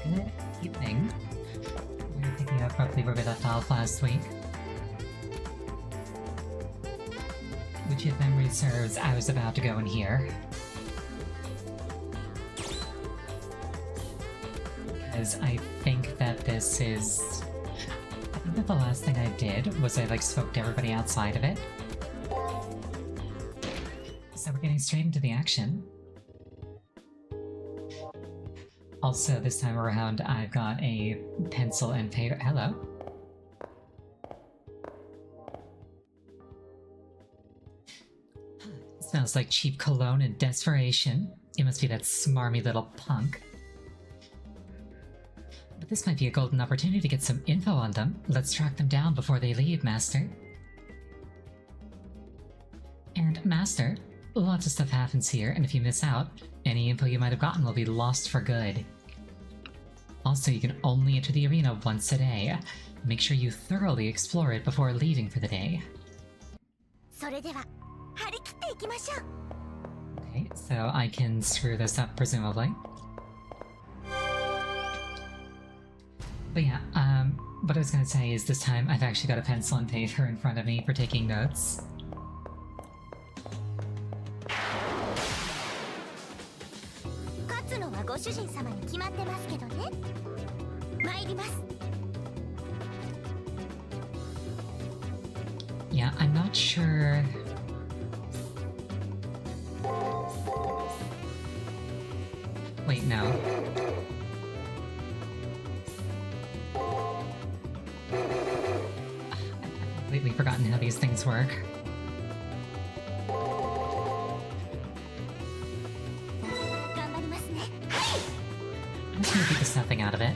Good evening. We're picking up roughly where we left off last week. Which, if memory serves, I was about to go in here. Because I think that this is... I think that the last thing I did was I, like, smoked everybody outside of it. So we're getting straight into the action. Also, this time around, I've got a pencil and paper. Hello. Smells like cheap cologne and desperation. It must be that smarmy little punk. But this might be a golden opportunity to get some info on them. Let's track them down before they leave, Master. And Master, lots of stuff happens here, and if you miss out, any info you might have gotten will be lost for good. Also, you can only enter the arena once a day. Make sure you thoroughly explore it before leaving for the day. Okay, so I can screw this up, presumably. But yeah, what I was gonna say is this time I've actually got a pencil and paper in front of me for taking notes. Yeah, I'm not sure... Wait, no. I've completely forgotten how these things work. I'm just gonna beat the stuffing out of it.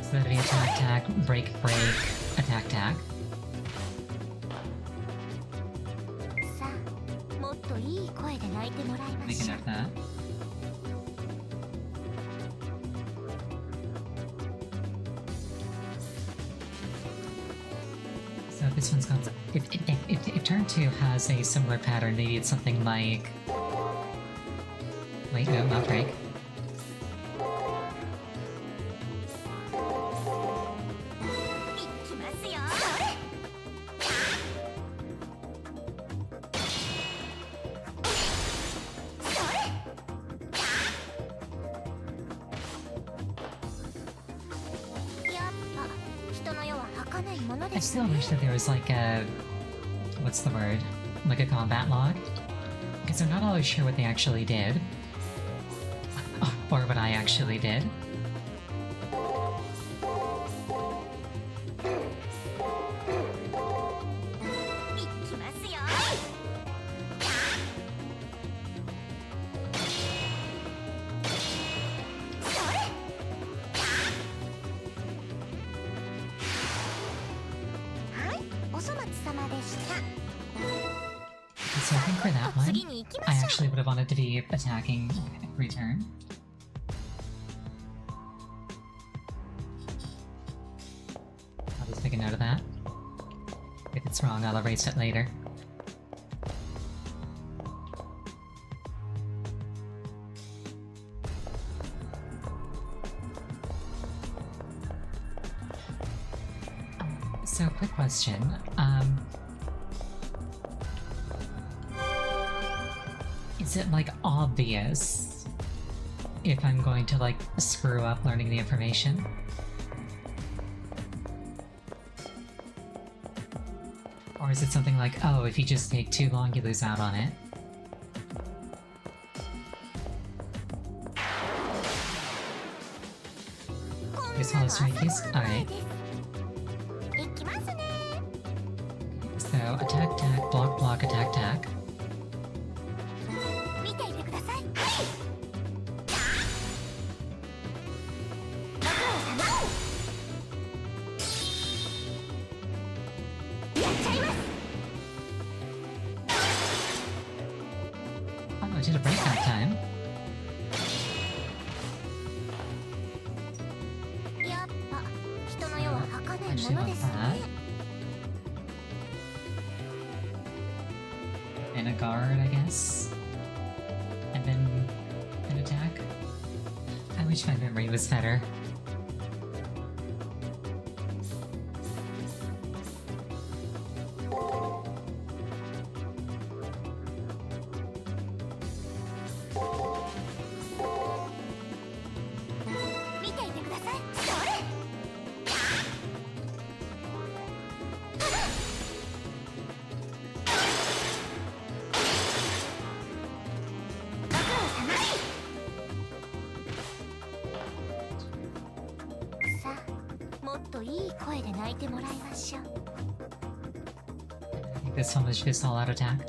So that'd be attack, attack, break, break, attack, attack. Make a note of that. So this one's got... If turn 2 has a similar pattern, maybe it's something like... Wait, no, not break. I still wish that there was like a... what's the word? Like a combat log? Because I'm not always sure what they actually did. Or what I actually did. So I think for that one, I actually would have wanted to be attacking every turn. I'll just make a note of that. If it's wrong, I'll erase it later. So, quick question. Is it, like, obvious if I'm going to, like, screw up learning the information? Or is it something like, oh, if you just take too long, you lose out on it? Just follow straight keys? Alright. So, attack, attack, block, block, attack, attack. Oh, I did a break that time. actually want that. And a guard, I guess. And then an attack. I wish my memory was better. I think this one was just all out attack.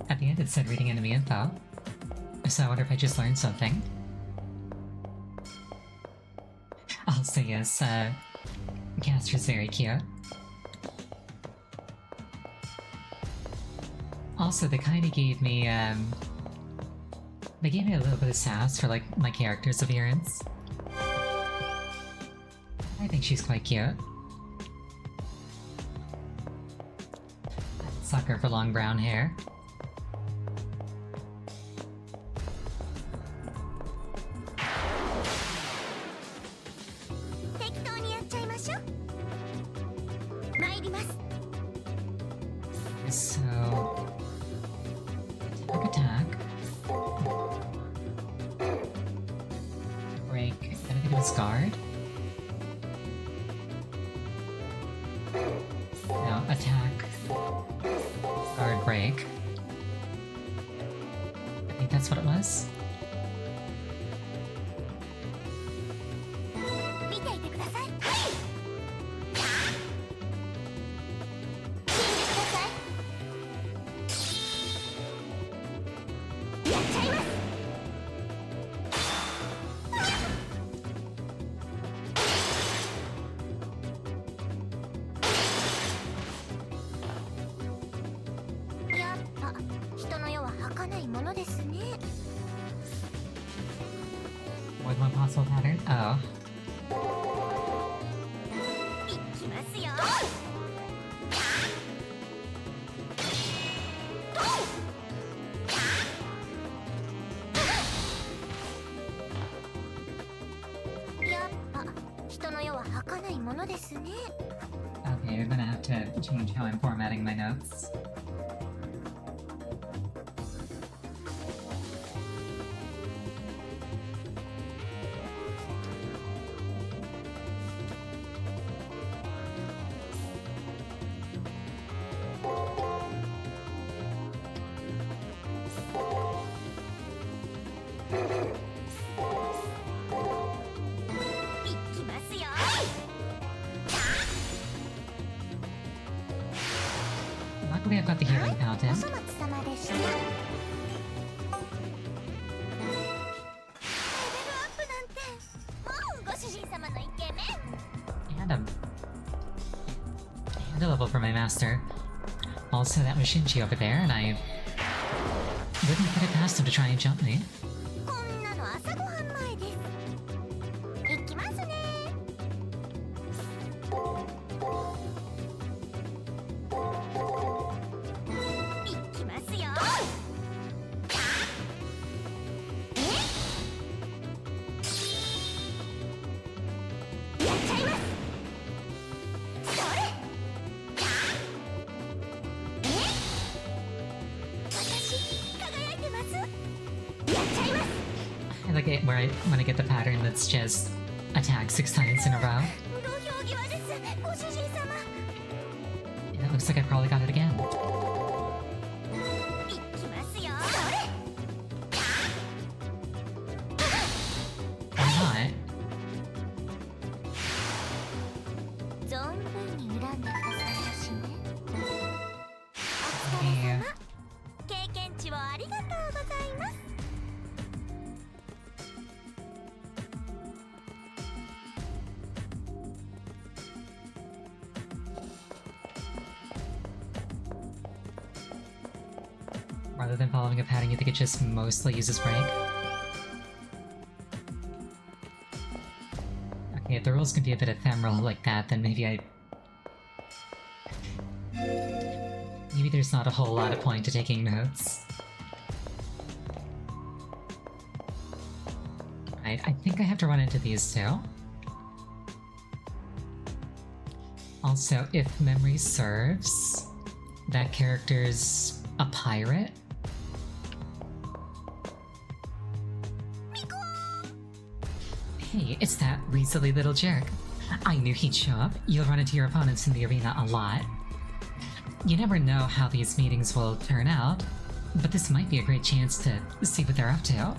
At the end it said reading enemy info, so I wonder if I just learned something. Also yes, Caster's very cute. Also, they kinda gave me, they gave me a little bit of sass for, like, my character's appearance. I think she's quite cute. Sucker for long brown hair. So... attack. Break. I think it was guard? No, attack. Guard break. I think that's what it was. More than one possible pattern? Oh. Okay, you're gonna have to change how I'm formatting my notes. Luckily I've got the healing fountain. And a level for my master. Also, that was Shinji over there, and I wouldn't put it past him to try and jump me. I like it where when I get the pattern that's just attack 6 times in a row. Yeah, it looks like I probably got it again. Or not. Yeah. Rather than following a pattern, you think it just mostly uses break? Okay, if the rules can be a bit ephemeral like that, then maybe maybe there's not a whole lot of point to taking notes. Right, I think I have to run into these two. Also, if memory serves, that character's a pirate. Hey, it's that weaselly little jerk. I knew he'd show up. You'll run into your opponents in the arena a lot. You never know how these meetings will turn out, but this might be a great chance to see what they're up to.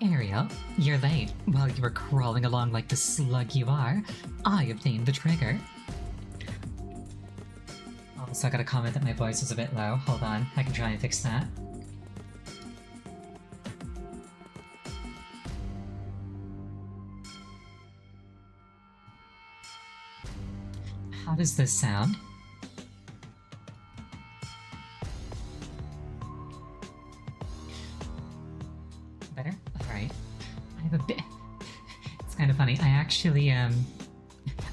Ariel, you're late. While you were crawling along like the slug you are, I obtained the trigger. Also, I got a comment that my voice was a bit low. Hold on, I can try and fix that. How does this sound? Better? Alright. I have a bit... It's kind of funny. I actually,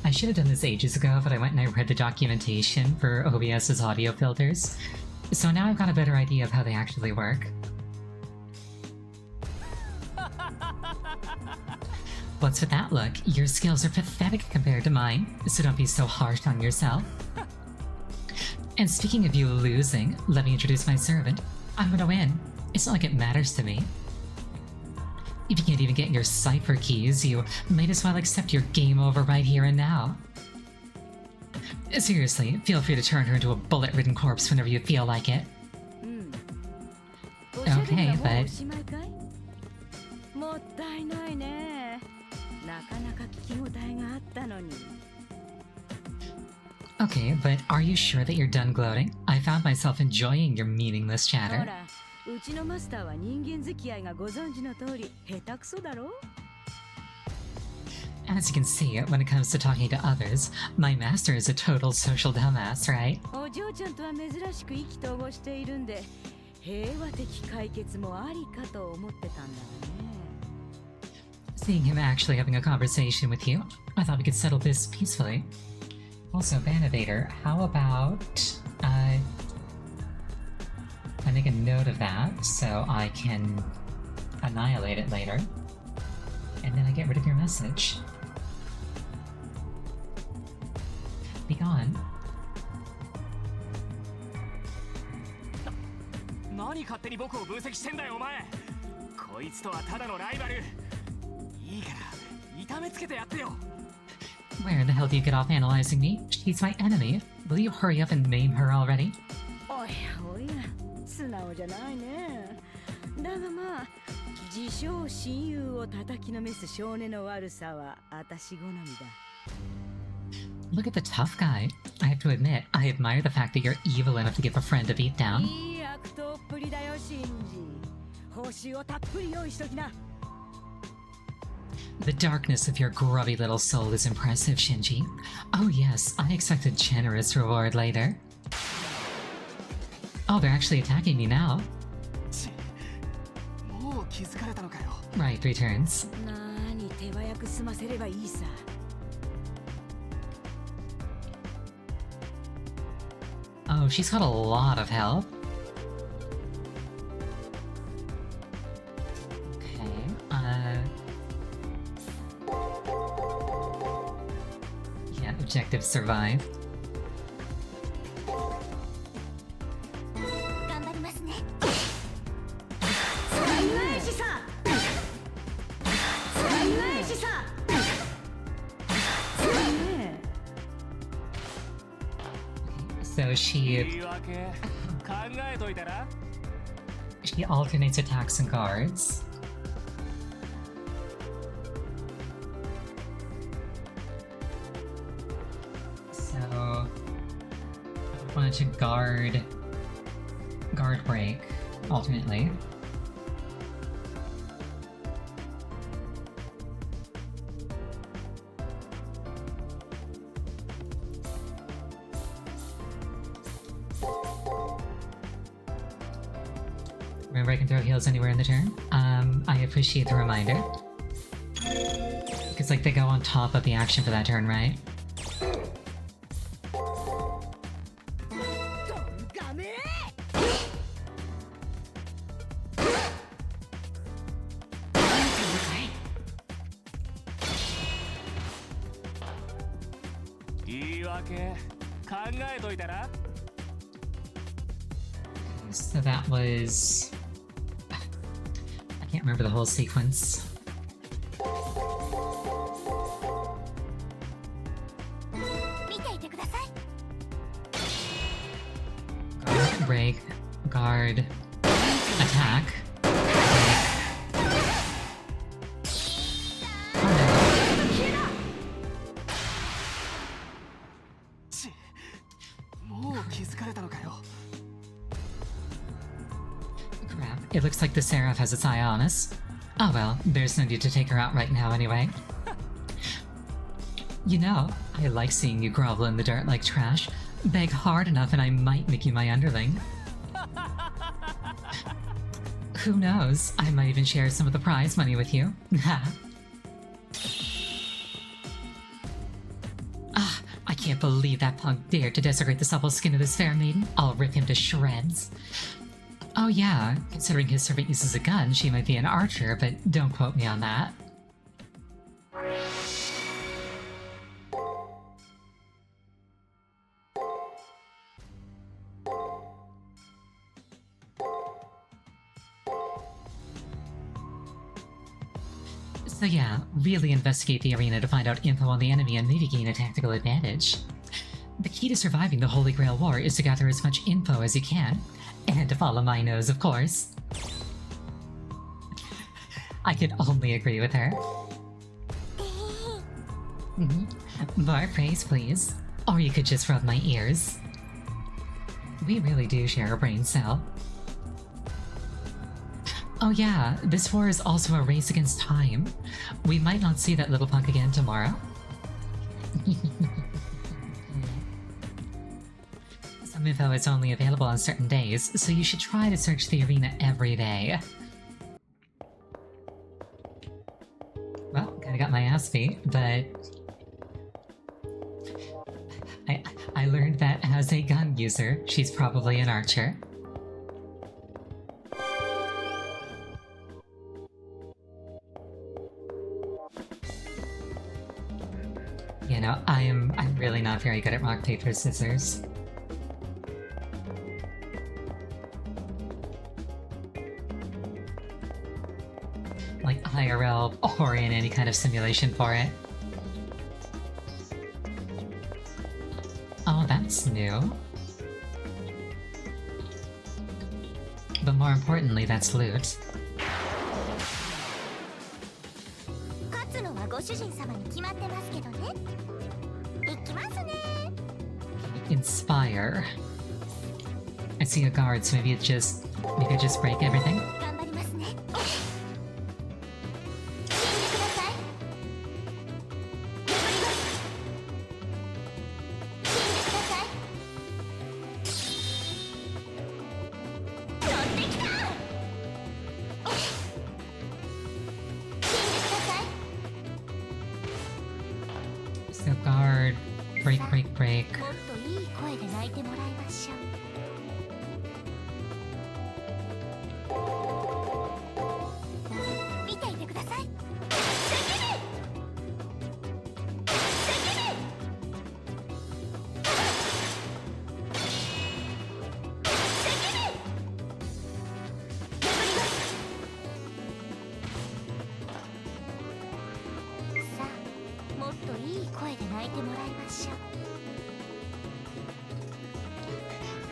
I should have done this ages ago, but I went and I read the documentation for OBS's audio filters. So now I've got a better idea of how they actually work. What's with that look? Your skills are pathetic compared to mine, so don't be so harsh on yourself. And speaking of you losing, let me introduce my servant. I'm gonna win. It's not like it matters to me. If you can't even get your cipher keys, you might as well accept your game over right here and now. Seriously, feel free to turn her into a bullet-ridden corpse whenever you feel like it. Okay, but... Okay, but are you sure that you're done gloating? I found myself enjoying your meaningless chatter. As you can see, when it comes to talking to others, my master is a total social dumbass, right? Seeing him actually having a conversation with you, I thought we could settle this peacefully. Also, Banavator, how about I make a note of that so I can annihilate it later, and then I get rid of your message. Be gone. 何勝手に僕を分析してんだよお前。こいつとはただのライバル。いいから痛めつけてやってよ。 Where the hell do you get off analyzing me? She's my enemy. Will you hurry up and maim her already? おやおや、素直じゃないね。だがまあ、自称親友を叩きのめす少年の悪さは私好みだ。 Look at the tough guy. I have to admit, I admire the fact that you're evil enough to give a friend a beatdown. いい悪党っぷりだよ、シンジ。報酬をたっぷり用意しときな。 The darkness of your grubby little soul is impressive, Shinji. Oh yes, I expect a generous reward later. Oh, they're actually attacking me now. Right, 3 turns. なに手早く済ませればいいさ。 Oh, she's got a lot of health. Yeah, objective survive. So she alternates attacks and guards. So I wanted to guard break alternately. Remember, I can throw heals anywhere in the turn. I appreciate the reminder. Because, like, they go on top of the action for that turn, right? So that was... I can't remember the whole sequence. Guard, break, guard, attack. Crap, it looks like the Seraph has its eye on us. Oh well, there's no need to take her out right now anyway. You know, I like seeing you grovel in the dirt like trash. Beg hard enough and I might make you my underling. Who knows, I might even share some of the prize money with you. Ah, I can't believe that punk dared to desecrate the supple skin of this fair maiden. I'll rip him to shreds. Oh yeah, considering his servant uses a gun, she might be an archer, but don't quote me on that. So yeah, really investigate the arena to find out info on the enemy and maybe gain a tactical advantage. The key to surviving the Holy Grail War is to gather as much info as you can, and to follow my nose, of course. I could only agree with her. More praise, please. Or you could just rub my ears. We really do share a brain cell. Oh yeah, this war is also a race against time. We might not see that little punk again tomorrow. Some info is only available on certain days, so you should try to search the arena every day. Well, kinda got my ass beat, but... I learned that as a gun user, she's probably an archer. You know, I'm really not very good at rock, paper, scissors. Like IRL or in any kind of simulation for it. Oh, that's new. But more importantly, that's loot. Inspire. I see a guard, so maybe I just break everything. So guard, break.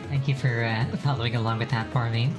Thank you for following along with that for me.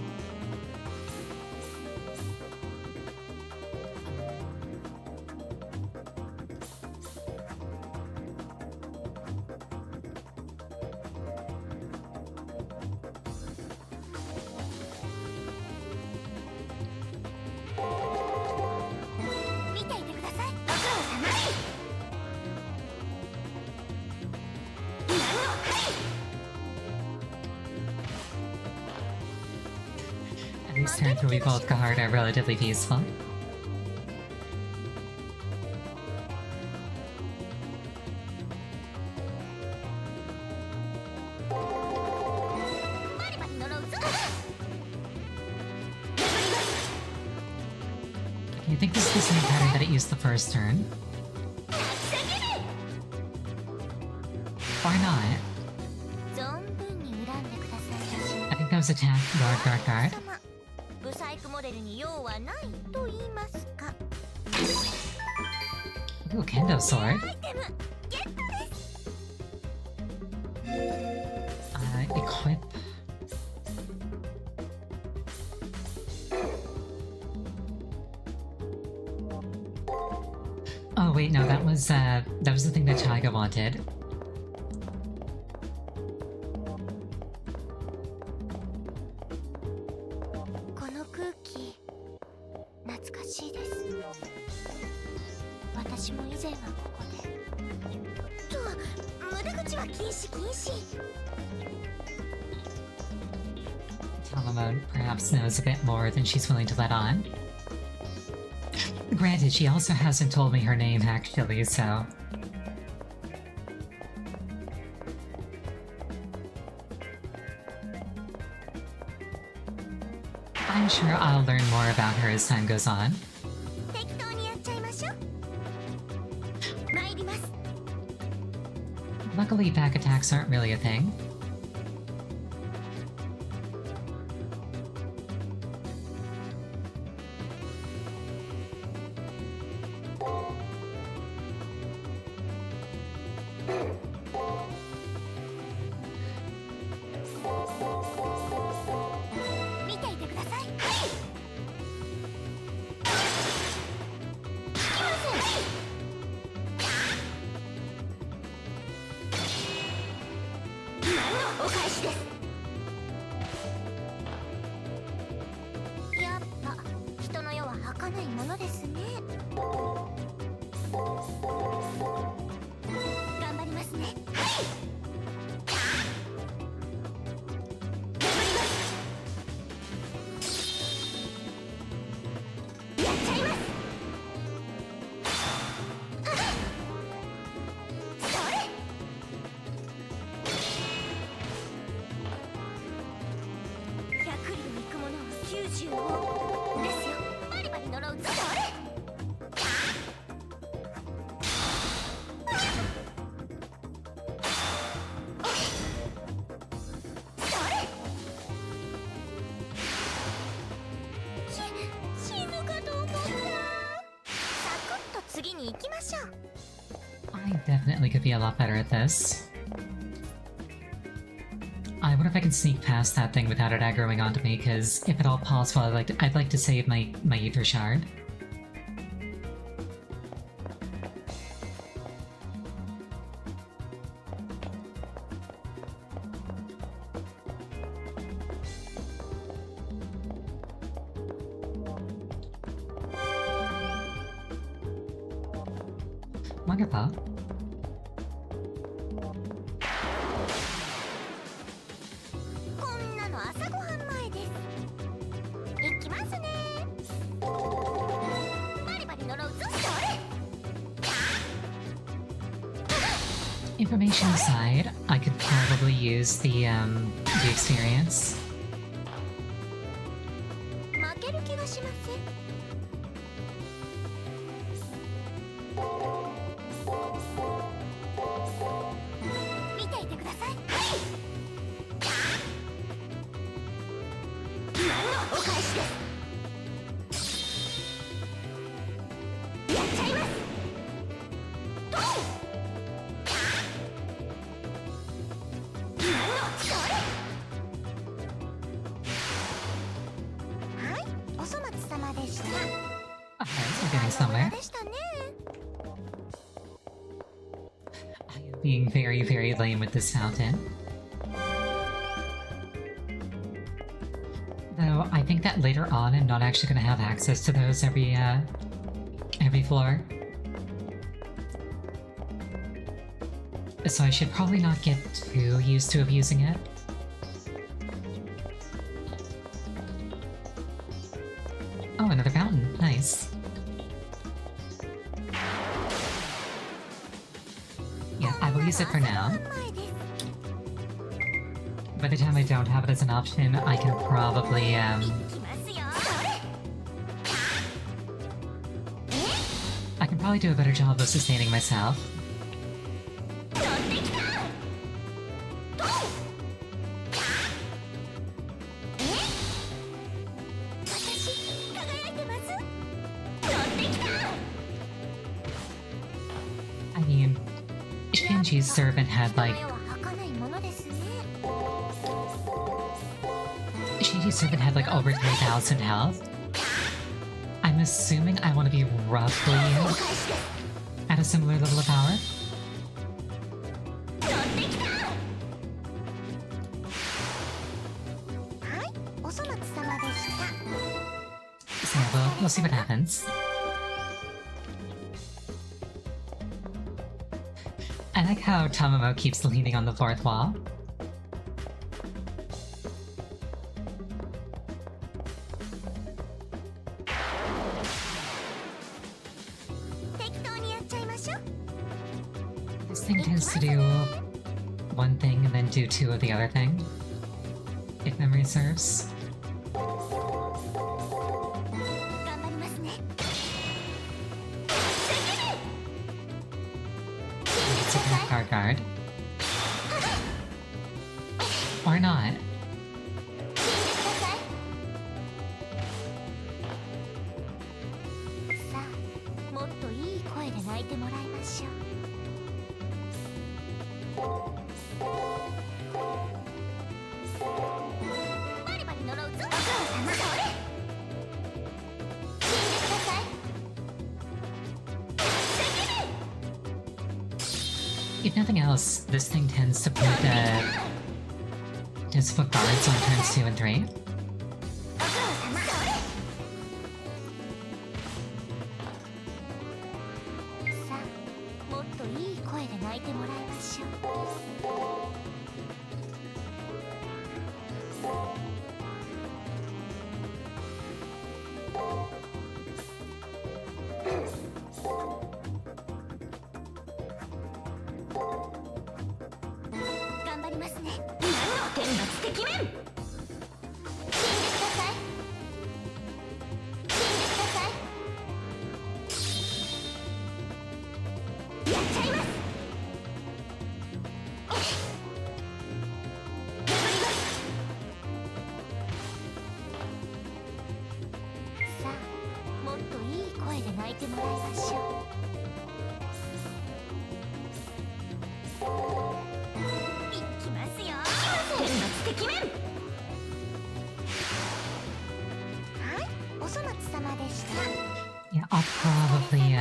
These turns where we both guard are relatively peaceful. Okay, I think this is the same pattern that it used the first turn. Or not. I think that was attack, guard, guard, guard. Ooh, kendo sword. Equip. Oh wait, no, that was the thing that Chaiga wanted. Talamone perhaps knows a bit more than she's willing to let on. Granted, she also hasn't told me her name actually, so... I'm sure I'll learn more about her as time goes on. Luckily, back attacks aren't really a thing. I definitely could be a lot better at this. I wonder if I can sneak past that thing without it aggroing onto me, because if at all possible, I'd like to save my Ether Shard. Wonderful. Information aside, I could probably use the experience. We're getting somewhere. I am being very, very lame with this fountain. Though, I think that later on I'm not actually going to have access to those every floor. So I should probably not get too used to abusing it. Oh, another fountain. Nice. Yeah, I will use it for now. By the time I don't have it as an option, I can probably, I can probably do a better job of sustaining myself. I mean, Shinji's servant had like... Shinji's servant had like over 3,000 health. I'm assuming I want to be roughly at a similar level of power. So we'll see what happens. I like how Tamamo keeps leaning on the fourth wall. This thing tends to do one thing and then do two of the other thing, if memory serves. Guard. Or not. If nothing else, this thing tends to put guards on turns 2 and 3. Yeah,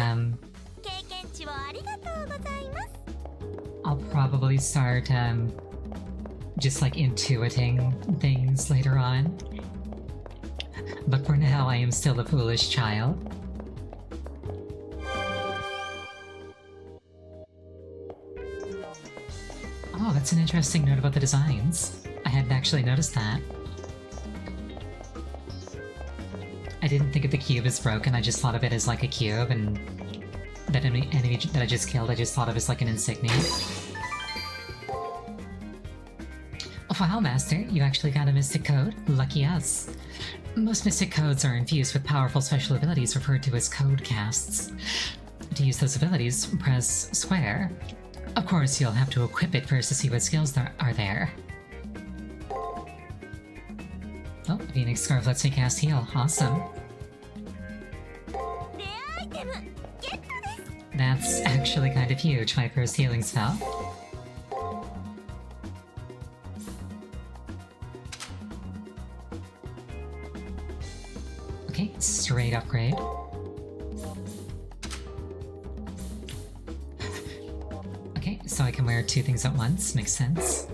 I'll probably start, just like intuiting things later on. But for now, I am still a foolish child. Oh, that's an interesting note about the designs. I hadn't actually noticed that. I didn't think of the cube as broken, I just thought of it as like a cube, and that enemy that I just killed, I just thought of as like an insignia. Oh wow, Master, you actually got a Mystic Code? Lucky us. Most Mystic Codes are infused with powerful special abilities referred to as code casts. To use those abilities, press square. Of course, you'll have to equip it first to see what skills there are there. Oh, Phoenix Scarf lets me cast heal. Awesome. That's actually kind of huge, my first healing spell. Okay, straight upgrade. Okay, so I can wear two things at once, makes sense.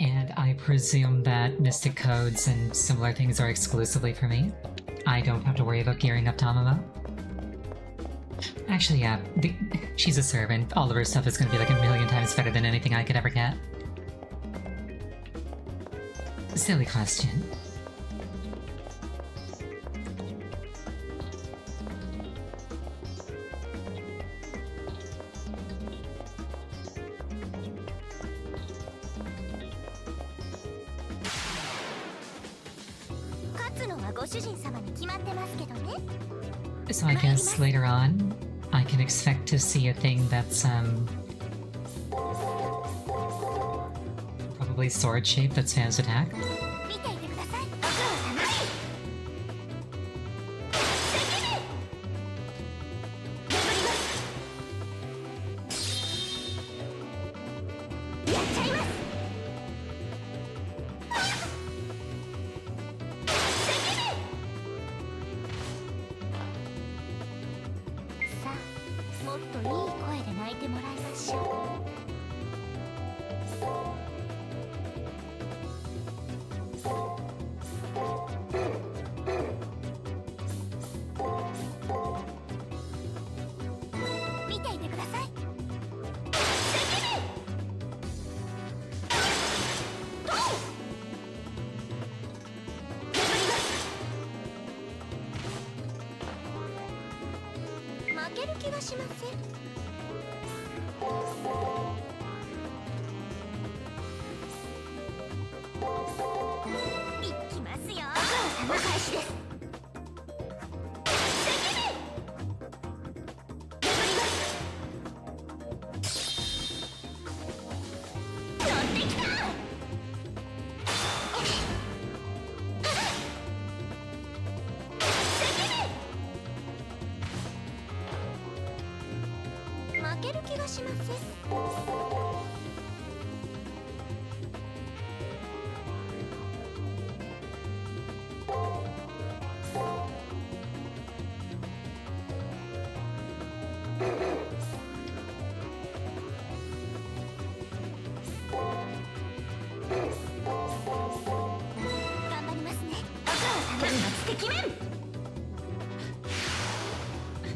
And I presume that Mystic Codes and similar things are exclusively for me. I don't have to worry about gearing up Tamamo. Actually, yeah, she's a servant. All of her stuff is gonna be like a million times better than anything I could ever get. Silly question. So I guess later on, I can expect to see a thing that's, probably sword-shaped that spams attack.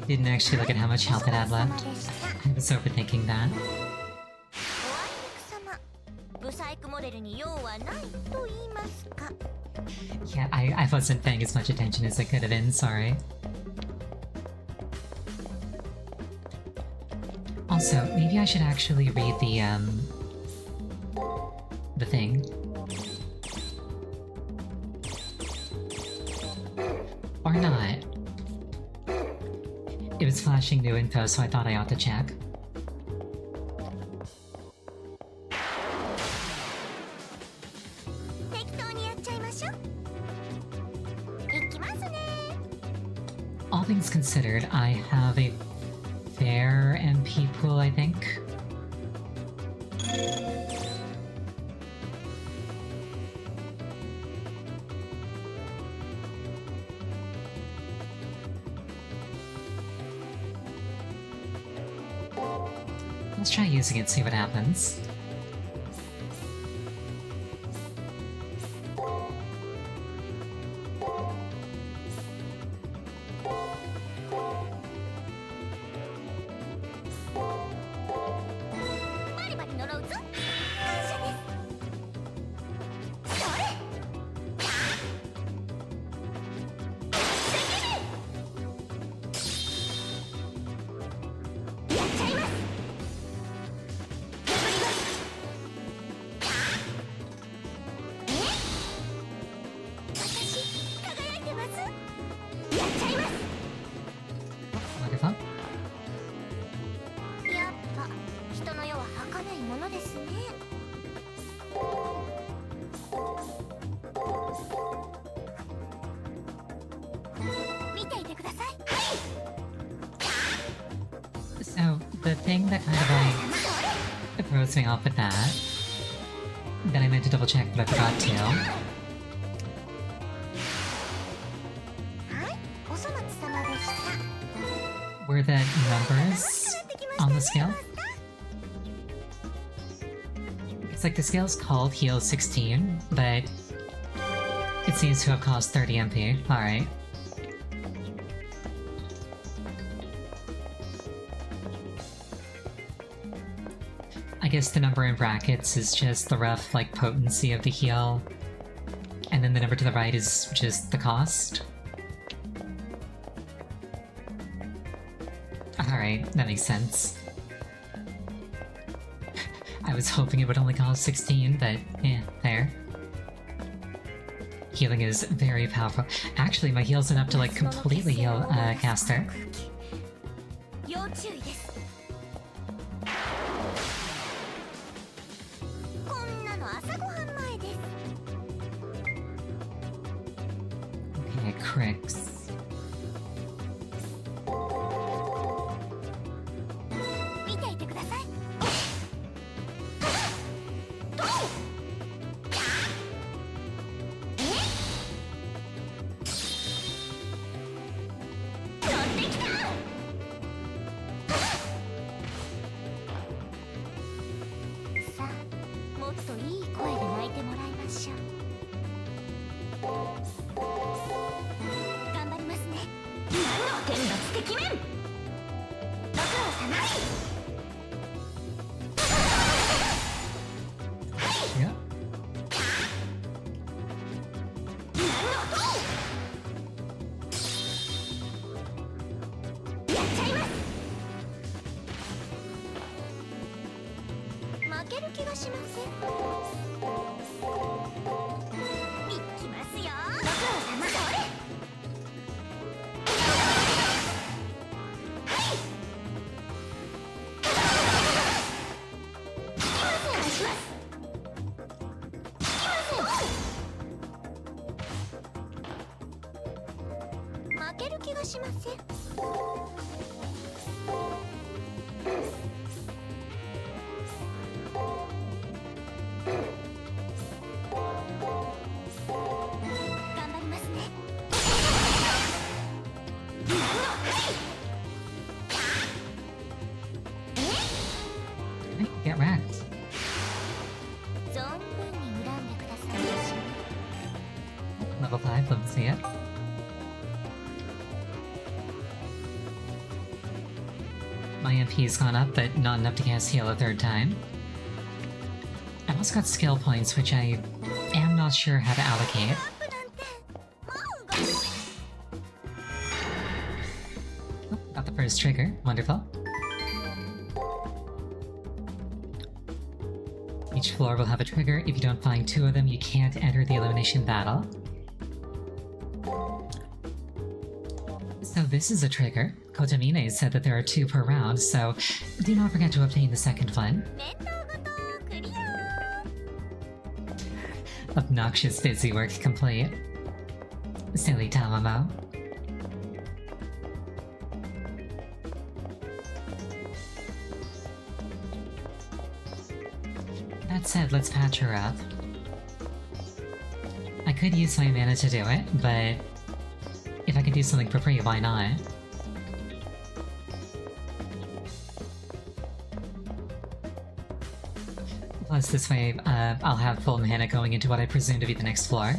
Didn't actually look at how much health it had left. I was overthinking that. Yeah, I wasn't paying as much attention as I could have been, sorry. Also, maybe I should actually read the thing. Or not. It was flashing new info, so I thought I ought to check. All things considered, I have a fair MP pool, I think. Let's try using it, see what happens. So, the thing that kind of like throws me off with that I meant to double check but I forgot to. Were the numbers on the scale? It's like the scale's called heal 16, but it seems to have cost 30 MP. Alright. I guess the number in brackets is just the rough, like, potency of the heal. And then the number to the right is just the cost. Alright, that makes sense. I was hoping it would only cost 16, but yeah, there. Healing is very powerful. Actually, my heal's enough to like completely heal Caster. 要注意です。こんなの朝ごはん前です。 Okay, Crix. 見ていてください。さあ、もっといい声で泣いてもらいましょう。頑張りますね。天罰的面。ご苦労様。 Yeah. やっちゃいます。負ける気がしません。いきますよ。ご苦労様。それ。はい。いきますお願いします。いきます負ける気がしません。 頑張りますね。 Hey, get wrecked. 存分に恨んでくださいまし。 Level 5, love to see it. My MP's gone up, but not enough to cast heal a third time. I've also got skill points, which I am not sure how to allocate. アップなんてもうごめん。 Oh, got the first trigger. Wonderful. Each floor will have a trigger. If you don't find 2 of them, you can't enter the elimination battle. So this is a trigger. Kotamine said that there are 2 per round, so do not forget to obtain the second one. 面倒ごとクリア。 Obnoxious busy work complete. Silly Tamamo. That said, let's patch her up. I could use my mana to do it, but if I could do something for free, why not? Plus, this way, I'll have full mana going into what I presume to be the next floor.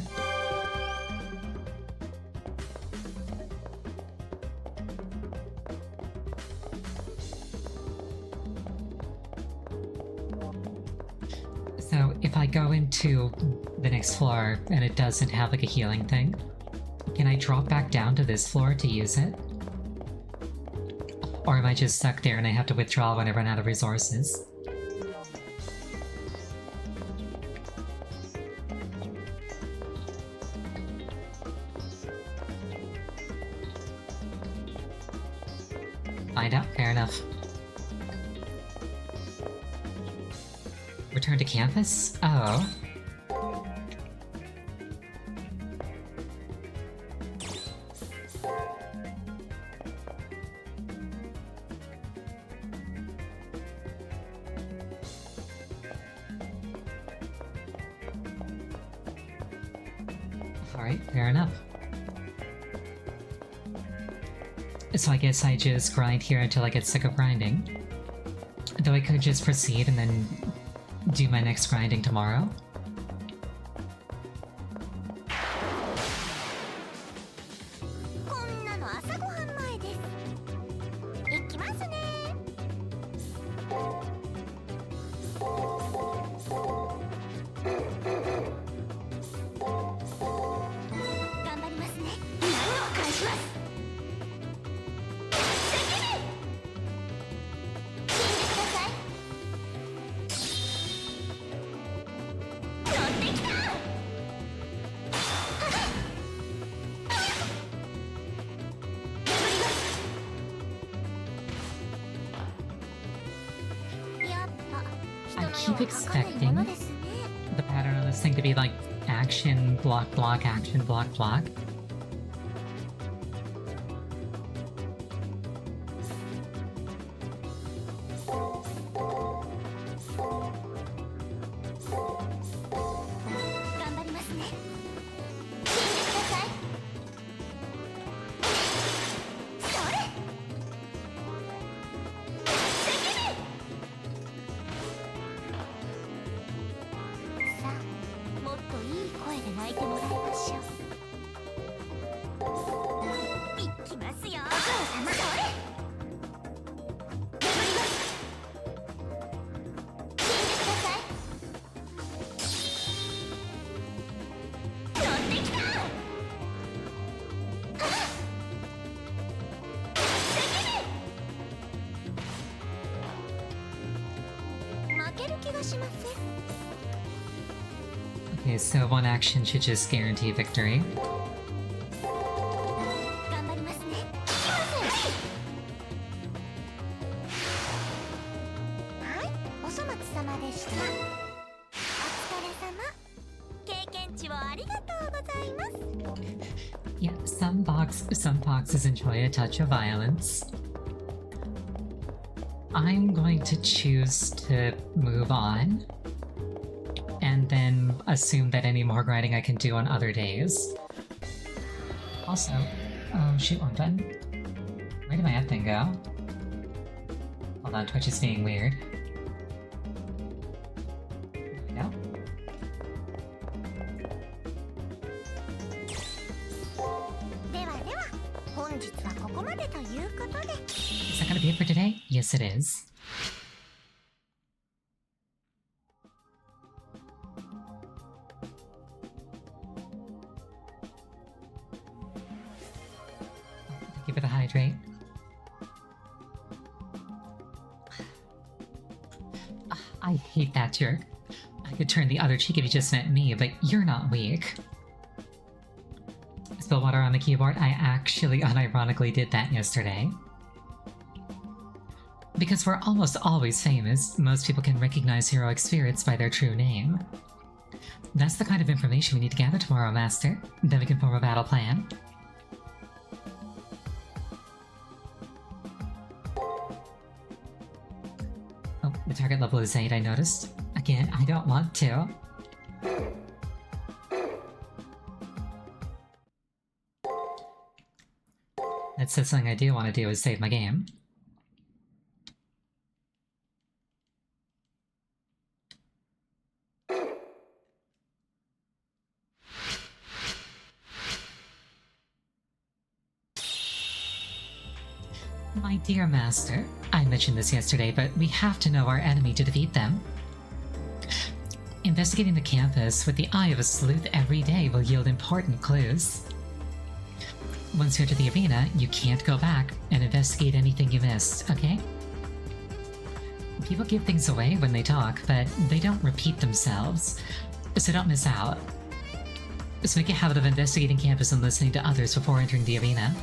So, if I go into the next floor and it doesn't have like a healing thing, can I drop back down to this floor to use it? Or am I just stuck there and I have to withdraw when I run out of resources? Find out. Fair enough. Return to campus? Oh. Alright, fair enough. So I guess I just grind here until I get sick of grinding. Though I could just proceed and then do my next grinding tomorrow. keep expecting the pattern on this thing to be like action, block, block, action, block, block. Okay, so one action should just guarantee victory. Yeah, some boxes enjoy a touch of violence. I'm going to choose to move on, and then assume that any more grinding I can do on other days. Also, oh shoot, one button. Where did my F thing go? Hold on, Twitch is being weird. No? Is that gonna be it for today? Yes, it is. Thank you for the hydrate. I hate that jerk. I could turn the other cheek if you just meant me, but you're not weak. Spill water on the keyboard? I actually unironically did that yesterday. Because we're almost always famous, most people can recognize heroic spirits by their true name. That's the kind of information we need to gather tomorrow, Master. Then we can form a battle plan. Oh, the target level is 8, I noticed. Again, I don't want to. That's the thing I do want to do, is save my game. My dear Master, I mentioned this yesterday, but we have to know our enemy to defeat them. Investigating the campus with the eye of a sleuth every day will yield important clues. Once you enter the arena, you can't go back and investigate anything you missed, okay? People give things away when they talk, but they don't repeat themselves, so don't miss out. So make a habit of investigating campus and listening to others before entering the arena.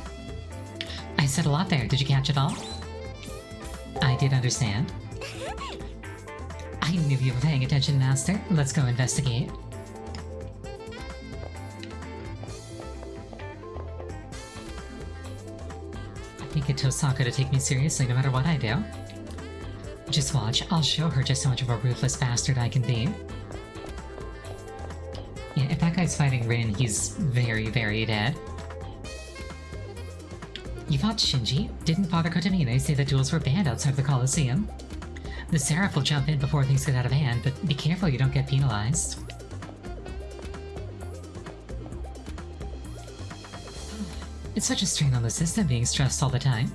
I said a lot there, did you catch it all? I did understand. I knew you were paying attention, Master. Let's go investigate. I can get Tosaka to take me seriously no matter what I do. Just watch, I'll show her just how much of a ruthless bastard I can be. Yeah, if that guy's fighting Rin, he's very, very dead. You fought Shinji? Didn't Father Kotomine say that duels were banned outside the Colosseum? The Seraph will jump in before things get out of hand, but be careful you don't get penalized. It's such a strain on the system being stressed all the time.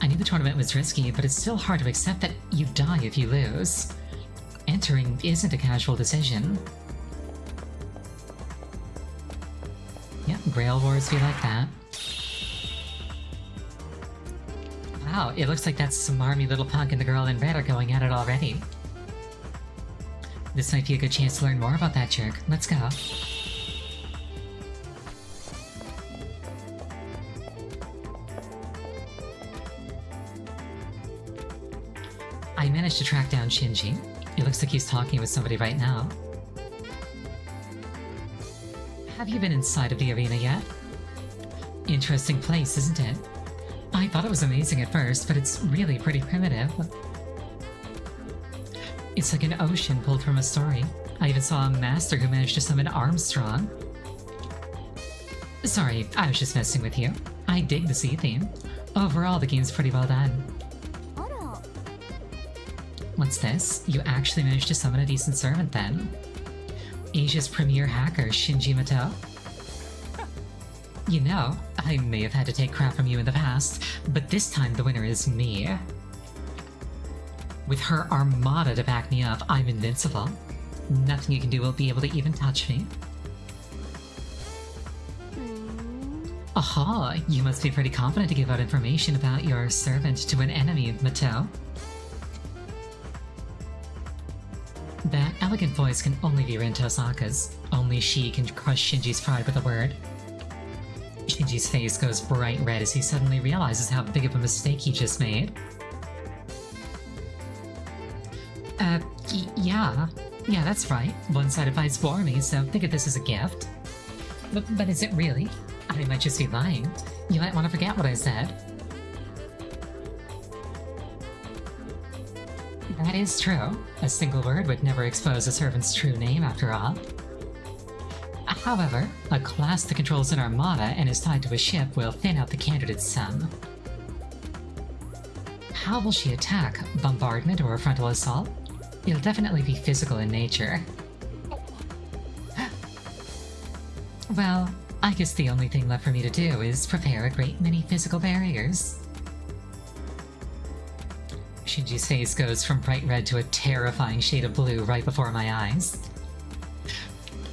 I knew the tournament was risky, but it's still hard to accept that you die if you lose. Entering isn't a casual decision. Yeah, Grail Wars be like that. Wow, it looks like that smarmy little punk and the girl in red are going at it already. This might be a good chance to learn more about that jerk. Let's go. I managed to track down Shinji. It looks like he's talking with somebody right now. Have you been inside of the arena yet? Interesting place, isn't it? I thought it was amazing at first, but it's really pretty primitive. It's like an ocean pulled from a story. I even saw a master who managed to summon Armstrong. Sorry, I was just messing with you. I dig the sea theme. Overall, the game's pretty well done. What's this? You actually managed to summon a decent servant then. Asia's premier hacker, Shinji Mato. You know, I may have had to take crap from you in the past, but this time the winner is me. With her armada to back me up, I'm invincible. Nothing you can do will be able to even touch me. Aha, you must be pretty confident to give out information about your servant to an enemy, Mato. That elegant voice can only be Rin Tosaka's. Only she can crush Shinji's pride with a word. Shinji's face goes bright red as he suddenly realizes how big of a mistake he just made. Yeah, that's right. One-sided fights bore me, so think of this as a gift. But is it really? I might just be lying. You might want to forget what I said. That is true. A single word would never expose a servant's true name, after all. However, a class that controls an armada and is tied to a ship will thin out the candidate's sum. How will she attack? Bombardment or a frontal assault? It'll definitely be physical in nature. Well, I guess the only thing left for me to do is prepare a great many physical barriers. Shinji's face goes from bright red to a terrifying shade of blue right before my eyes.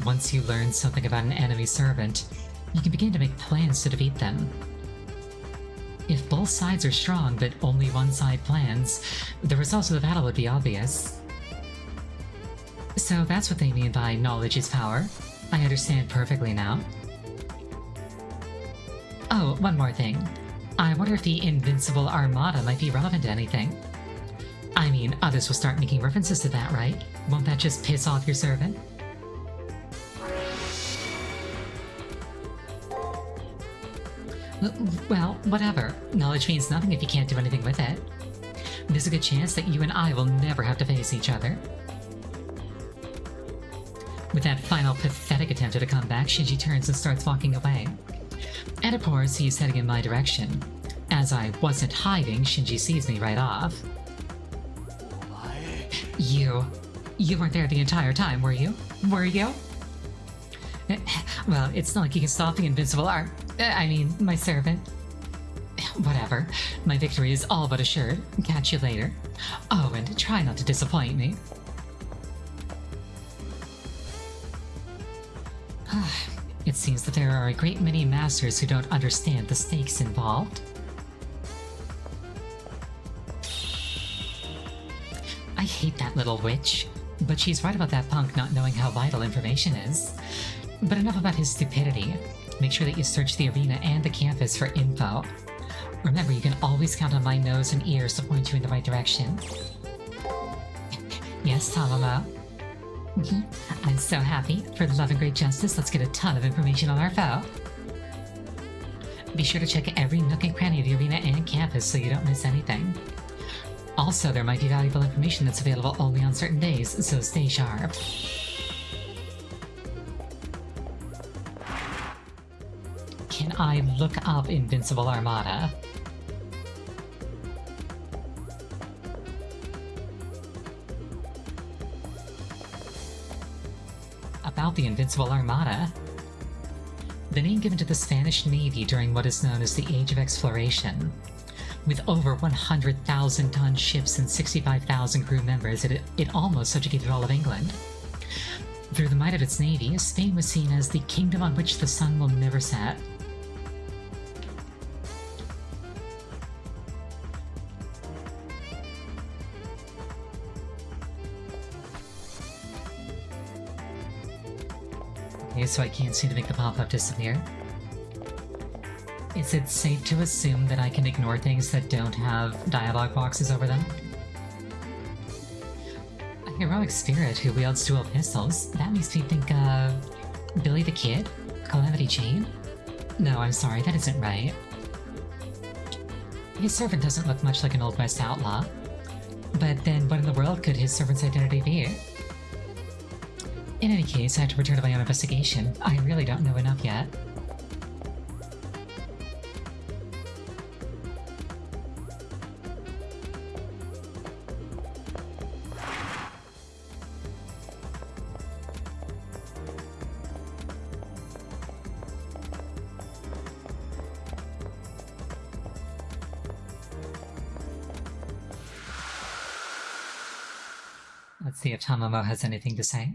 Once you learn something about an enemy servant, you can begin to make plans to defeat them. If both sides are strong but only one side plans, the results of the battle would be obvious. So that's what they mean by knowledge is power. I understand perfectly now. Oh, one more thing. I wonder if the Invincible Armada might be relevant to anything. I mean, others will start making references to that, right? Won't that just piss off your servant? Well, whatever. Knowledge means nothing if you can't do anything with it. There's a good chance that you and I will never have to face each other. With that final pathetic attempt at a comeback, Shinji turns and starts walking away. And of course, he's heading in my direction. As I wasn't hiding, Shinji sees me right off. You weren't there the entire time, were you? Were you? Well, it's not like you can stop the Invincible my servant. Whatever. My victory is all but assured. Catch you later. Oh, and try not to disappoint me. It seems that there are a great many masters who don't understand the stakes involved. I hate that little witch, but she's right about that punk not knowing how vital information is. But enough about his stupidity. Make sure that you search the arena and the campus for info. Remember, you can always count on my nose and ears to point you in the right direction. Yes, Tamamo? I'm so happy. For the love and great justice, let's get a ton of information on our foe. Be sure to check every nook and cranny of the arena and campus so you don't miss anything. Also, there might be valuable information that's available only on certain days, so stay sharp. Can I look up Invincible Armada? About the Invincible Armada. The name given to the Spanish Navy during what is known as the Age of Exploration. With over 100,000-ton ships and 65,000 crew members, it almost subjugated all of England. Through the might of its navy, Spain was seen as the kingdom on which the sun will never set. Okay, so I can't seem to make the pop-up disappear. Is it safe to assume that I can ignore things that don't have dialogue boxes over them? Heroic spirit who wields dual pistols. That makes me think of Billy the Kid? Calamity Jane? No, I'm sorry, that isn't right. His servant doesn't look much like an Old West outlaw. But then what in the world could his servant's identity be? In any case, I have to return to my own investigation. I really don't know enough yet. Let's see if Tamamo has anything to say.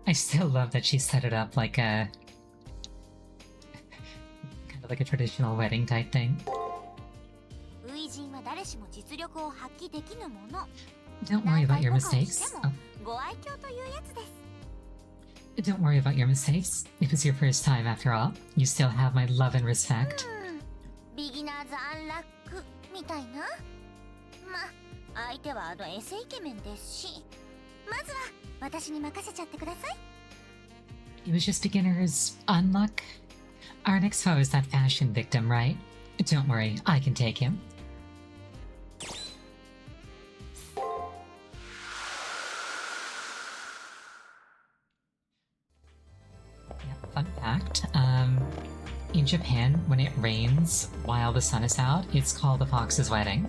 I still love that she set it up like a... kind of like a traditional wedding type thing. Don't worry about your mistakes. Oh. Don't worry about your mistakes. It was your first time after all. You still have my love and respect. It was just beginner's unluck. Our next foe is that fashion victim, right? Don't worry, I can take him. Fun fact, in Japan, when it rains while the sun is out, it's called the Fox's Wedding.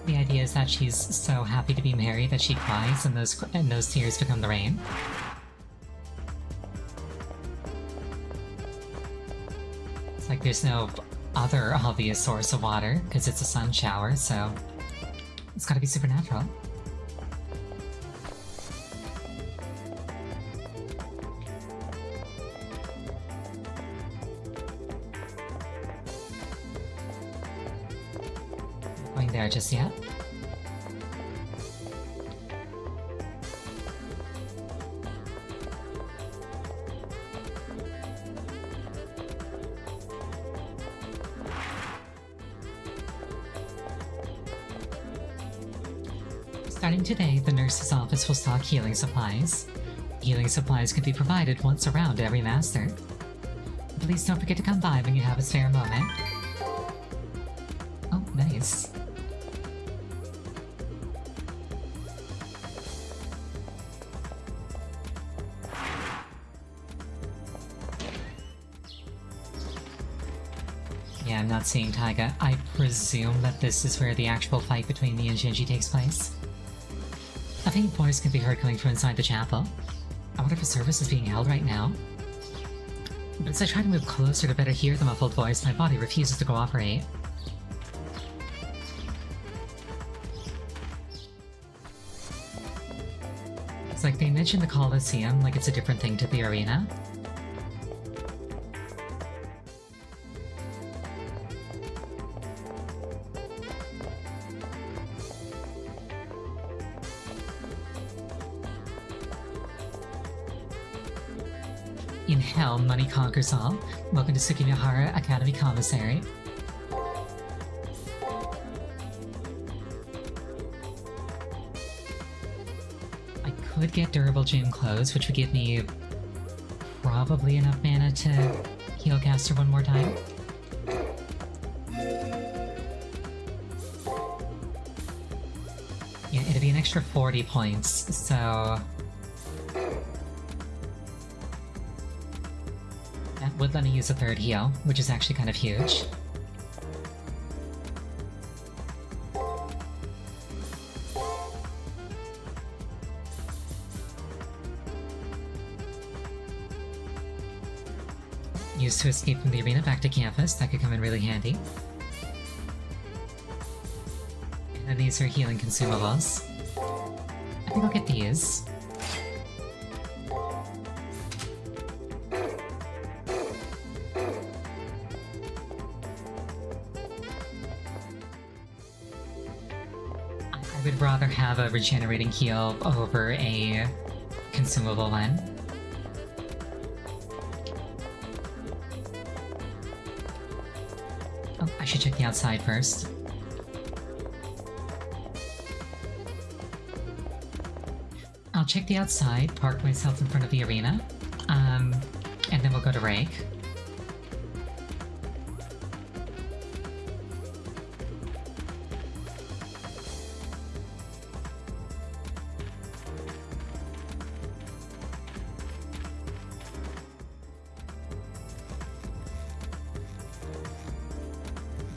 The idea is that she's so happy to be married that she cries, and those tears become the rain. It's like there's no other obvious source of water, because it's a sun shower, so it's gotta be supernatural. There just yet. Starting today, the nurse's office will stock healing supplies. Healing supplies can be provided once around every master. Please don't forget to come by when you have a spare moment. Oh, nice. Yeah, I'm not seeing Taiga. I presume that this is where the actual fight between me and Shinji takes place. A faint voice can be heard coming from inside the chapel. I wonder if a service is being held right now. But as I try to move closer to better hear the muffled voice, my body refuses to cooperate. It's like they mentioned the Colosseum like it's a different thing to the arena. In hell, money conquers all. Welcome to Tsukimihara Academy Commissary. I could get durable gym clothes, which would give me probably enough mana to heal Caster one more time. Yeah, it'd be an extra 40 points, so... that would let me use a third heal, which is actually kind of huge. Used to escape from the arena back to campus, that could come in really handy. And then these are healing consumables. I think I'll get these. I would rather have a regenerating heal over a consumable one. I should check the outside first. I'll check the outside, park myself in front of the arena, and then we'll go to Rake.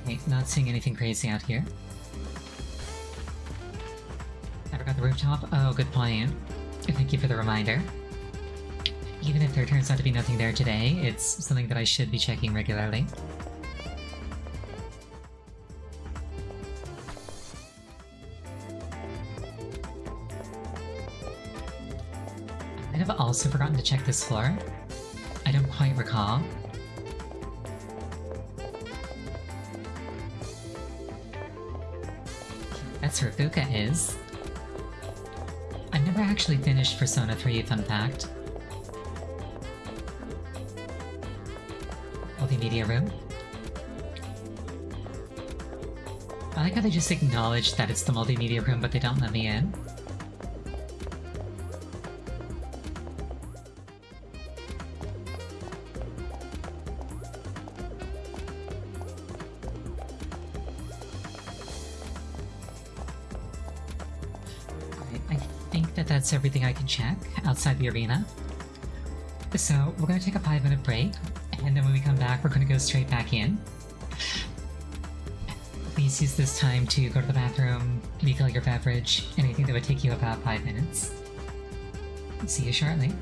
Okay, not seeing anything crazy out here. Ever got the rooftop? Oh, good point. Thank you for the reminder. Even if there turns out to be nothing there today, it's something that I should be checking regularly. I might have also forgotten to check this floor. I don't quite recall. That's where Fuka is. I've never actually finished Persona 3, fun fact. Multimedia room. I like how they just acknowledge that it's the multimedia room, but they don't let me in. That's everything I can check outside the arena. So we're gonna take a 5-minute break, and then when we come back, we're gonna go straight back in. Please use this time to go to the bathroom, refill your beverage, anything that would take you about 5 minutes. See you shortly.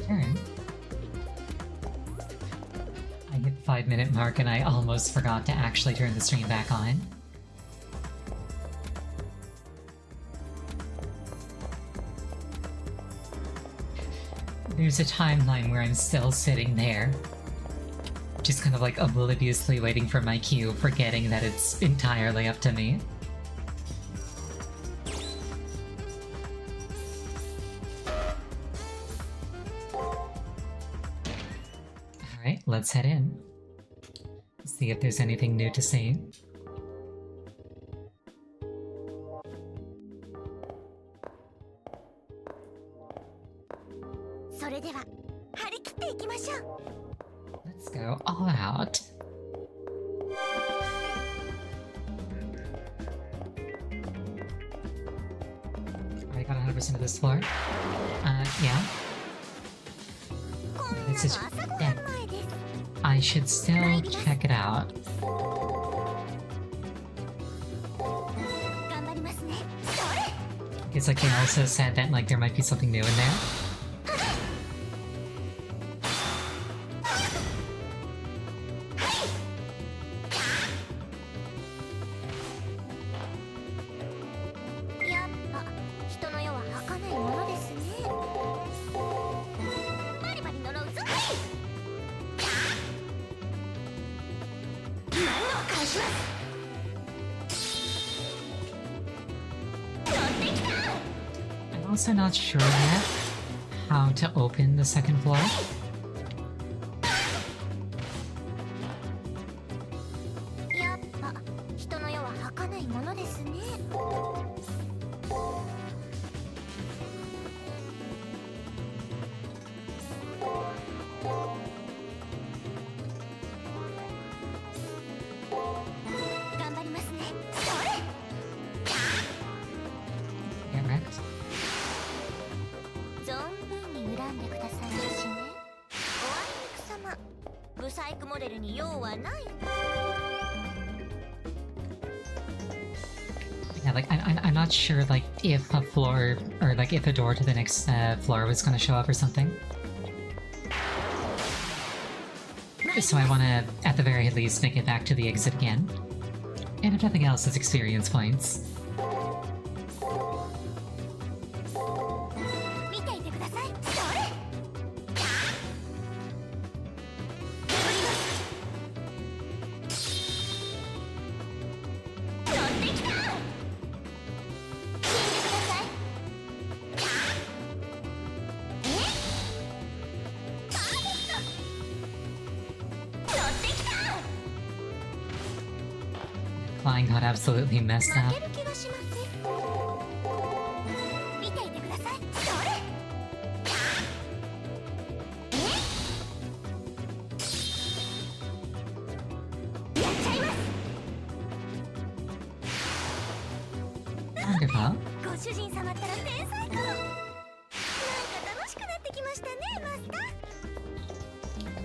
Turn. I hit 5-minute mark and I almost forgot to actually turn the stream back on. There's a timeline where I'm still sitting there, just kind of like obliviously waiting for my cue, forgetting that it's entirely up to me. Alright, let's head in. See if there's anything new to see. Let's go all out. I got 100% of this floor. Yeah. This is dead. I should still check it out. Because like they also said that like there might be something new in there. I'm also not sure yet how to open the second floor. Get wrecked. Yeah, like I'm not sure like if a floor or like if a door to the next floor was gonna show up or something. So I want to, at the very least, make it back to the exit again. And if nothing else, it's experience points. Flying got absolutely messed up. Wonderful.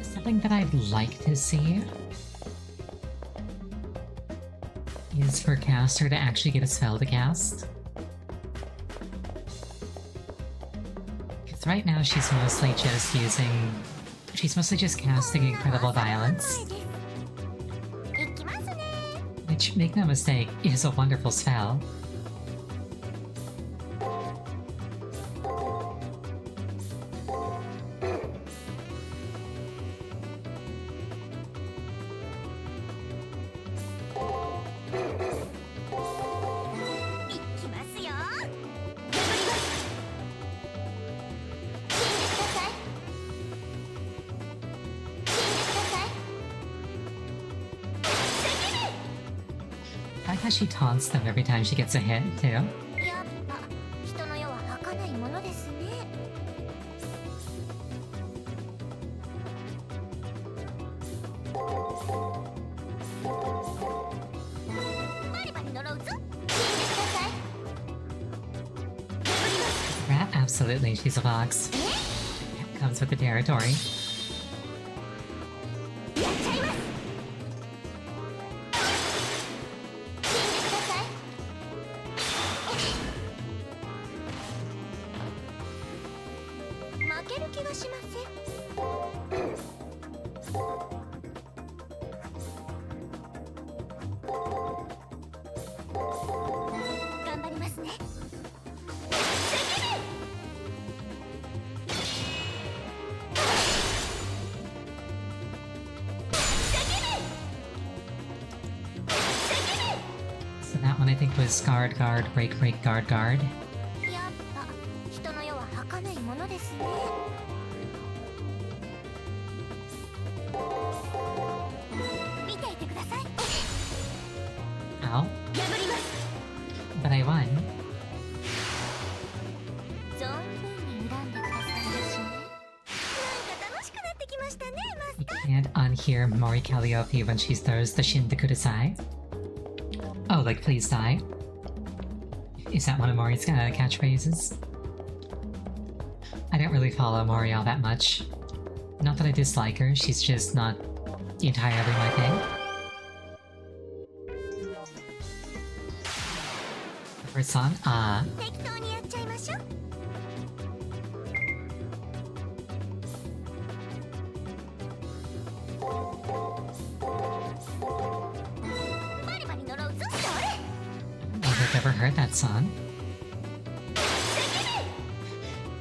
Something that I'd like to see is for caster to actually get a spell to cast. Because right now she's mostly just casting Incredible Violence. Which, make no mistake, is a wonderful spell. I like how she taunts them every time she gets a hit, too. Rat, absolutely, she's a fox. Comes with the territory. ける気がしません。頑張りますね。So that one I think was guard, guard, break, break, guard, guard. やっぱ人の世は儚いものですね。見ていてください。 Ow. 破ります。 But I won. 存分に恨んでくださいましね。なんか楽しくなってきましたね、マス You ター。 can't unhear Mori Calliope when she throws the Shin to Kudasai. Oh, like please die? Is that one of Mori's catchphrases? I don't really follow Mori all that much. Not that I dislike her, she's just not entirely my thing. The first song? 適当にやっちゃいましょう。バリバリ呪うぞ。それ。 I don't think I've ever heard that song.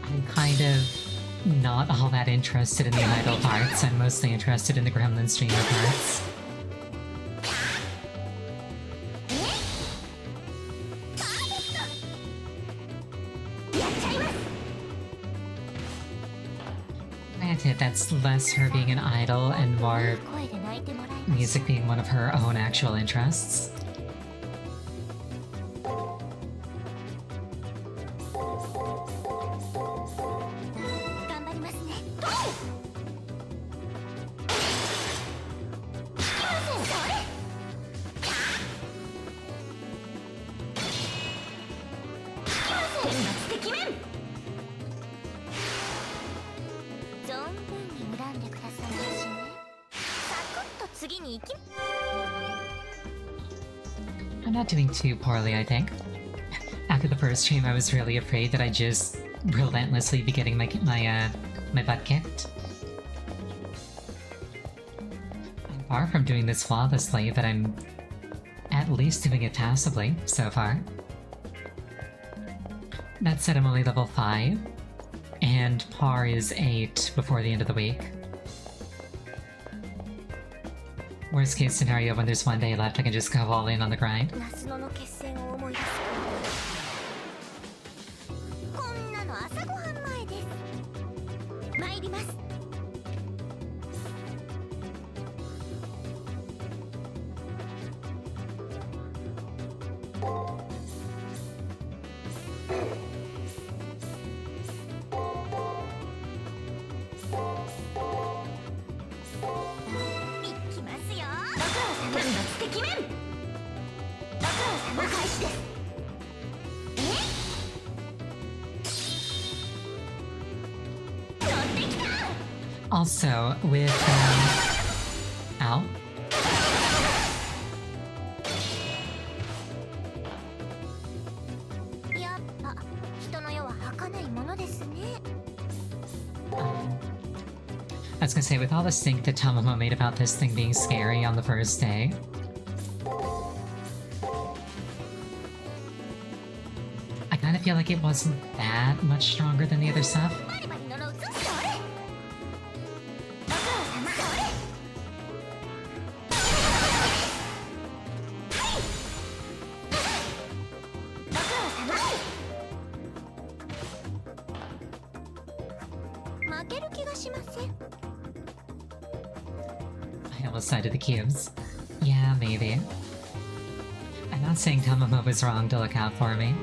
I'm kind of not all that interested in the idol parts. I'm mostly interested in the Gremlin streamer parts. やっちゃいます。 Granted, that's less her being an idol and more 声で泣いてもらいましょ music being one of her own actual interests. う。頑張りますね。それ。天罰的面。存分に恨んでくださいましね。サクッと次に行き。 I'm not doing too poorly, I think. After the first stream, I was really afraid that I'd just relentlessly be getting my butt kicked. I'm far from doing this flawlessly, but I'm at least doing it passably so far. That said, I'm only level 5, and par is 8 before the end of the week. Worst case scenario, when there's one day left, I can just go all in on the grind. 夏野の決戦を思い出す。こんなの朝ごはん前です。参ります。いきますよ。ご苦労様。天罰的面。ご苦労様。お返しです。え？乗ってきた。 Also, with ow. やっぱ人の世は儚いものですね。 I was gonna say, with all the stink that Tamamo made about this thing being scary on the first day, I kind of feel like it wasn't that much stronger than the other stuff. バリバリ呪うぞ。それ。ご苦労様。それ。ご苦労様。負ける気がしません。 I almost cited the cubes. Yeah, maybe. I'm not saying Tamamo was wrong to look out for me.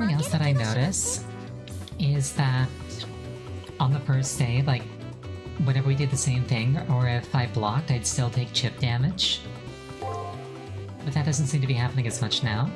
something else that I notice is that on the first day, like, whenever we did the same thing, or if I blocked, I'd still take chip damage. But that doesn't seem to be happening as much now.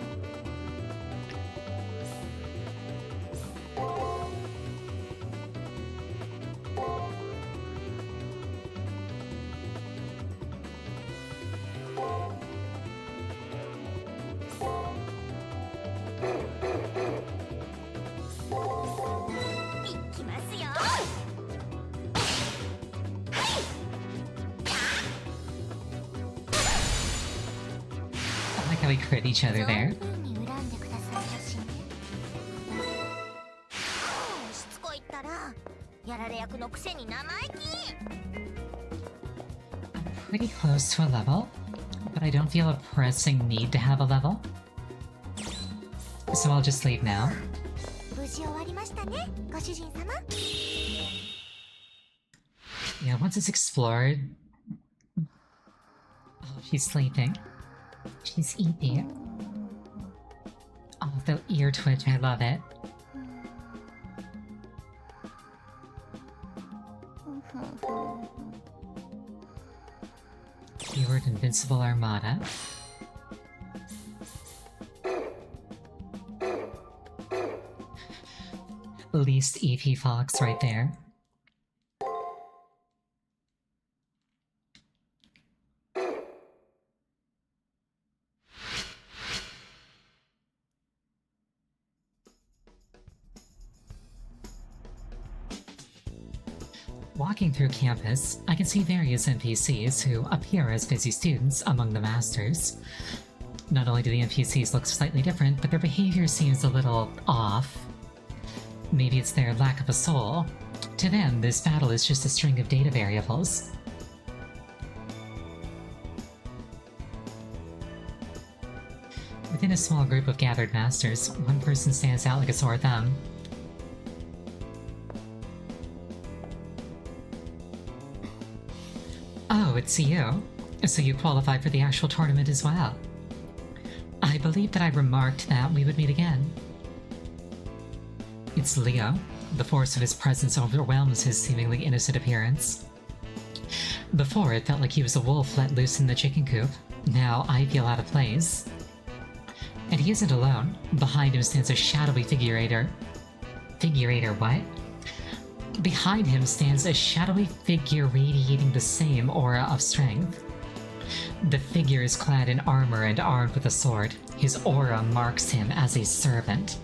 I like how we crit each other there. しつこいったらやられ役のくせに生意気 Pretty close to a level, but I don't feel a pressing need to have a level. So I'll just leave now. 無事終わりましたねご主人様 Yeah, once it's explored... Oh, she's sleeping. She's eating. Oh, the ear twitch, I love it. Keyword Invincible Armada. Least EP Fox right there. Walking through campus, I can see various NPCs who appear as busy students among the masters. Not only do the NPCs look slightly different, but their behavior seems a little off. Maybe it's their lack of a soul. To them, this battle is just a string of data variables. Within a small group of gathered masters, one person stands out like a sore thumb. Oh, it's you. So you qualified for the actual tournament as well. I believe that I remarked that we would meet again. It's Leo. The force of his presence overwhelms his seemingly innocent appearance. Before, it felt like he was a wolf let loose in the chicken coop. Now I feel out of place. And he isn't alone. Behind him stands a shadowy figurator. Figurator what? Behind him stands a shadowy figure radiating the same aura of strength. The figure is clad in armor and armed with a sword. His aura marks him as a servant.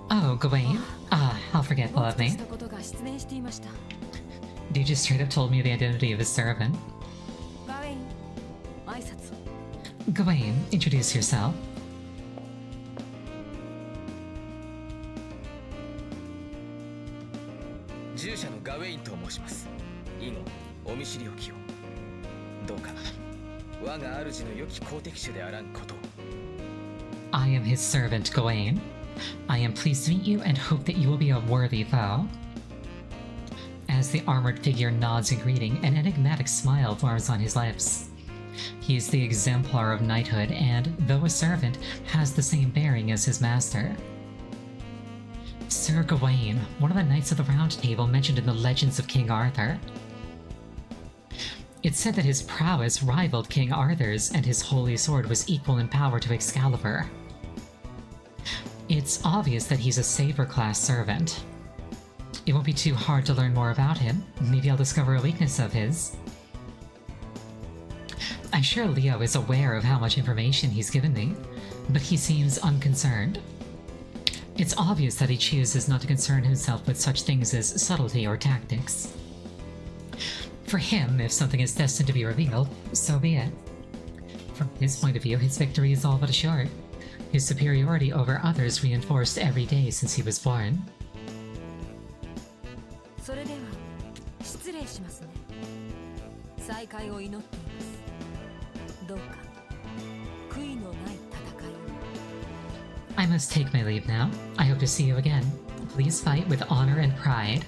Oh, Gawain? Ah, how forgetful of me. You just straight up told me the identity of his servant. Gawain, introduce yourself. I am his servant, Gawain. I am pleased to meet you and hope that you will be a worthy foe. As the armored figure nods in greeting, an enigmatic smile forms on his lips. He is the exemplar of knighthood and, though a servant, has the same bearing as his master. Sir Gawain, one of the Knights of the Round Table mentioned in the legends of King Arthur. It's said that his prowess rivaled King Arthur's and his holy sword was equal in power to Excalibur. It's obvious that he's a saber-class servant. It won't be too hard to learn more about him. Maybe I'll discover a weakness of his. I'm sure Leo is aware of how much information he's given me, but he seems unconcerned. It's obvious that he chooses not to concern himself with such things as subtlety or tactics. For him, if something is destined to be revealed, so be it. From his point of view, his victory is all but assured. His superiority over others reinforced every day since he was born. I must take my leave now. I hope to see you again. Please fight with honor and pride.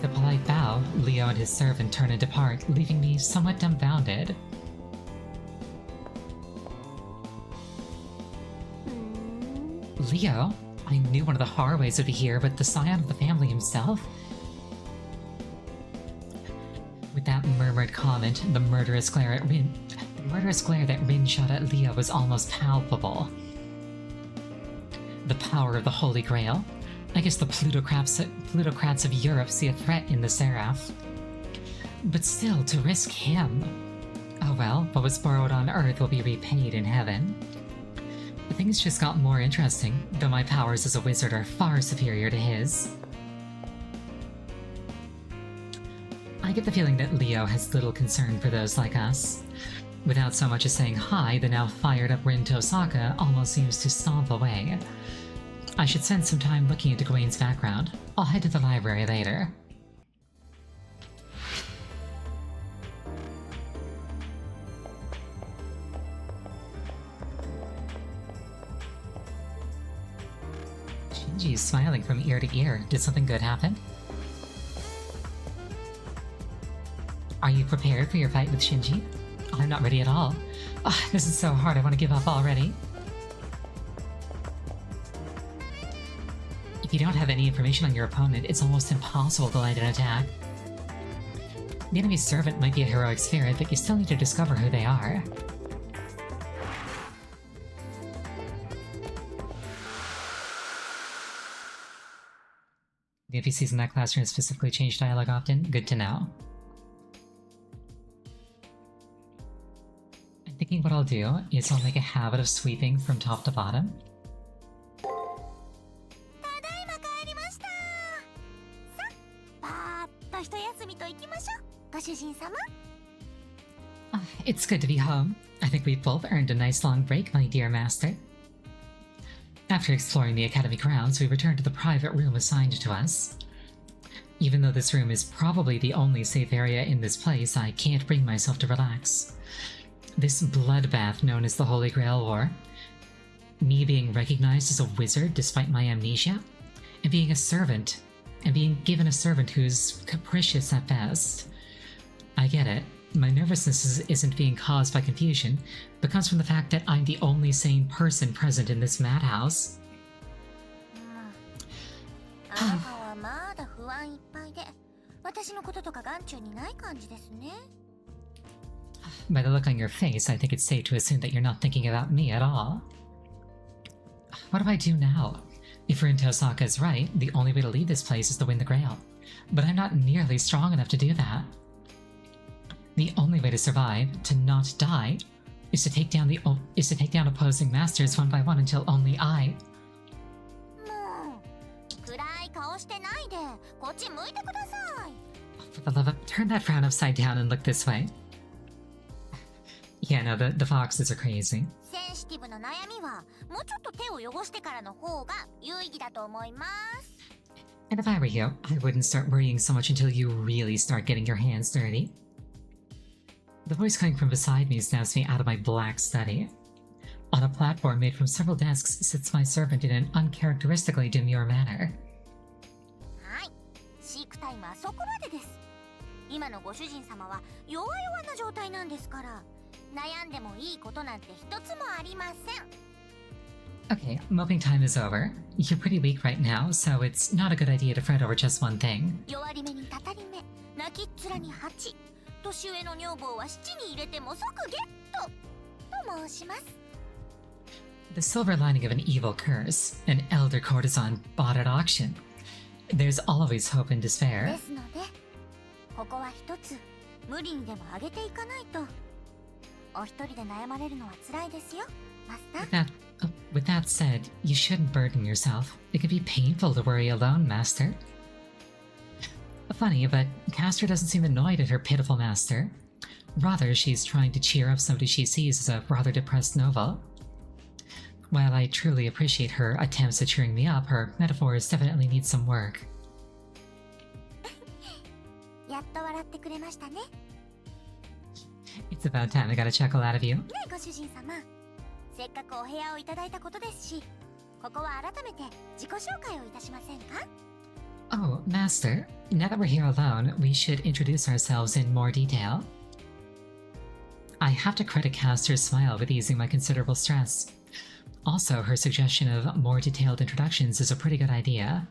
With a polite bow, Leo and his servant turn and depart, leaving me somewhat dumbfounded. Leo? I knew one of the Harways would be here, but the scion of the family himself? With that murmured comment, the murderous glare that Rin shot at Leo was almost palpable. The power of the Holy Grail? I guess the plutocrats of Europe see a threat in the Seraph. But still, to risk him... Oh well, what was borrowed on Earth will be repaid in heaven. Things just got more interesting, though my powers as a wizard are far superior to his. I get the feeling that Leo has little concern for those like us. Without so much as saying hi, the now fired up Rin Tosaka almost seems to stomp away. I should spend some time looking into Gwen's background. I'll head to the library later. Shinji's smiling from ear to ear. Did something good happen? Are you prepared for your fight with Shinji? I'm not ready at all. Oh, this is so hard, I want to give up already. If you don't have any information on your opponent, it's almost impossible to lead an attack. The enemy's servant might be a heroic spirit, but you still need to discover who they are. The NPCs in that classroom specifically change dialogue often? Good to know. I'm thinking what I'll do is I'll make a habit of sweeping from top to bottom. It's good to be home. I think we've both earned a nice long break, my dear master. After exploring the academy grounds, we returned to the private room assigned to us. Even though this room is probably the only safe area in this place, I can't bring myself to relax. This bloodbath known as the Holy Grail War, me being recognized as a wizard despite my amnesia, and being a servant, and being given a servant who's capricious at best. I get it. My nervousness isn't being caused by confusion, but comes from the fact that I'm the only sane person present in this madhouse. By the look on your face, I think it's safe to assume that you're not thinking about me at all. What do I do now? If Rin Tosaka is right, the only way to leave this place is to win the Grail. But I'm not nearly strong enough to do that. The only way to survive, to not die, is to take down opposing masters one by one until only I... For the love of... Turn that frown upside down and look this way. Yeah, no, the foxes are crazy. And if I were you, I wouldn't start worrying so much until you really start getting your hands dirty. The voice coming from beside me snaps me out of my black study. On a platform made from several desks sits my servant in an uncharacteristically demure manner. Okay, moping time is over. You're pretty weak right now, so it's not a good idea to fret over just one thing. The silver lining of an evil curse, an elder courtesan bought at auction. There's always hope in despair. With that said, you shouldn't burden yourself. It can be painful to worry alone, Master. Funny, but Castor doesn't seem annoyed at her pitiful master. Rather, she's trying to cheer up somebody she sees as a rather depressed novel. While I truly appreciate her attempts at cheering me up, her metaphors definitely need some work. It's about time I got a chuckle out of you. Oh, Master, now that we're here alone, we should introduce ourselves in more detail. I have to credit Caster's smile with easing my considerable stress. Also, her suggestion of more detailed introductions is a pretty good idea.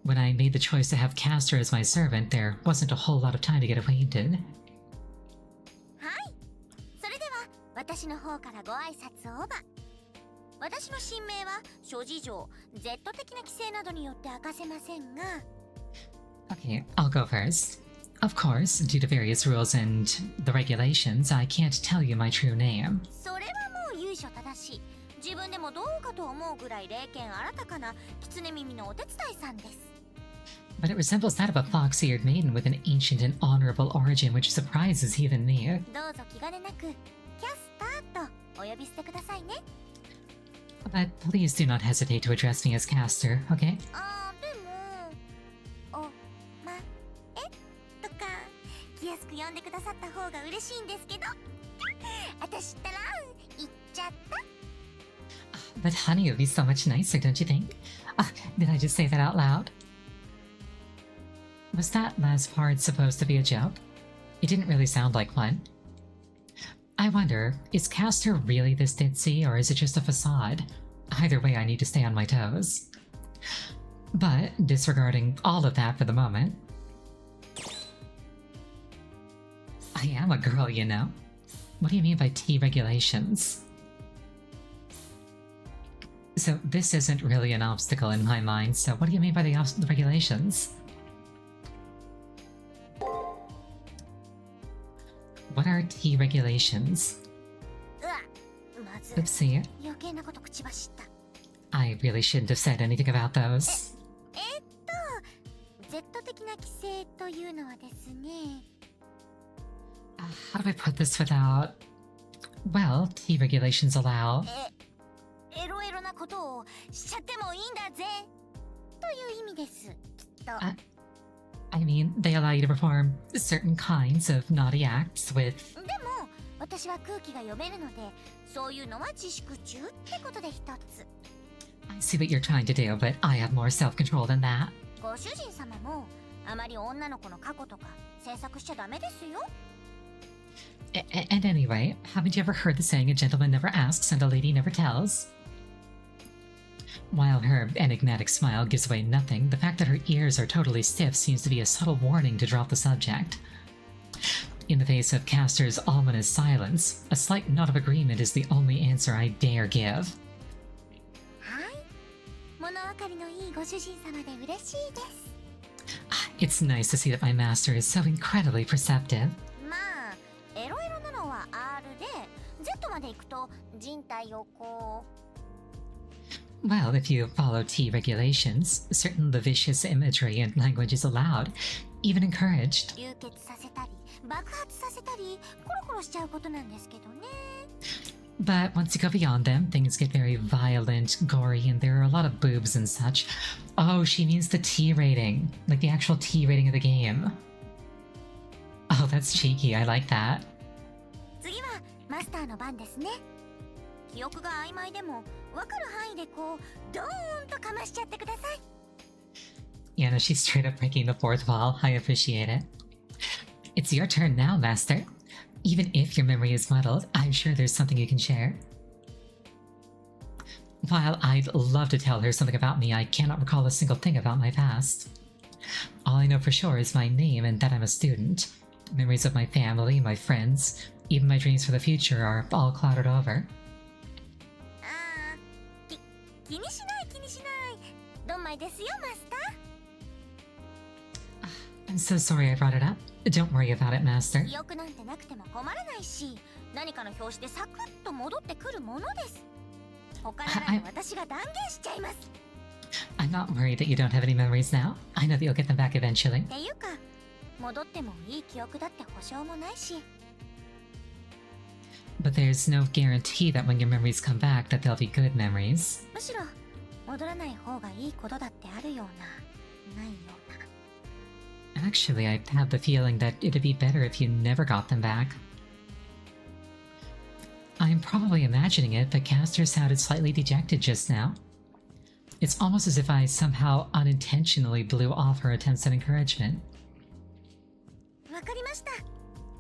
When I made the choice to have Caster as my servant, there wasn't a whole lot of time to get acquainted. はい、それでは私の方からご挨拶をオーバー。私の神名は諸事情 Z 的な規制などによって明かせませんが。 Okay, I'll go first. Of course, due to various rules and the regulations, I can't tell you my true name. それはもう由緒正しい。自分でもどうかと思うぐらい霊剣新たかな狐耳のお手伝いさんです。 But it resembles that of a fox-eared maiden with an ancient and honorable origin which surprises even me. どうぞ気兼ねなくキャスターとお呼びしてくださいね。 But please do not hesitate to address me as Caster, okay? あーでもおまえとか気安く呼んでくださった方が嬉しいんですけど私ったら言っちゃった。 But honey, it would be so much nicer, don't you think? Did I just say that out loud? Was that last part supposed to be a joke? It didn't really sound like one. I wonder, is Caster really this ditzy, or is it just a facade? Either way, I need to stay on my toes. But, disregarding all of that for the moment, I am a girl, you know? What do you mean by tea regulations? So this isn't really an obstacle in my mind, so what do you mean by the regulations? What are tea regulations? うわ、まず Oopsie, 余計なこと口走った。 I really shouldn't have said anything about those. Z 的な規制というのはですね。How do I put this without... Well, tea regulations allow... エロエロなことをしちゃってもいいんだぜという意味です。きっと。I mean, they allow you to perform certain kinds of naughty acts with... でも私は空気が読めるので、そういうのは自粛中ってことで一つ。 I see what you're trying to do, but I have more self-control than that. ご主人様もあまり女の子の過去とか詮索しちゃダメですよ。 And anyway, haven't you ever heard the saying, a gentleman never asks and a lady never tells? While her enigmatic smile gives away nothing, the fact that her ears are totally stiff seems to be a subtle warning to drop the subject. In the face of Caster's ominous silence, a slight nod of agreement is the only answer I dare give. はい。物分かりのいいご主人様で嬉しいです。 It's nice to see that my master is so incredibly perceptive. まあ、エロエロなのは R で、Z まで行くと人体をこう。 Well, if you follow tea regulations, certain lascivious imagery and language is allowed, even encouraged. 流血させたり、爆発させたり、コロコロしちゃうことなんですけどね。 But once you go beyond them, things get very violent, gory, and there are a lot of boobs and such. Oh, she means the T rating, like the actual T rating of the game. Oh, that's cheeky, I like that. 次はマスターの番ですね。記憶が曖昧でも分かる範囲でこうドーンとかましちゃってください。 Yeah, no, she's straight up breaking the fourth wall. I appreciate it. It's your turn now, Master. Even if your memory is muddled, I'm sure there's something you can share. While I'd love to tell her something about me, I cannot recall a single thing about my past. All I know for sure is my name and that I'm a student. Memories of my family, my friends, even my dreams for the future are all clouded over. 気にしない気にしない。ドンマイですよ、マスター。 I'm so sorry I brought it up. Don't worry about it, Master. 記憶なんてなくても困らないし、何かの拍子でサクッと戻ってくるものです。他なら私が断言しちゃいます。 I'm not worried that you don't have any memories now. I know that you'll get them back eventually. っていうか、戻ってもいい記憶だって保証もないし。 But there's no guarantee that when your memories come back that they'll be good memories. むしろ戻らない方がいいことだってあるような、ないような。 Actually, I have the feeling that it'd be better if you never got them back. I'm probably imagining it, but Caster sounded slightly dejected just now. It's almost as if I somehow unintentionally blew off her attempts at encouragement. わかりました。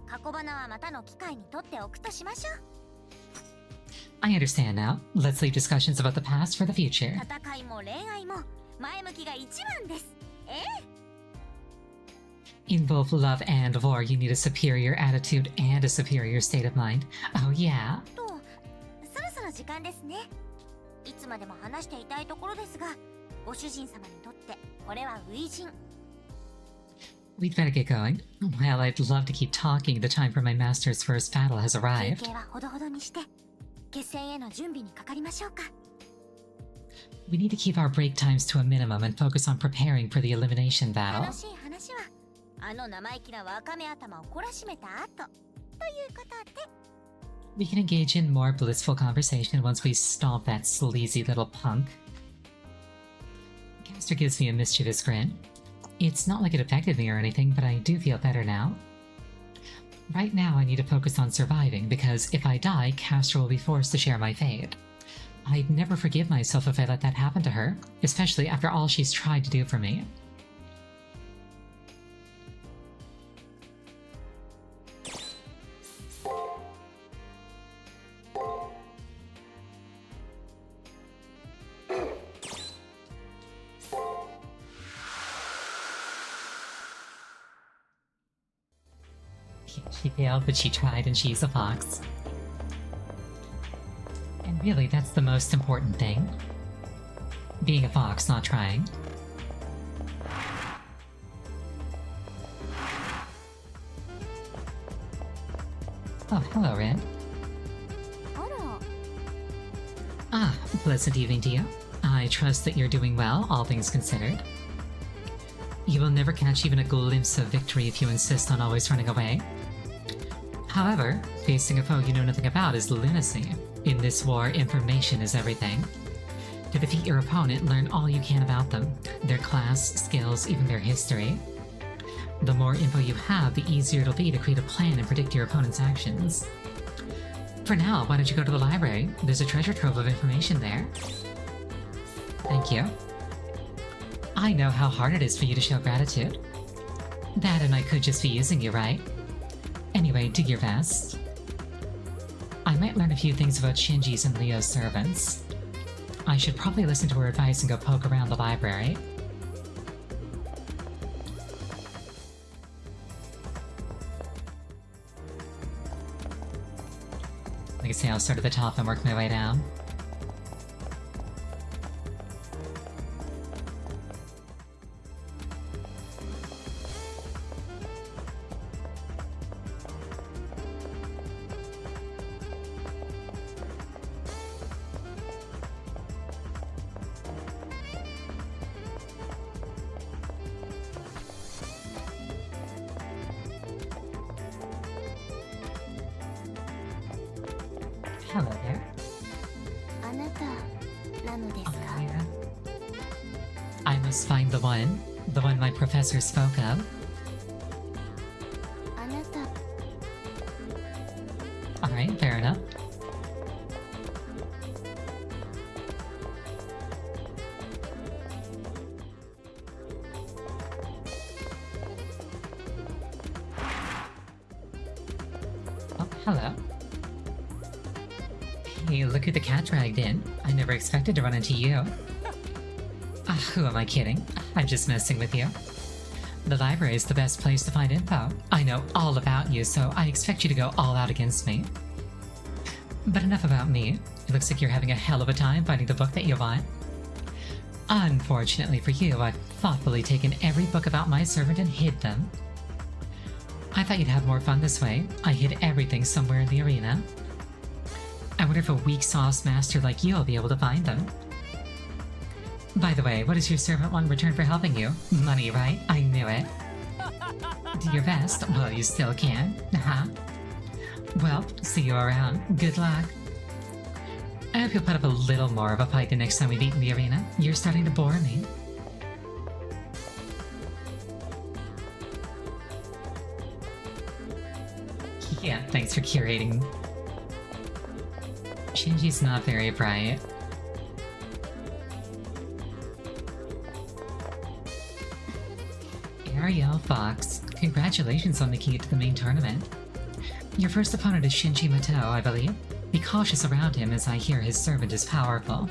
過去花はまたの機会に取っておくとしましょう。 I understand now. Let's leave discussions about the past for the future. 戦いも恋愛も前向きが一番です。In both love and war, you need a superior attitude and a superior state of mind. Oh yeah. と、そろそろ時間ですね。いつまでも話していたいところですが、ご主人様にとってこれは初陣。 We'd better get going. Well, I'd love to keep talking. The time for my master's first battle has 休 arrived. 憩はほどほどにして、決戦への準備にかかりましょうか。 We need to keep our break times to a minimum and focus on preparing for the elimination battle. 楽しい話はあの生意気なワカメ頭を懲らしめた後ということで。 We can engage in more blissful conversation once we stomp that sleazy little punk. Caster gives me a mischievous grin. It's not like it affected me or anything, but I do feel better now. Right now, I need to focus on surviving, because if I die, Caster will be forced to share my fate. I'd never forgive myself if I let that happen to her, especially after all she's tried to do for me. She failed, but she tried, and she's a fox. And really, that's the most important thing. Being a fox, not trying. Oh, hello, Red. あら、 Ah, pleasant evening to you. I trust that you're doing well, all things considered. You will never catch even a glimpse of victory if you insist on always running away. However, facing a foe you know nothing about is lunacy. In this war, information is everything. To defeat your opponent, learn all you can about them, their class, skills, even their history. The more info you have, the easier it'll be to create a plan and predict your opponent's actions. For now, why don't you go to the library? There's a treasure trove of information there. Thank you. I know how hard it is for you to show gratitude. That and I could just be using you, right? Anyway, do your best. I might learn a few things about Shinji's and Leo's servants. I should probably listen to her advice and go poke around the library. Like I say, I'll start at the top and work my way down. Hello there. あなたなのですか？ Yeah. I must find the one my professor spoke of. あなた Alright, fair enough. Oh, hello. Hey, look who the cat dragged in. I never expected to run into you. Who am I kidding? I'm just messing with you. The library is the best place to find info. I know all about you, so I expect you to go all out against me. But enough about me. It looks like you're having a hell of a time finding the book that you want. Unfortunately for you, I've thoughtfully taken every book about my servant and hid them. I thought you'd have more fun this way. I hid everything somewhere in the arena. I wonder if a weak sauce master like you will be able to find them. By the way, what does your servant want in return for helping you? Money, right? I knew it. Do your best. Well, you still can. Huh? Well, see you around. Good luck. I hope you'll put up a little more of a fight the next time we meet in the arena. You're starting to bore me. Yeah, thanks for curating. Shinji's not very bright. Ariel Fox, congratulations on making it to the main tournament. Your first opponent is Shinji Mato, I believe. Be cautious around him, as I hear his servant is powerful.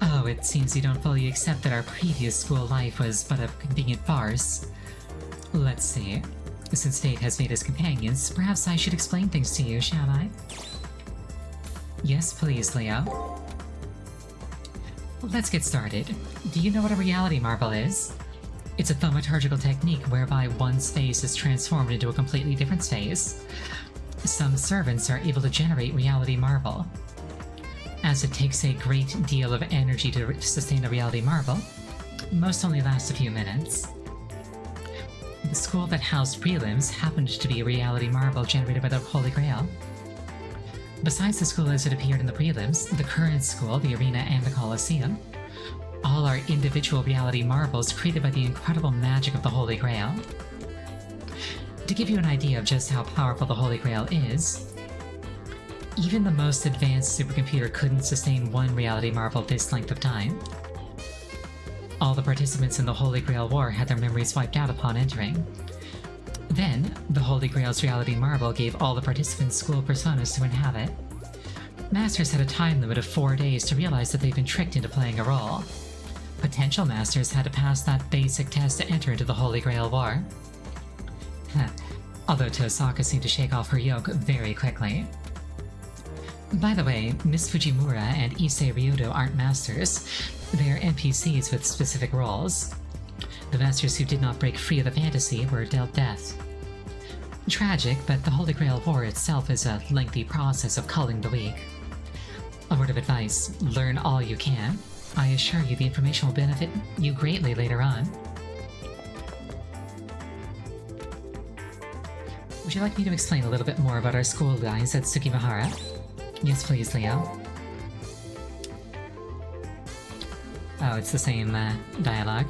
Oh, it seems you don't fully accept that our previous school life was but a convenient farce. Let's see. Since fate has made us companions, perhaps I should explain things to you, shall I? Yes, please, Leo. Let's get started. Do you know what a reality marble is? It's a thaumaturgical technique whereby one space is transformed into a completely different space. Some servants are able to generate reality marble. As it takes a great deal of energy to sustain a reality marble, most only last a few minutes. The school that housed prelims happened to be a reality marble generated by the Holy Grail. Besides the school as it appeared in the prelims, the current school, the arena, and the Colosseum, all are individual reality marbles created by the incredible magic of the Holy Grail. To give you an idea of just how powerful the Holy Grail is, even the most advanced supercomputer couldn't sustain one reality marble this length of time. All the participants in the Holy Grail War had their memories wiped out upon entering. Then, the Holy Grail's reality marble gave all the participants school personas to inhabit. Masters had a time limit of 4 days to realize that they've been tricked into playing a role. Potential masters had to pass that basic test to enter into the Holy Grail War. Although Tosaka seemed to shake off her yoke very quickly. By the way, Miss Fujimura and Issei Ryudo aren't masters. They're NPCs with specific roles. The masters who did not break free of the fantasy were dealt death. Tragic, but the Holy Grail War itself is a lengthy process of culling the weak. A word of advice, learn all you can. I assure you the information will benefit you greatly later on. Would you like me to explain a little bit more about our school guys at Tsukimahara? Yes, please, Leo. Oh, it's the same dialogue.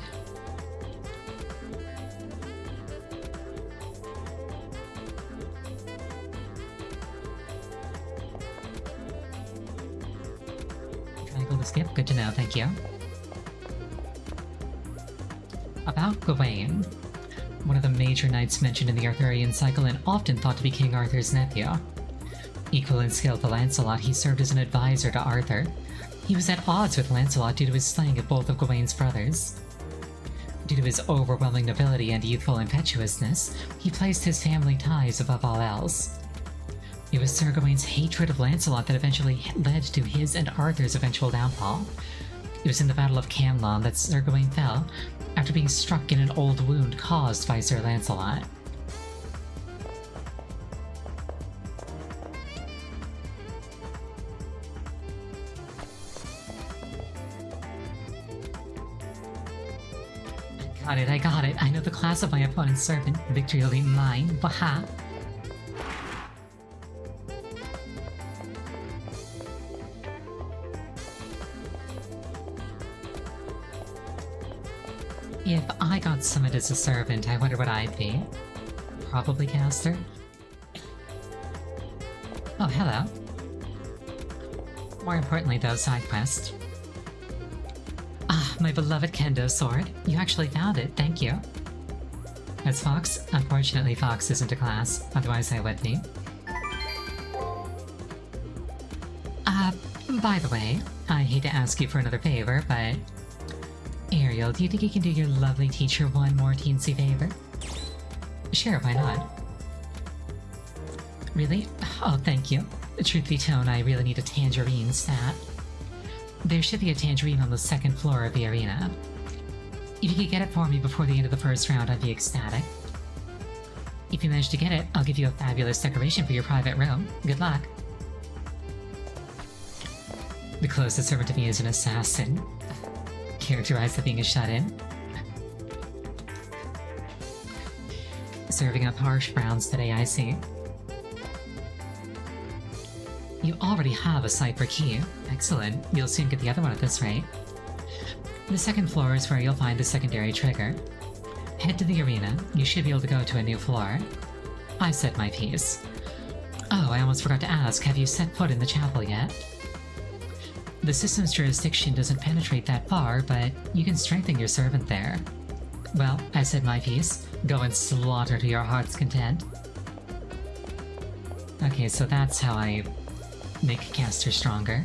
Triangle to skip? Good to know, thank you. About Gawain. One of the major knights mentioned in the Arthurian cycle and often thought to be King Arthur's nephew. Equal in skill to Lancelot, he served as an advisor to Arthur. He was at odds with Lancelot due to his slaying of both of Gawain's brothers. Due to his overwhelming nobility and youthful impetuousness, he placed his family ties above all else. It was Sir Gawain's hatred of Lancelot that eventually led to his and Arthur's eventual downfall. It was in the Battle of Camlan that Sir Gawain fell, after being struck in an old wound caused by Sir Lancelot. I got it. I know the class of my opponent's servant. Victory will be mine. Waha! If I got summoned as a servant, I wonder what I'd be. Probably caster? Oh, hello. More importantly though, side quest. Ah, my beloved kendo sword. You actually found it, thank you. That's Fox? Unfortunately, Fox isn't a class, otherwise I would be. By the way, I hate to ask you for another favor, but... Ariel, do you think you can do your lovely teacher one more teensy favor? Sure, why not? Really? Oh, thank you. Truth be told, I really need a tangerine stat. There should be a tangerine on the second floor of the arena. If you could get it for me before the end of the first round, I'd be ecstatic. If you manage to get it, I'll give you a fabulous decoration for your private room. Good luck. The closest servant to me is an assassin. Characterized as being a shut-in. Serving up harsh frowns today, I see. You already have a cipher key. Excellent. You'll soon get the other one at this rate. The second floor is where you'll find the secondary trigger. Head to the arena. You should be able to go to a new floor. I've said my piece. Oh, I almost forgot to ask, have you set foot in the chapel yet? The system's jurisdiction doesn't penetrate that far, but you can strengthen your servant there. Well, I said my piece. Go and slaughter to your heart's content. Okay, so that's how I make caster stronger.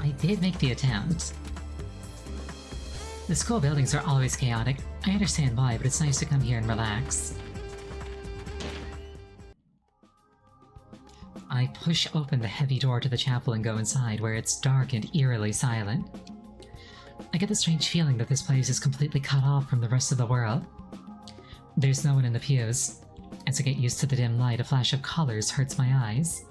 I did make the attempt. The school buildings are always chaotic. I understand why, but it's nice to come here and relax. I push open the heavy door to the chapel and go inside, where it's dark and eerily silent. I get the strange feeling that this place is completely cut off from the rest of the world. There's no one in the pews. As I get used to the dim light, a flash of colors hurts my eyes.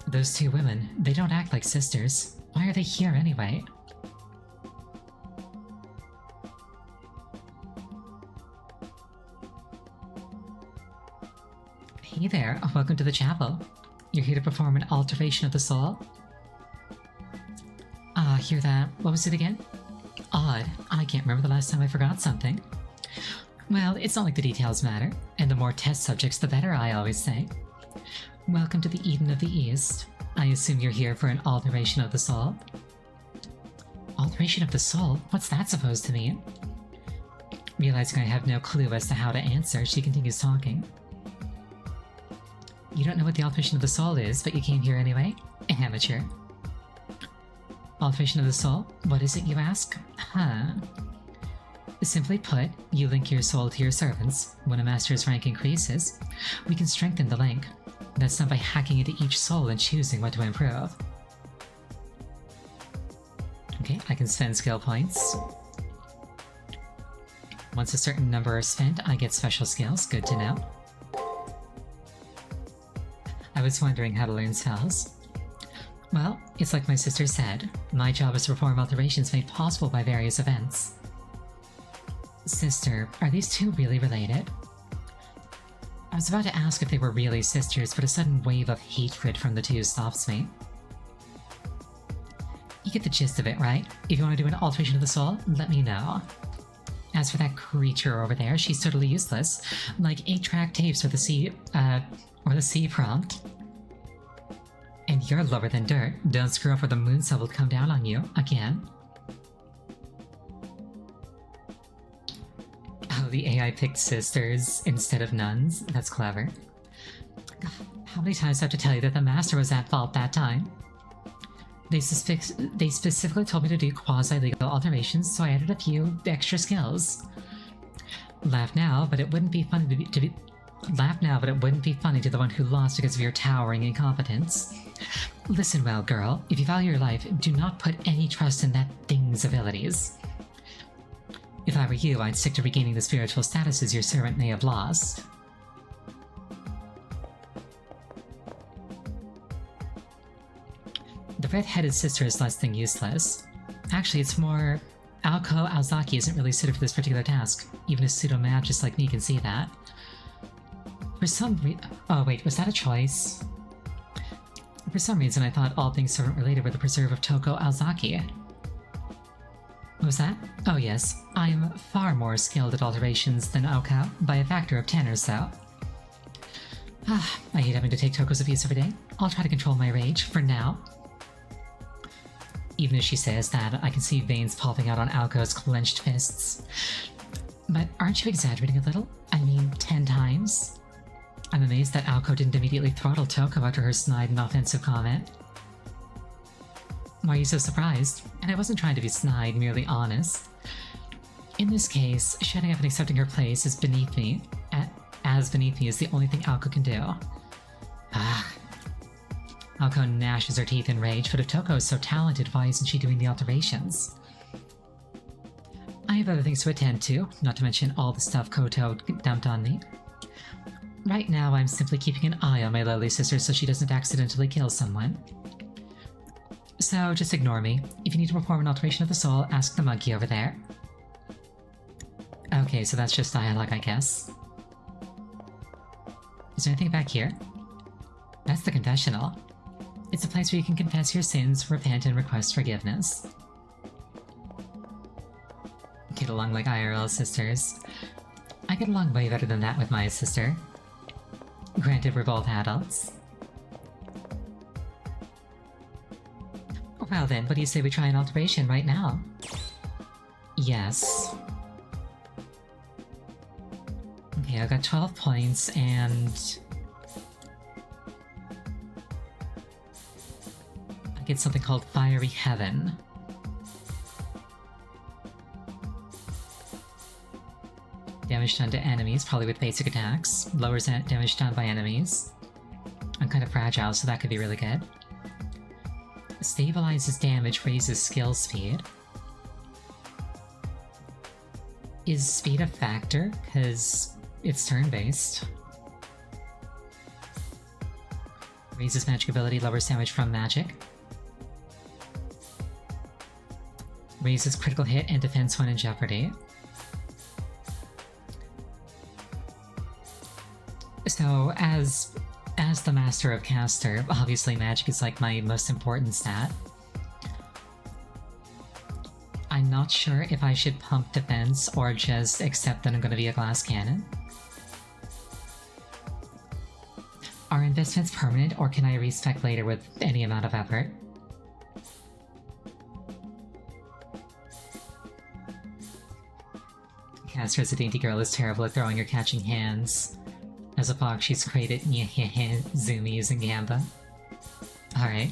Those two women, they don't act like sisters. Why are they here anyway? Hey there, welcome to the chapel. You're here to perform an alteration of the soul? Ah, hear that. What was it again? Odd. I can't remember the last time I forgot something. Well, it's not like the details matter, and the more test subjects the better, I always say. Welcome to the Eden of the East. I assume you're here for an alteration of the soul? Alteration of the soul? What's that supposed to mean? Realizing I have no clue as to how to answer, she continues talking. You don't know what the alteration of the soul is, but you came here anyway? Amateur. Alteration of the soul? What is it, you ask? Huh. Simply put, you link your soul to your servants. When a master's rank increases, we can strengthen the link. That's done by hacking into each soul and choosing what to improve. Okay, I can spend skill points. Once a certain number are spent, I get special skills. Good to know. I was wondering how to learn spells. Well, it's like my sister said. My job is to perform alterations made possible by various events. Sister, are these two really related? I was about to ask if they were really sisters, but a sudden wave of hatred from the two stops me. You get the gist of it, right? If you want to do an alteration of the soul, let me know. As for that creature over there, she's totally useless. Like 8-track tapes or the C prompt. And you're lower than dirt. Don't screw up or the moon cell will come down on you, again. Oh, the AI picked sisters instead of nuns? That's clever. God, how many times do I have to tell you that the master was at fault that time? They specifically told me to do quasi-legal alterations, so I added a few extra skills. Laugh now, but it wouldn't be funny Laugh now, but it wouldn't be funny to the one who lost because of your towering incompetence. Listen well, girl. If you value your life, do not put any trust in that thing's abilities. If I were you, I'd stick to regaining the spiritual statuses your servant may have lost. The red-headed sister is less than useless. Actually, it's more... Aoko Aozaki isn't really suited for this particular task. Even a pseudo-magist like me can see that. For some oh wait, was that a choice? For some reason I thought all things servant-related were the preserve of Toko Aozaki. What was that? Oh yes, I am far more skilled at alterations than Aoko, by a factor of 10 or so. I hate having to take Toko's abuse every day. I'll try to control my rage, for now. Even as she says that, I can see veins popping out on Aoko's clenched fists. But aren't you exaggerating a little? I mean, 10 times? I'm amazed that Aoko didn't immediately throttle Toko after her snide and offensive comment. Why are you so surprised? And I wasn't trying to be snide, merely honest. In this case, shutting up and accepting her place is beneath me. As beneath me is the only thing Aoko can do. Aoko gnashes her teeth in rage, but if Toko is so talented, why isn't she doing the alterations? I have other things to attend to, not to mention all the stuff Koto dumped on me. Right now, I'm simply keeping an eye on my lovely sister so she doesn't accidentally kill someone. So, just ignore me. If you need to perform an alteration of the soul, ask the monkey over there. Okay, so that's just dialogue, I guess. Is there anything back here? That's the confessional. It's a place where you can confess your sins, repent, and request forgiveness. Get along like IRL sisters. I get along way better than that with my sister. Granted, we're both adults. Well then, what do you say we try an alteration right now? Yes. Okay, I got 12 points and... I get something called Fiery Heaven. Damage done to enemies, probably with basic attacks. Lowers damage done by enemies. I'm kind of fragile, so that could be really good. Stabilizes damage, raises skill speed. Is speed a factor? Because it's turn-based. Raises magic ability, lowers damage from magic. Raises critical hit and defense when in jeopardy. So, as the master of caster, obviously magic is like my most important stat. I'm not sure if I should pump defense or just accept that I'm going to be a glass cannon. Are investments permanent, or can I respec later with any amount of effort? Caster as a dainty girl is terrible at throwing or catching hands. As a fox, she's great at zoomies and gamba. Alright.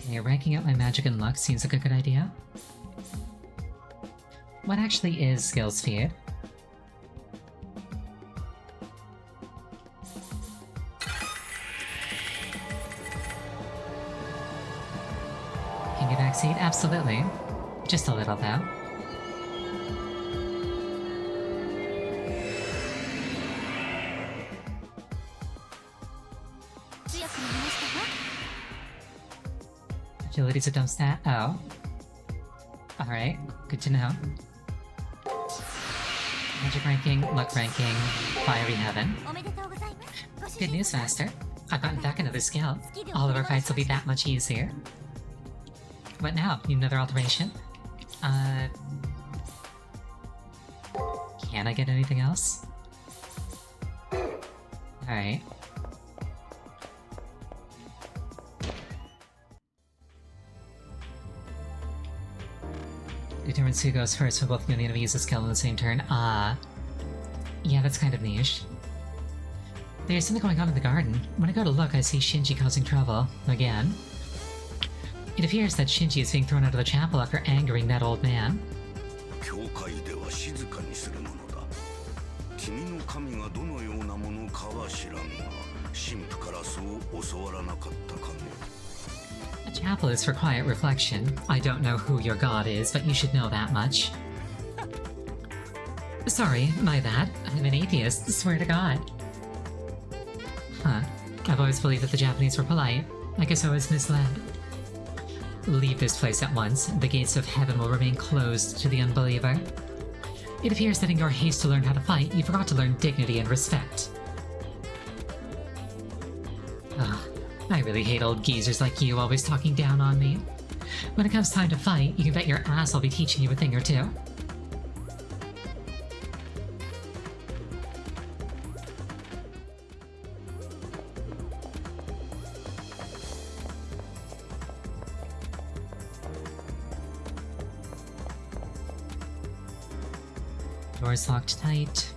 Okay, ranking up my magic and luck seems like a good idea. What actually is skill speed? Can you backseat? Absolutely. Just a little though. Agility's a dumb stat? Oh. Alright, good to know. Magic ranking, luck ranking, fiery heaven. Good news, Master. I've gotten back another skill. All of our fights will be that much easier. What now? Need another alteration? Can I get anything else? Alright. Determines who goes first when both you and the enemy use a skill in the same turn. Yeah, that's kind of niche. There's something going on in the garden. When I go to look, I see Shinji causing trouble. Again. It appears that Shinji is being thrown out of the chapel after angering that old man. A chapel is for quiet reflection. I don't know who your god is, but you should know that much. Sorry, my bad. I'm an atheist, swear to god. Huh. I've always believed that the Japanese were polite. I guess I was misled. Leave this place at once. The gates of heaven will remain closed to the unbeliever. It appears that in your haste to learn how to fight, you forgot to learn dignity and respect. Ugh. I really hate old geezers like you always talking down on me. When it comes time to fight, you can bet your ass I'll be teaching you a thing or two. Doors locked tight.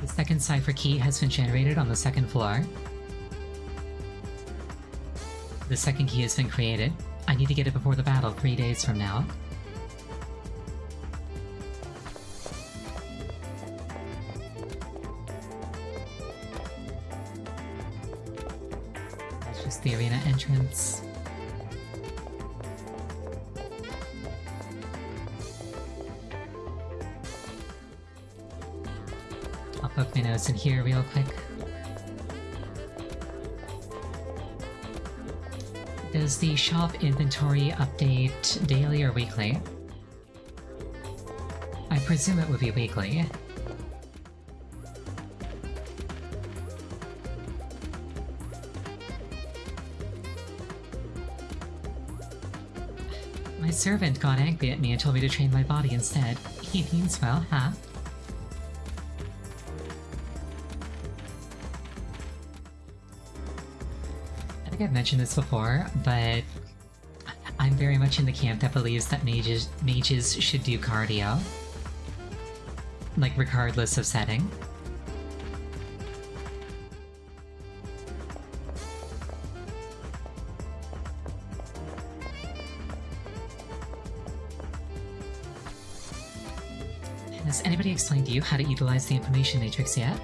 The second cipher key has been generated on the second floor. The second key has been created. I need to get it before the battle 3 days from now. That's just the arena entrance. notes in here real quick. Does the shop inventory update daily or weekly? I presume it would be weekly. My servant got angry at me and told me to train my body instead. He means well, huh? I think I've mentioned this before, but I'm very much in the camp that believes that mages should do cardio. Like, regardless of setting. Has anybody explained to you how to utilize the information matrix yet?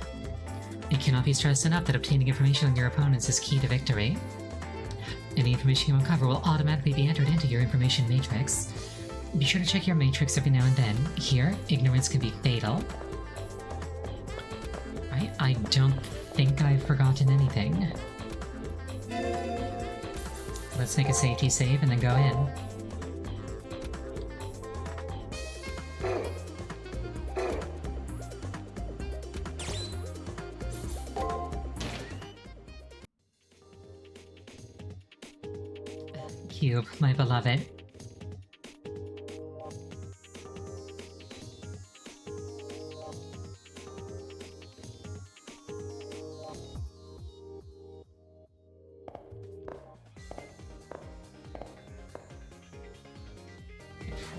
It cannot be stressed enough that obtaining information on your opponents is key to victory. Any information you uncover will automatically be entered into your information matrix. Be sure to check your matrix every now and then. Here, ignorance can be fatal. Right? I don't think I've forgotten anything. Let's make a safety save and then go in. Cube, my beloved.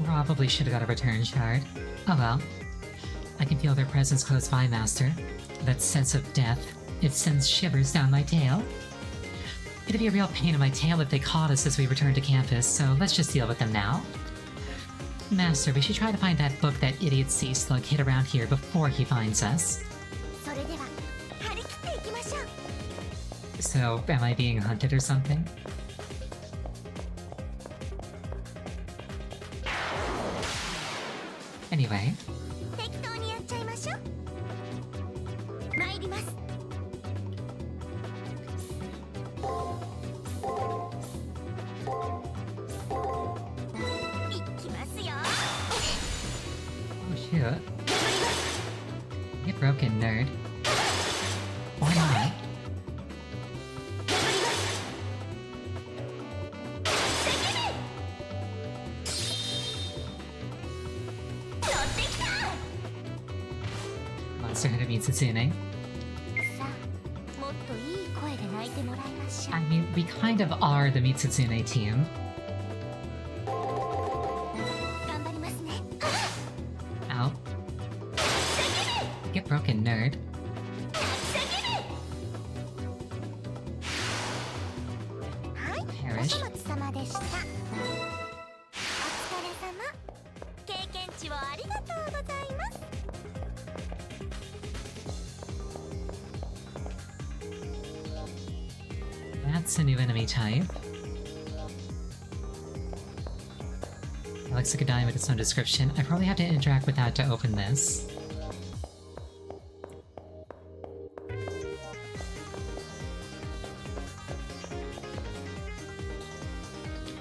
Probably should have got a return shard. Oh well. I can feel their presence close by, Master. That sense of death. It sends shivers down my tail. It'd be a real pain in my tail if they caught us as we return to campus, so let's just deal with them now. Master, we should try to find that book that idiot sea slug hid around here before he finds us. So, am I being hunted or something? Anyway. Oh shoot. Get broken, nerd. Or not. Monster Hunter Mitsuzune. I mean, we kind of are the Mitsuzune team. Ow. Get broken, nerd. Perish. That's a new enemy type. It looks like a dime with its own description. I probably have to interact with that to open this.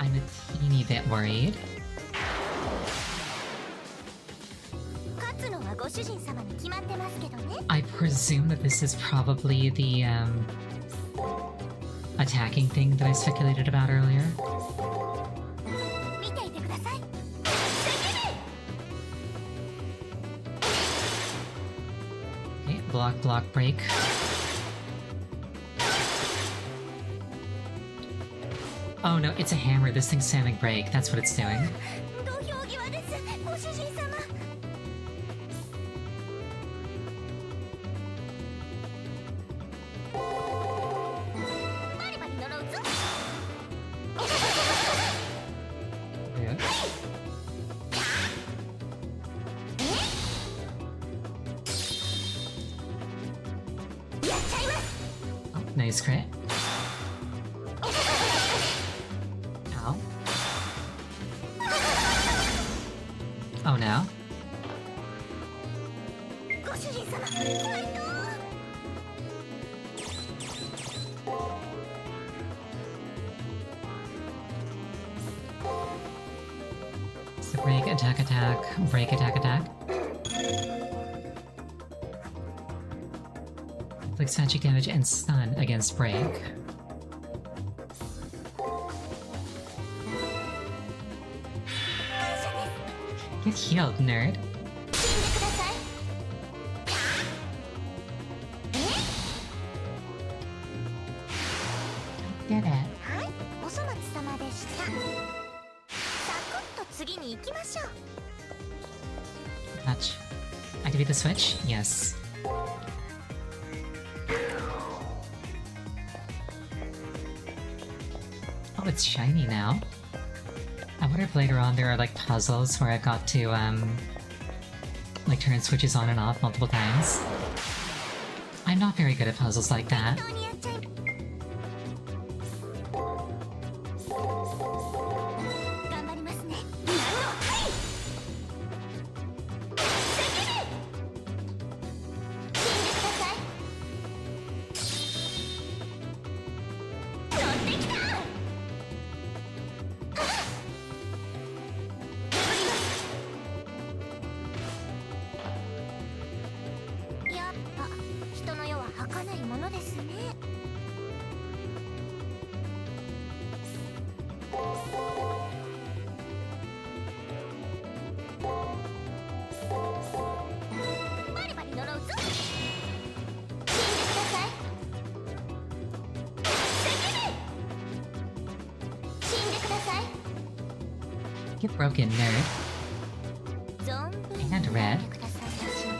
I'm a teeny bit worried. I presume that this is probably the, attacking thing that I speculated about earlier. Okay, block, block, break. Oh no, it's a hammer. This thing's spamming break. That's what it's doing. Nice crit. Ow. Oh no. Break, attack, attack. Break, attack, attack. Inflicts magic damage and stun against break. Get healed, nerd. Did it. はい、お粗末様でした。サクッと次に行きましょう。 Touch. Activate the switch? Yes. Oh, it's shiny now. I wonder if later on there are like puzzles where I got to like turn switches on and off multiple times. I'm not very good at puzzles like that. 本当にやっちゃい。頑張りますね。なるの、はい。死んでください。乗ってきた。やっぱ人の世は儚いものですね。バリバリ呪うぞ。死んでください。死んでください。 Get broken, nerd. 存分 And red. くださいましね。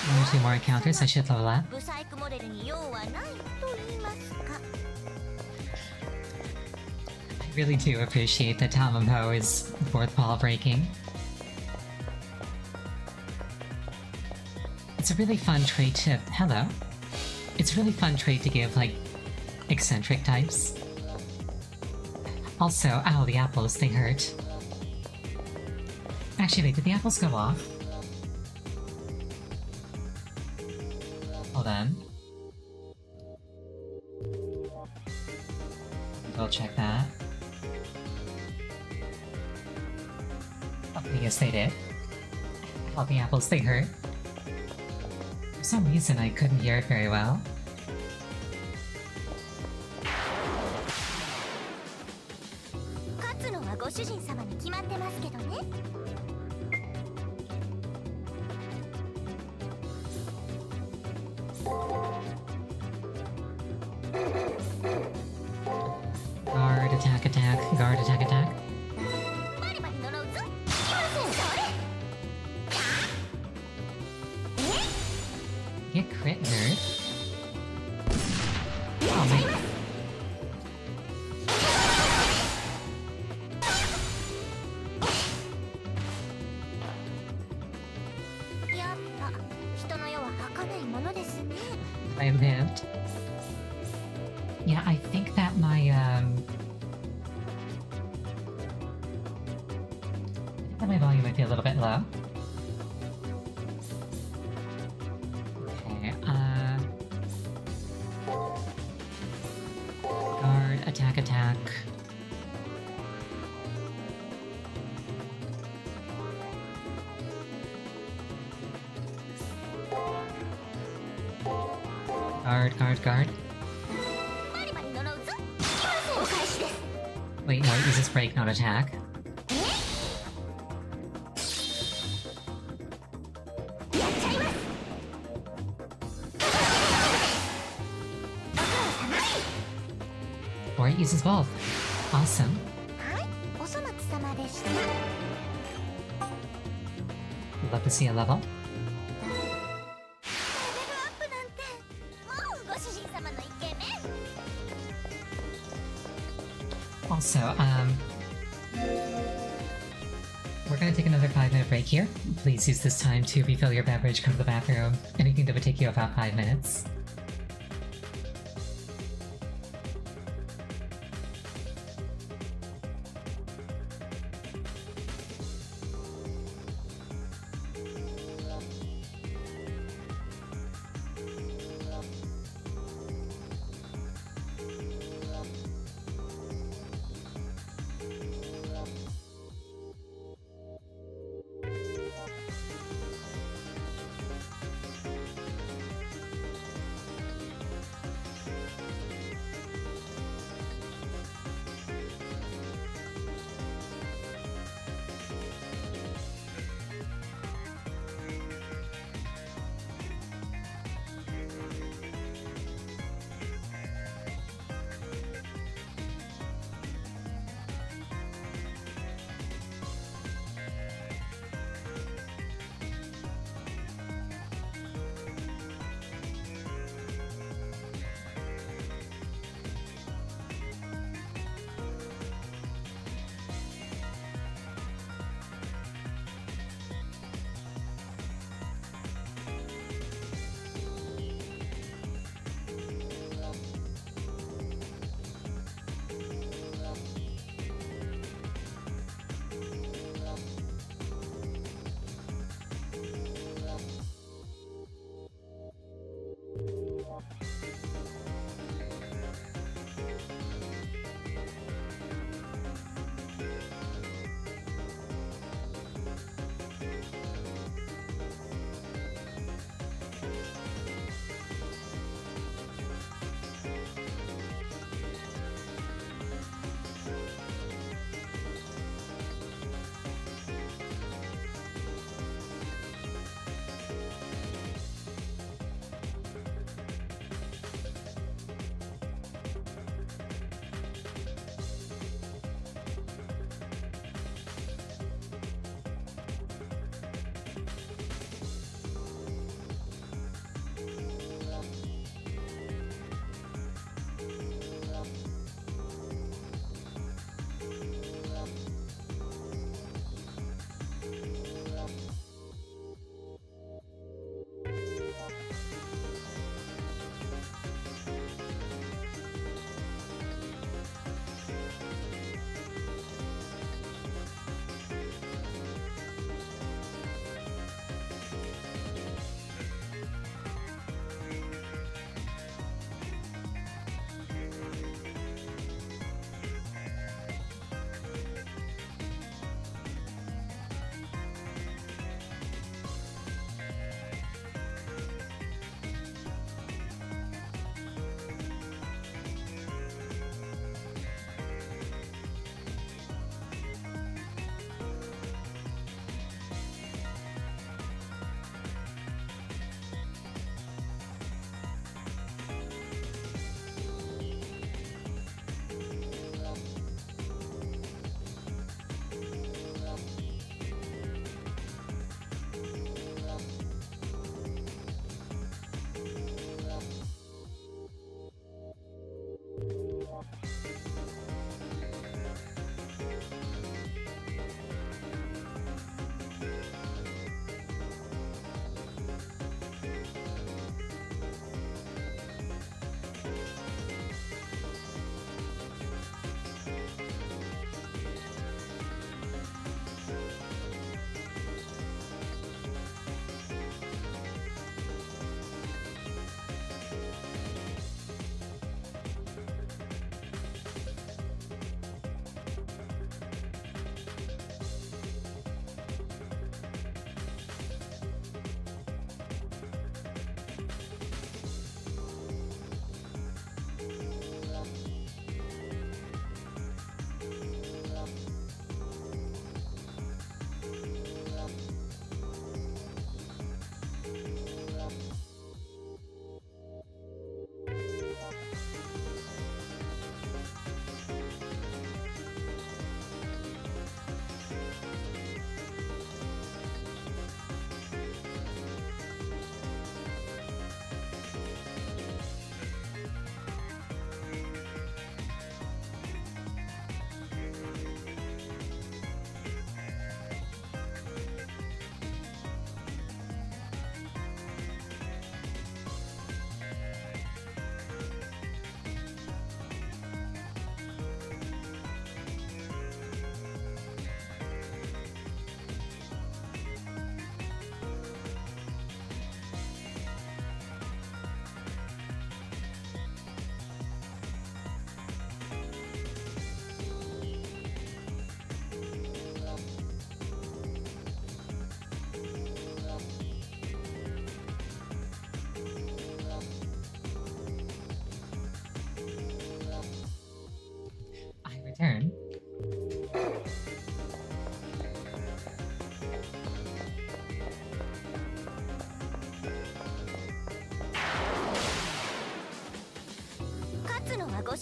One or two more encounters, I should level up. ブサイクモデルに用はないと言いますか。 I really do appreciate that Tamamo is fourth wall breaking. It's a really fun trait to... Hello. It's a really fun trait to give, like, eccentric types. Also, ow, the apples, they hurt. Actually, wait, did the apples go off? Hold on. I'll check that. Okay, yes they did. Oh, the apples, they hurt. For some reason, I couldn't hear it very well. 勝つのはご主人様に決まってますけどね。Guard, attack, attack, guard, attack, attack. バリバリ呪うぞ。いきません、それ。Get crit, nerd. Oh, man. やっぱ人の世は儚いものですね。 I lived. Yeah, I think that my, I think that my volume might be a little bit low. Okay, guard, attack, attack. Guard, guard, guard. バリバリ呪うぞ。いきません、お返しです。 Wait, no, it uses break, not attack. やっちゃいます。 Or it uses both. Awesome. はい、お粗末様でした。 Love to see a level. レベルアップなんて、もうご主人様のイケメン。 Also, we're gonna take another 5-minute break here. Please use this time to refill your beverage, go to the bathroom, anything that would take you about 5 minutes.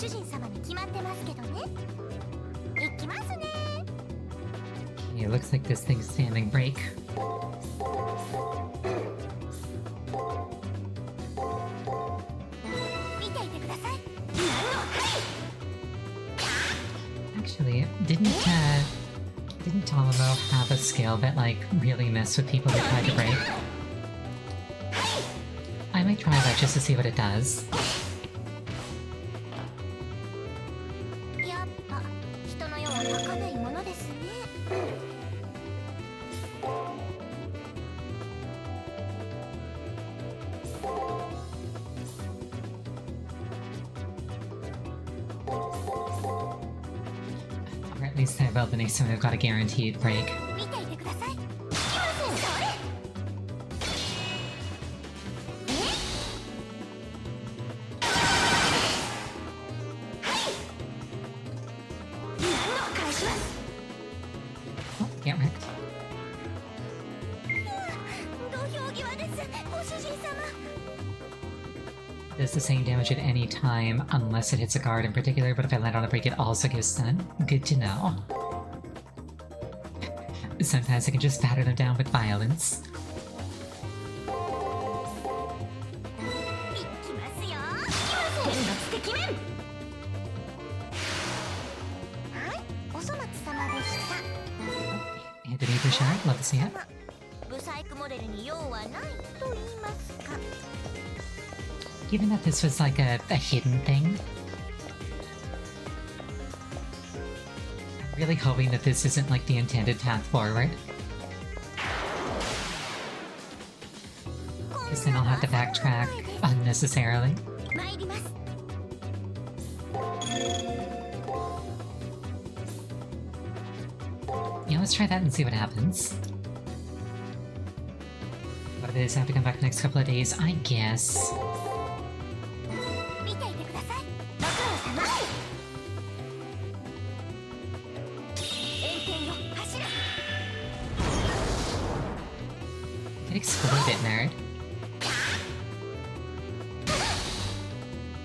主人様に決まってますけどね。行きますね。 Okay, looks like this thing's standing break. 見ていてください。 Actually, didn't Tomomo have a skill that like really messed with people who tried to break? I might try that just to see what it does. やっぱ人の世は儚いものですね。 Or at least I will the next time I've got a guaranteed break. 見ていてください。 Oh, get wrecked. 土俵際です、ご主人様。 Does the same damage at any time, unless it hits a guard in particular, but if I land on a break it also gives stun. Good to know. Sometimes I can just batter them down with violence. いきますよ。天罰的面。はい、お粗末様でした。 Anthony for sure, love to see it. ブサイクモデルに用はないと言いますか。 Given that this was like a hidden thing, I'm really hoping that this isn't like the intended path forward. Because then I'll have to backtrack unnecessarily. 参ります。 Yeah, let's try that and see what happens. What if it is, I have to come back the next couple of days? I guess. 見ていてください。ご苦労様。炎天よ、走る。 Get exploded, nerd.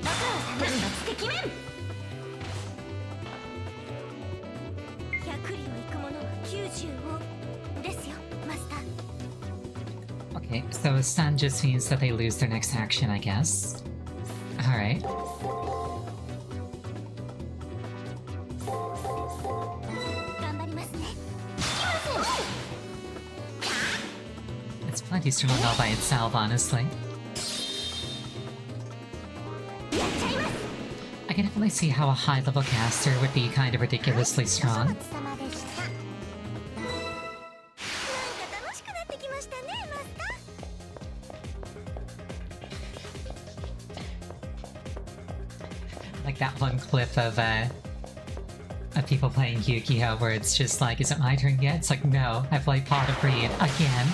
ご苦労様。天罰的面。100里を行く者は90をですよ、マスター。 Okay, so stun just means that they lose their next action, I guess. Alright. 頑張りますね。 It's plenty strong all by itself, honestly. やっちゃいます。 I can definitely see how a high-level caster would be kind of ridiculously お strong. 粗末様でした。なんか楽しくなってきましたね、マスター。 Like that one clip of people playing Yu-Gi-Oh! Where it's just like, is it my turn yet? It's like, no, I play Pot of Greed again.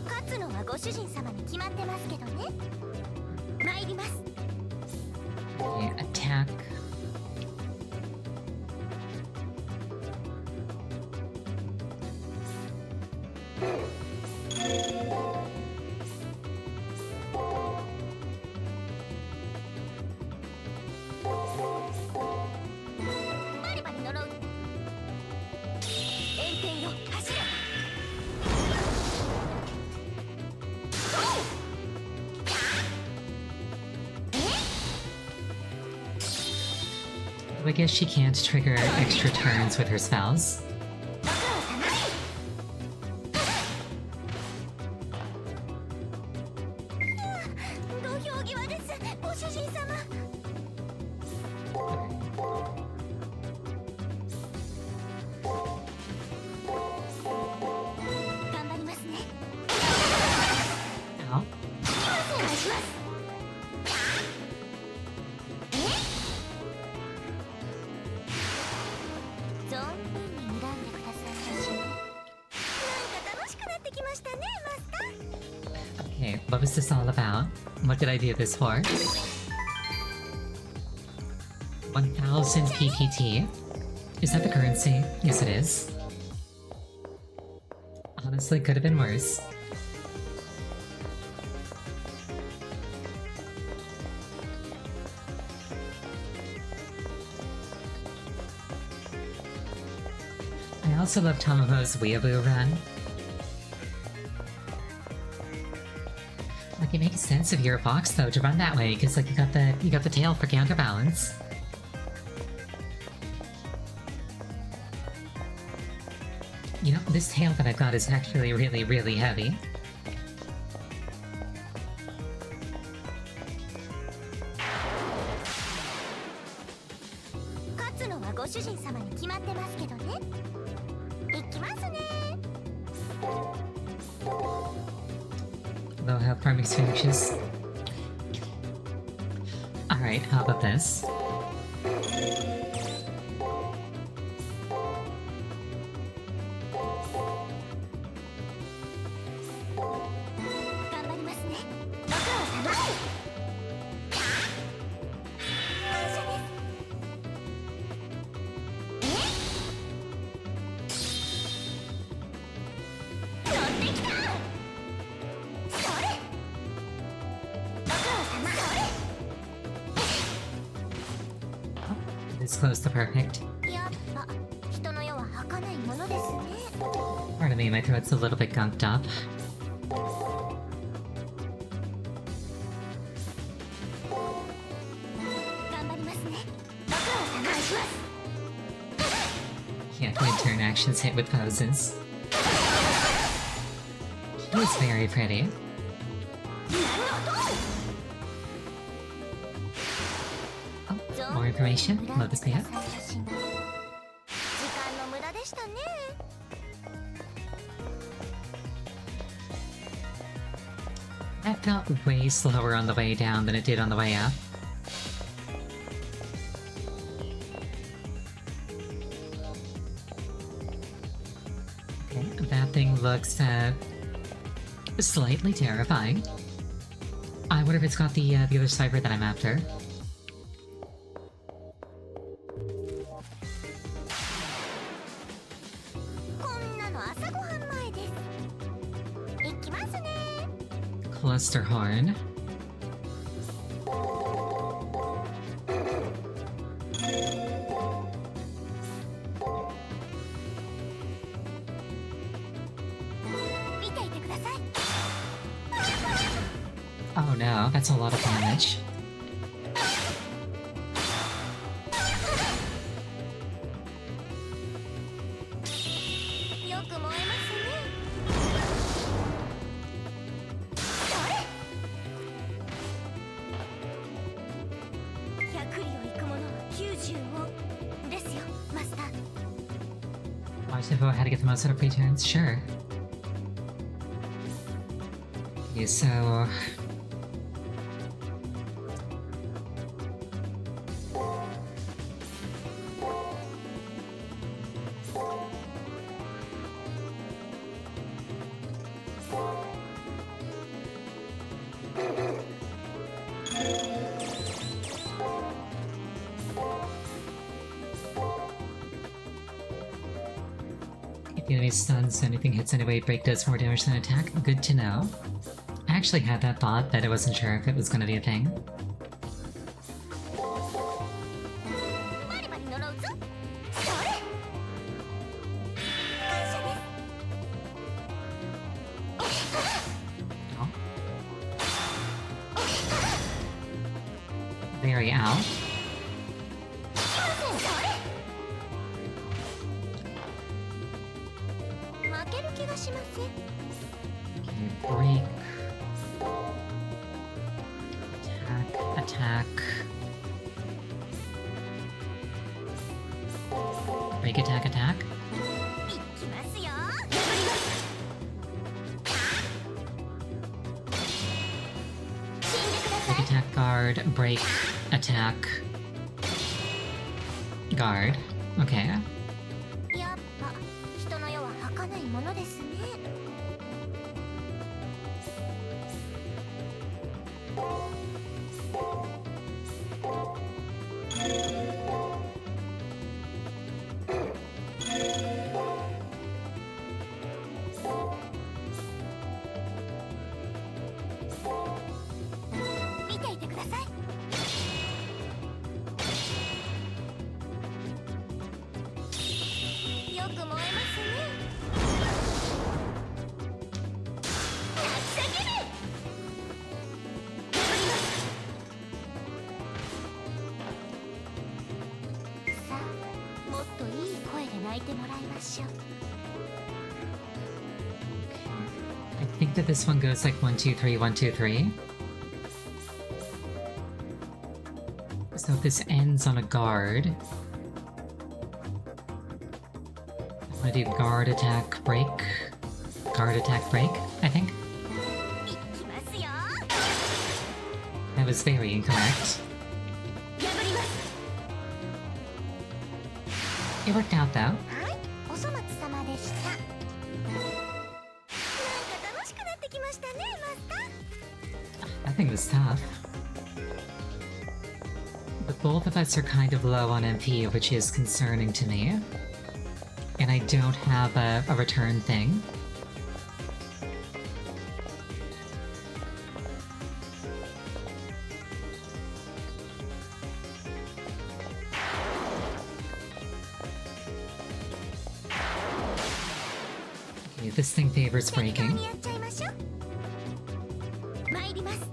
勝つのはご主人様に決まってますけどね。参ります。 Okay, attack. I guess she can't trigger extra turns with her spells. 土俵際です、ご主人様。頑張りますね。 Ow. 返します。存分に睨んでくださいましね。なんか楽しくなってきましたね、マスター。 Okay, what was this all about? What did I do this for? 1000 PPT. Is that the currency? Yes, it is. Honestly, could have been worse. I also love Tomomo's Weeaboo run. Like, it makes sense if you're a fox though to run that way, because like you got the tail for counterbalance. You know, this tail that I've got is actually really, really heavy. Low health farming finishes. Alright, how about this? It's close to perfect. Pardon me, my throat's a little bit gunked up. Can't win turn actions hit with poses. It's very pretty. More information? Love to see it. That felt way slower on the way down than it did on the way up. Okay, that thing looks, slightly terrifying. I wonder if it's got the other cipher that I'm after. Cluster horn. Oh no, that's a lot of damage. Watch info how to get the most out of free turns? Sure. Okay, so... If the enemy stuns, anything hits anyway, break does more damage than attack. Good to know. I actually had that thought, but I wasn't sure if it was gonna be a thing. Oh. Very out. Break. Attack. Break, attack. Break, attack, guard, break, attack, guard. Okay. 焼いてもらいましょう。 I think that this one goes like 1, 2, 3, 1, 2, 3. So if this ends on a guard, I'm gonna do guard attack break. Guard attack break, I think. いきますよ。 That was very incorrect. 破ります。 It worked out though. はい、お粗末様でした。なんか楽しくなってきましたね、マスター。 That thing was tough. But both of us are kind of low on MP, which is concerning to me. And I don't have a return thing. Okay, this thing favors 適当 breaking. にやっちゃいましょう。参ります。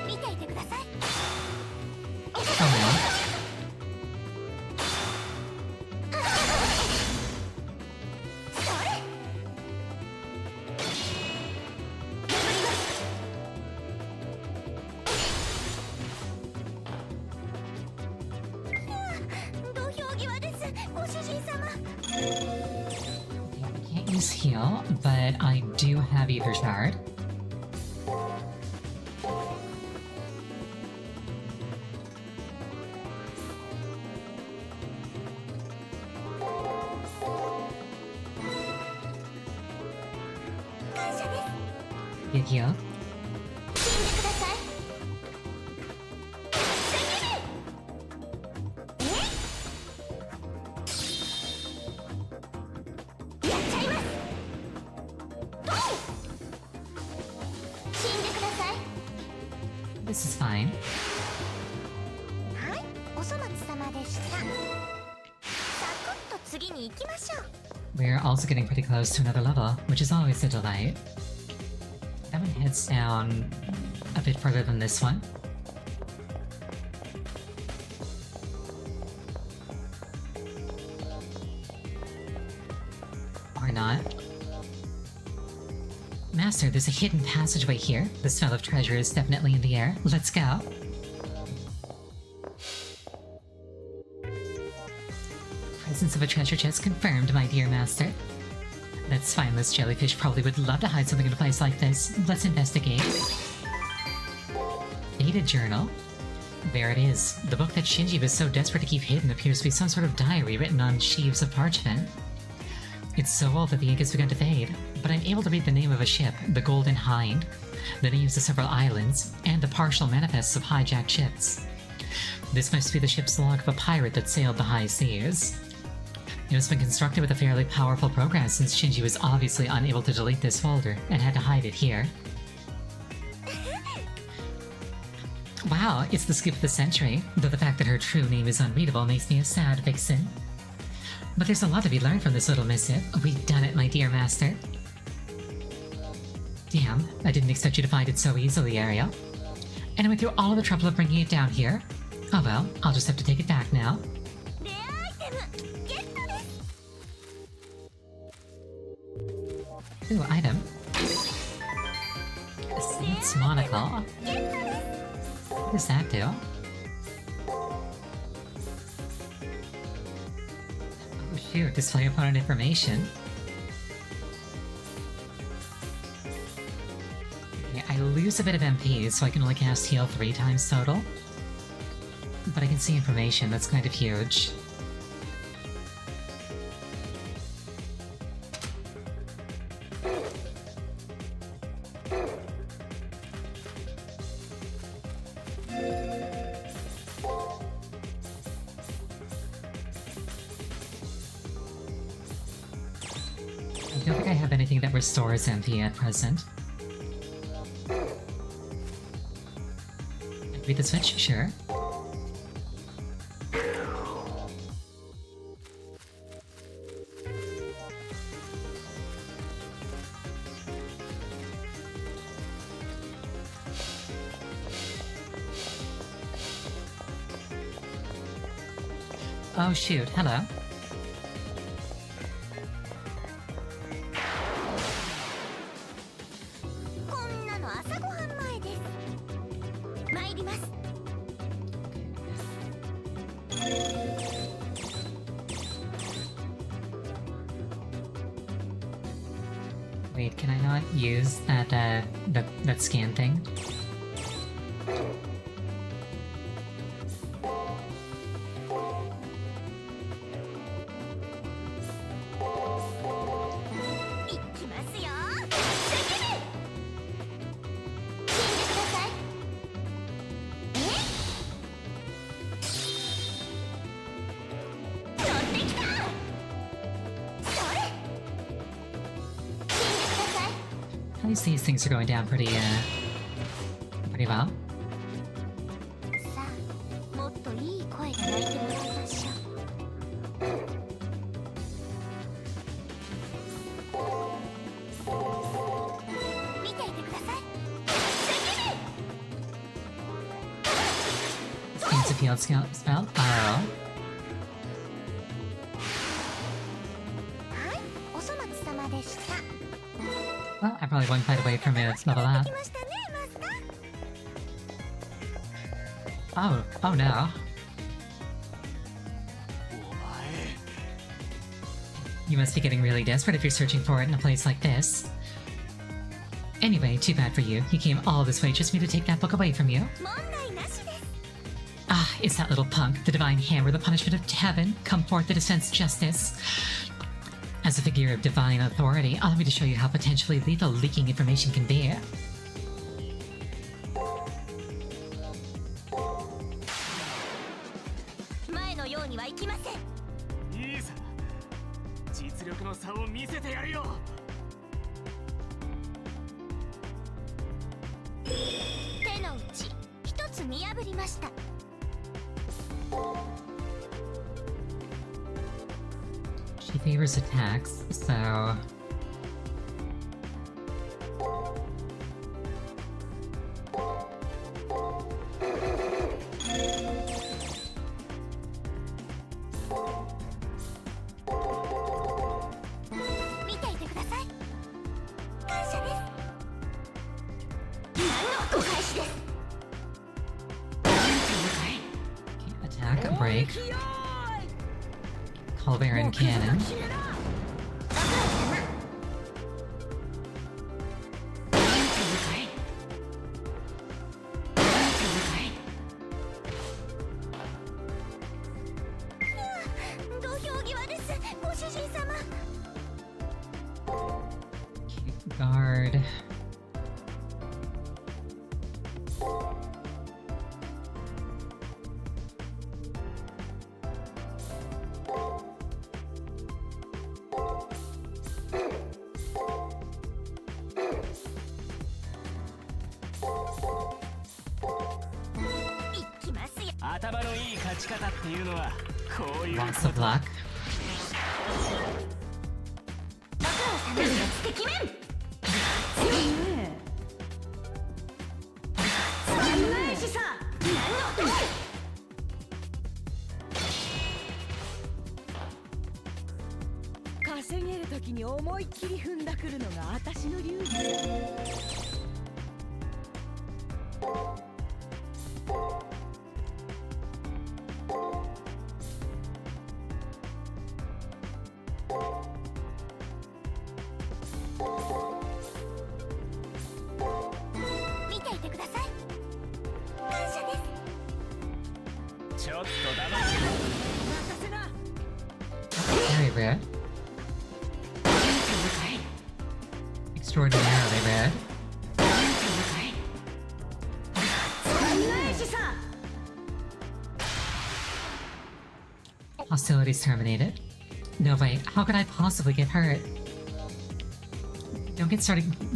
見ていてください。 Oh no. それ。破ります。 土俵際です、ご主人様。 I can't use heal, but I do have Ether Shard. Get heal. 死んでください。え？やっちゃいます。ドン！死んでください。 This is fine. はい、お粗末様でした。サクッと次に行きましょう。 We're also getting pretty close to another level, which is always a delight. That one heads down a bit further than this one. Or not. Master, there's a hidden passageway here. The smell of treasure is definitely in the air. Let's go. Presence of a treasure chest confirmed, my dear master. That spineless jellyfish probably would love to hide something in a place like this. Let's investigate. Data journal. There it is. The book that Shinji was so desperate to keep hidden appears to be some sort of diary written on sheaves of parchment. It's so old that the ink has begun to fade, but I'm able to read the name of a ship, the Golden Hind, the names of several islands, and the partial manifests of hijacked ships. This must be the ship's log of a pirate that sailed the high seas. It has been constructed with a fairly powerful program since Shinji was obviously unable to delete this folder and had to hide it here. Wow, it's the scoop of the century, though the fact that her true name is unreadable makes me a sad vixen. But there's a lot to be learned from this little missive. We've done it, my dear master. Damn, I didn't expect you to find it so easily, Ariel. And I went through all of the trouble of bringing it down here. Oh well, I'll just have to take it back now. レアアイテムゲットです。 Ooh, item. Saint's monocle. ゲットです。 What does that do? Oh shoot, display opponent information. Okay, I lose a bit of MP, so I can only cast heal 3 times total. But I can see information, that's kind of huge. I don't think I have anything that restores MP at present. Read the switch? Sure. Oh shoot, hello. Wait, can I not use that, that scan thing? At least these things are going down pretty well. さあ、もっといい声が鳴いてもらいましょう。見ていてください。 Seems a field spell? Oh. はい、お粗末様でした。 Well, I'm probably one fight away from its level up. 来ましたね、マスター。 Oh no. お前 You must be getting really desperate if you're searching for it in a place like this. Anyway, too bad for you. You came all this way just for me to take that book away from you. 問題なしです。 Ah, it's that little punk, the divine hammer, the punishment of heaven. Come forth to dispense justice. As a figure of divine authority, allow me to show you how potentially lethal leaking information can be. 前のようにはいきません。いいさ、実力の差を見せてやるよ。手の内、一つ見破りました。 She favors attacks, so... Attack, break. Culverin Cannon. Guard. Lots of luck. Very rare. Extraordinarily rare. Hostilities terminated. No way, how could I possibly get hurt?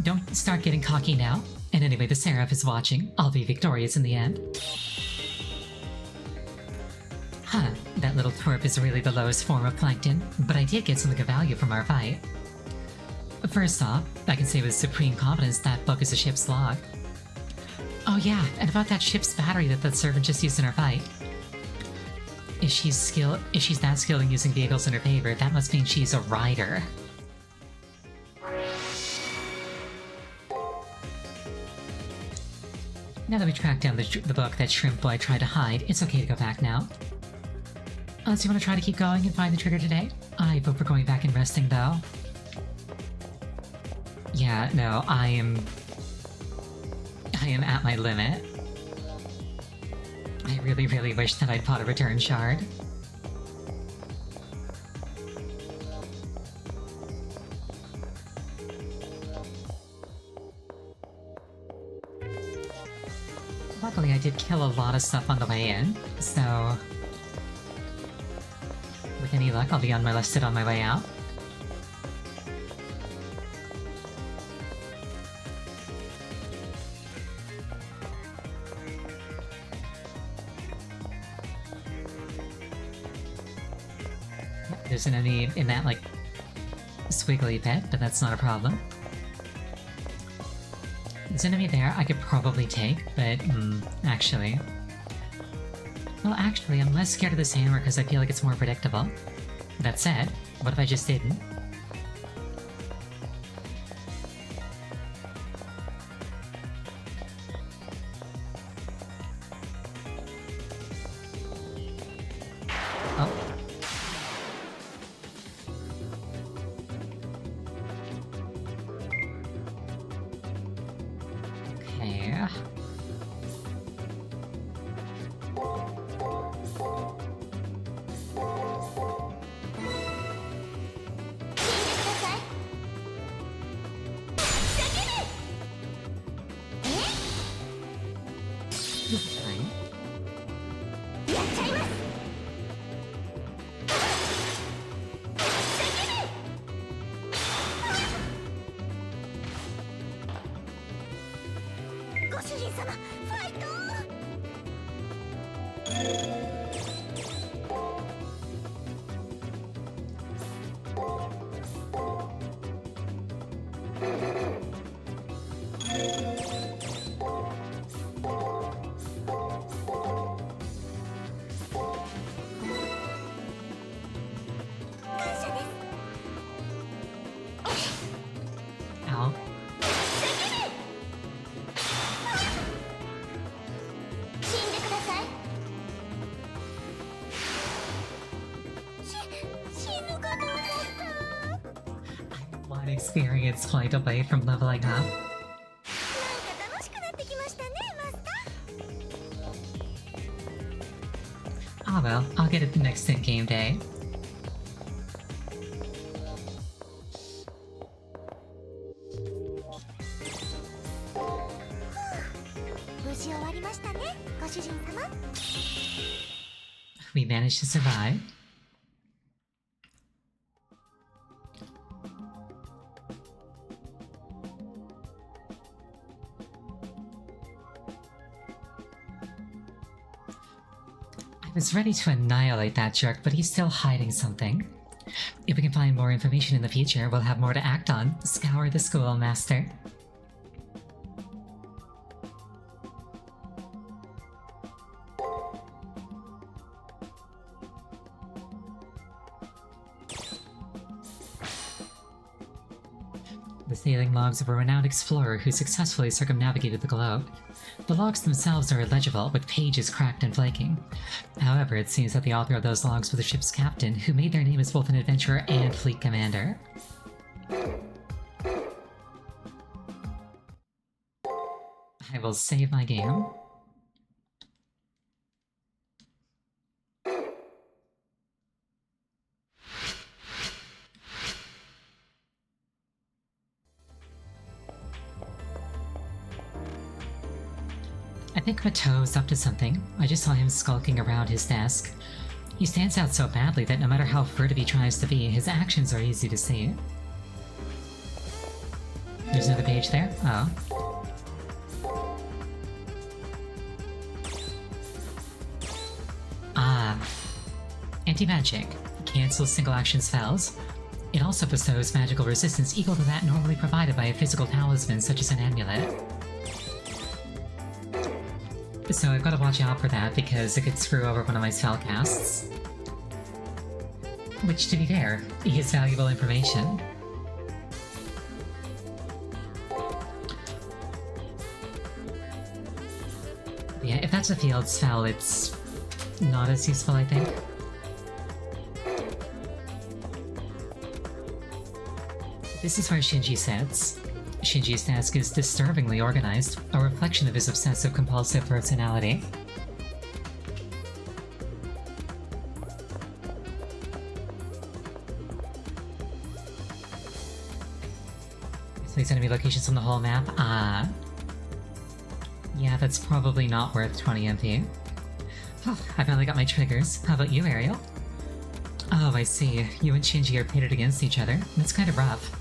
Don't start getting cocky now. And anyway, the Seraph is watching. I'll be victorious in the end. Huh, that little twerp is really the lowest form of plankton, but I did get something of value from our fight. First off, I can say with supreme confidence that book is a ship's log. Oh yeah, and about that ship's battery that the servant just used in our fight. If she's that skilled in using vehicles in her favor, that must mean she's a rider. Now that we tracked down the book that Shrimp Boy tried to hide, it's okay to go back now. Unless you want to try to keep going and find the trigger today? I vote for going back and resting, though. Yeah, no, I am at my limit. I really, really wish that I'd fought a return shard. Luckily, I did kill a lot of stuff on the way in, so with any luck, I'll be unmolested on my way out. There's an enemy in that, like, squiggly pit, but that's not a problem. There's an enemy there I could probably take, but, actually... Well, actually, I'm less scared of this hammer because I feel like it's more predictable. That said, what if I just didn't? Oh. Okay. This is fine. Ow. One experience point away from leveling up. Ah well, I'll get it next in-game day. We managed to survive. I was ready to annihilate that jerk, but he's still hiding something. If we can find more information in the future, we'll have more to act on. Scour the school, Master. The sailing logs of a renowned explorer who successfully circumnavigated the globe. The logs themselves are illegible, with pages cracked and flaking. However, it seems that the author of those logs was the ship's captain, who made their name as both an adventurer and fleet commander. I will save my game. I think Mateau's up to something. I just saw him skulking around his desk. He stands out so badly that no matter how furtive he tries to be, his actions are easy to see. There's another page there? Oh. Ah. Anti-magic. Cancels single-action spells. It also bestows magical resistance equal to that normally provided by a physical talisman such as an amulet. So I've got to watch out for that because it could screw over one of my spellcasts. Which, to be fair, is valuable information. Yeah, if that's a field spell, it's not as useful, I think. This is where Shinji sits. Shinji's desk is disturbingly organized, a reflection of his obsessive-compulsive personality. These enemy locations on the whole map? Yeah, that's probably not worth 20 MP. Oh, I finally got my triggers. How about you, Ariel? Oh, I see. You and Shinji are pitted against each other. That's kind of rough.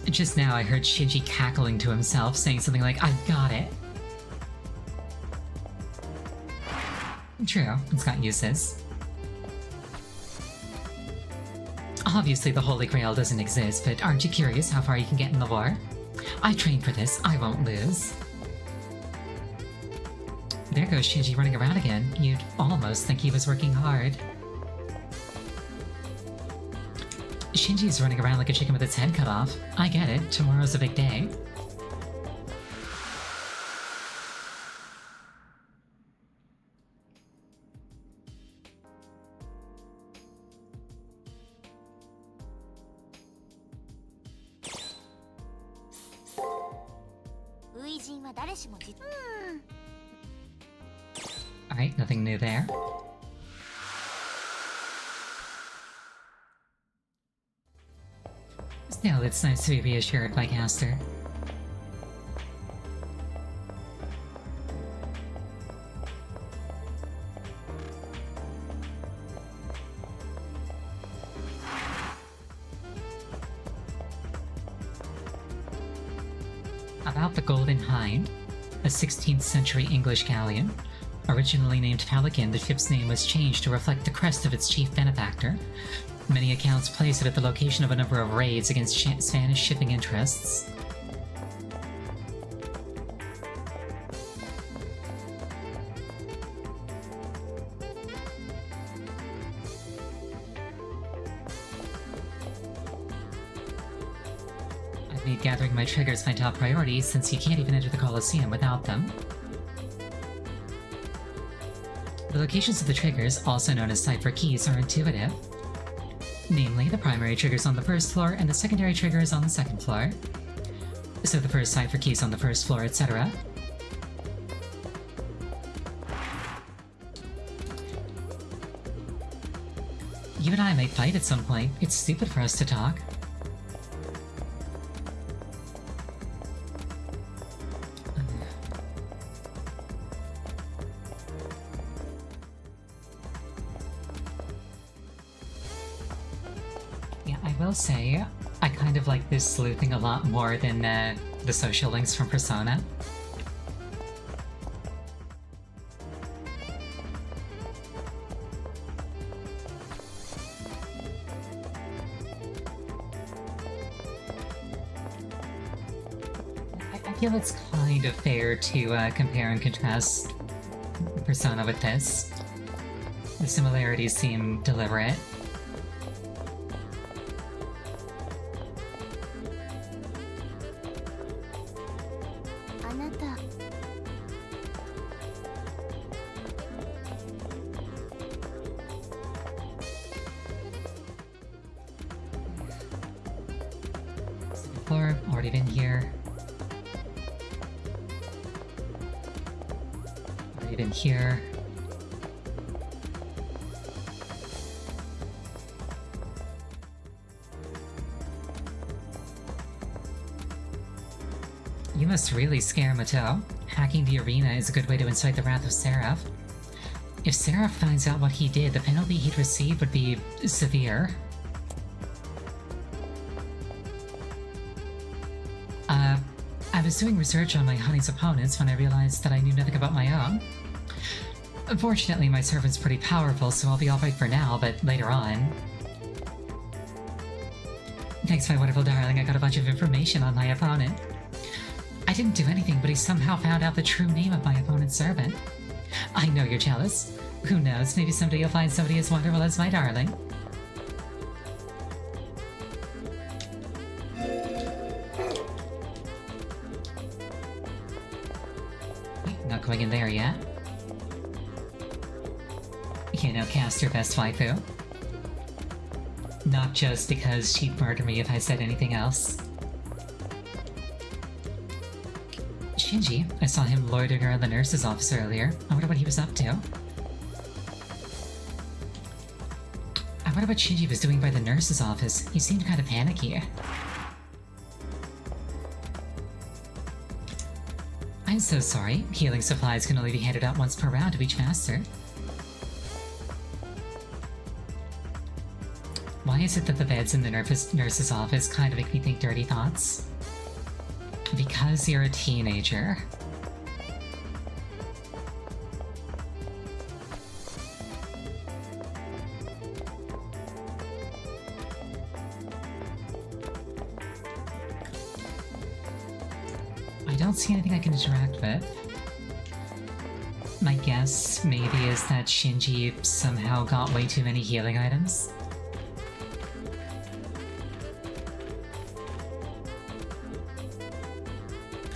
Just now I heard Shinji cackling to himself, saying something like, "I've got it." True, it's got uses. Obviously the Holy Grail doesn't exist, but aren't you curious how far you can get in the war? I trained for this, I won't lose. There goes Shinji running around again. You'd almost think he was working hard. Shinji's running around like a chicken with its head cut off. I get it, tomorrow's a big day. Alright, nothing new there. Still, it's nice to be reassured by Caster. About the Golden Hind, a 16th century English galleon. Originally named Pelican, the ship's name was changed to reflect the crest of its chief benefactor. Many accounts place it at the location of a number of raids against Spanish shipping interests. I've made gathering my triggers my top priority since you can't even enter the Colosseum without them. The locations of the triggers, also known as cipher keys, are intuitive. Namely, the primary trigger is on the first floor and the secondary trigger is on the second floor. So the first cipher key is on the first floor, etc. You and I might fight at some point. It's stupid for us to talk. I will say, I kind of like this sleuthing a lot more than the social links from Persona. I feel it's kind of fair to compare and contrast Persona with this. The similarities seem deliberate. Floor, already been here. Already been here. You must really scare Mato. Hacking the arena is a good way to incite the wrath of Seraph. If Seraph finds out what he did, the penalty he'd receive would be severe. I was doing research on my honey's opponents when I realized that I knew nothing about my own. Unfortunately, my servant's pretty powerful, so I'll be alright for now, but later on... Thanks, my wonderful darling, I got a bunch of information on my opponent. I didn't do anything, but he somehow found out the true name of my opponent's servant. I know you're jealous. Who knows, maybe someday you'll find somebody as wonderful as my darling. Not going in there yet. You know, cast your best waifu. Not just because she'd murder me if I said anything else. Shinji, I saw him loitering around the nurse's office earlier. I wonder what he was up to. I wonder what Shinji was doing by the nurse's office. He seemed kind of panicky. I'm so sorry. Healing supplies can only be handed out once per round to each master. Why is it that the beds in the nurse's office kind of make me think dirty thoughts? Because you're a teenager. I don't see anything I can interact with. My guess, maybe, is that Shinji somehow got way too many healing items.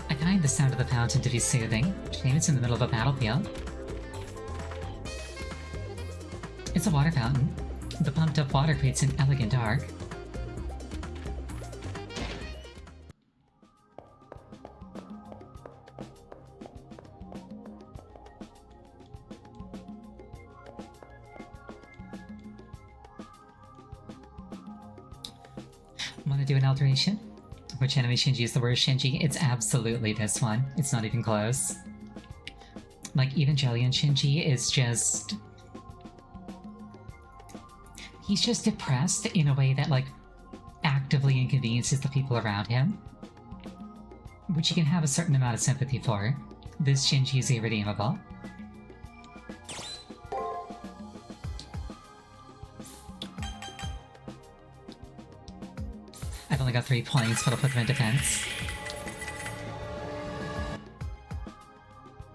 I find the sound of the fountain to be soothing. Shame it's in the middle of a battlefield. It's a water fountain. The pumped-up water creates an elegant arc. Want to do an alteration? Which enemy Shinji is the worst Shinji? It's absolutely this one. It's not even close. Like, Evangelion Shinji is just... He's just depressed in a way that, like, actively inconveniences the people around him. Which you can have a certain amount of sympathy for. This Shinji is irredeemable. I've only got 3 points, but I'll put them in defense.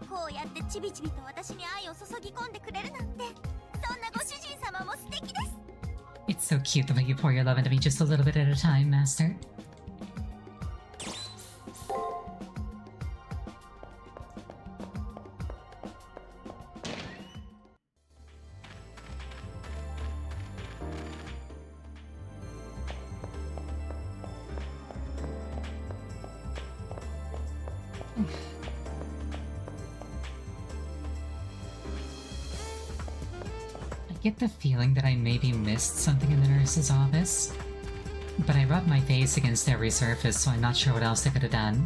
こうやってちびちびと私に愛を注ぎ込んでくれるなんて、そんなご主人様も素敵です。 It's so cute the way you pour your love into me just a little bit at a time, Master. I get the feeling that I maybe missed something in the nurse's office, but I rubbed my face against every surface, so I'm not sure what else I could have done.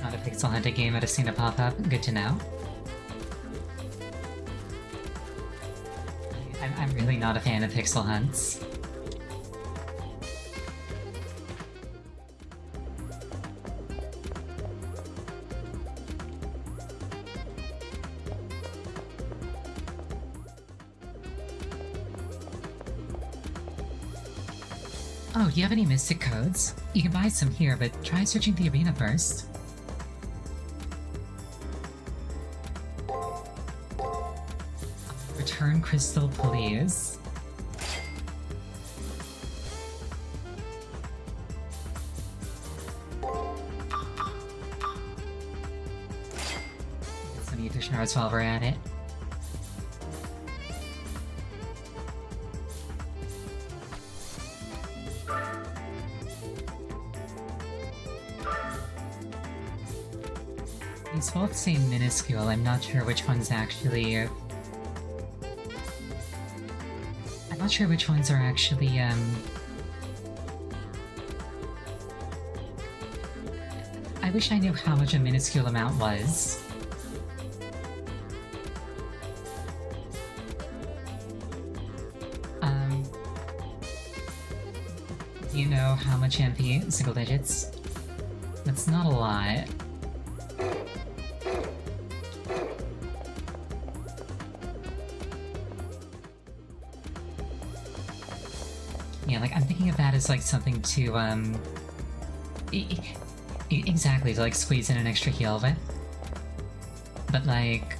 Not a pixel hunting game, I'd have seen it pop up. Good to know. I'm really not a fan of pixel hunts. Oh, do you have any mystic codes? You can buy some here, but try searching the arena first. Return crystal, please. Get some ether shards while we're at it. These both seem minuscule. I'm not sure which one's actually I'm not sure which ones are actually, I wish I knew how much a minuscule amount was. Do you know how much MP? Single digits? That's not a lot. Yeah, like, I'm thinking of that as, like, something to, exactly, to, like, squeeze in an extra heal with. But, like...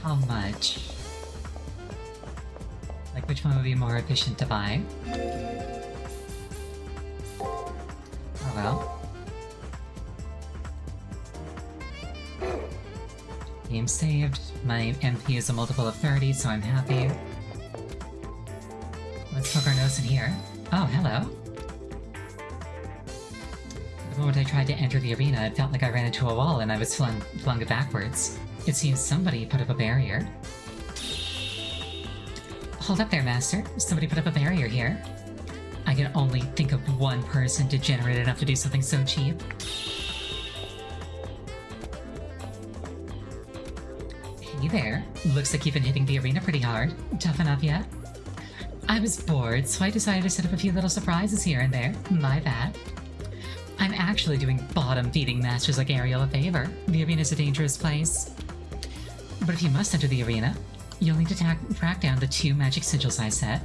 how much? Like, which one would be more efficient to buy? Oh well. Game saved. My MP is a multiple of 30, so I'm happy. Let's poke our nose in here. Oh, hello. The moment I tried to enter the arena, it felt like I ran into a wall and I was flung backwards. It seems somebody put up a barrier. Hold up there, Master. Somebody put up a barrier here. I can only think of one person degenerate enough to do something so cheap. Hey there. Looks like you've been hitting the arena pretty hard. Toughen up yet? I was bored, so I decided to set up a few little surprises here and there. My bad. I'm actually doing bottom-feeding masters like Ariel a favor. The arena's a dangerous place. But if you must enter the arena, you'll need to track down the 2 magic sigils I set.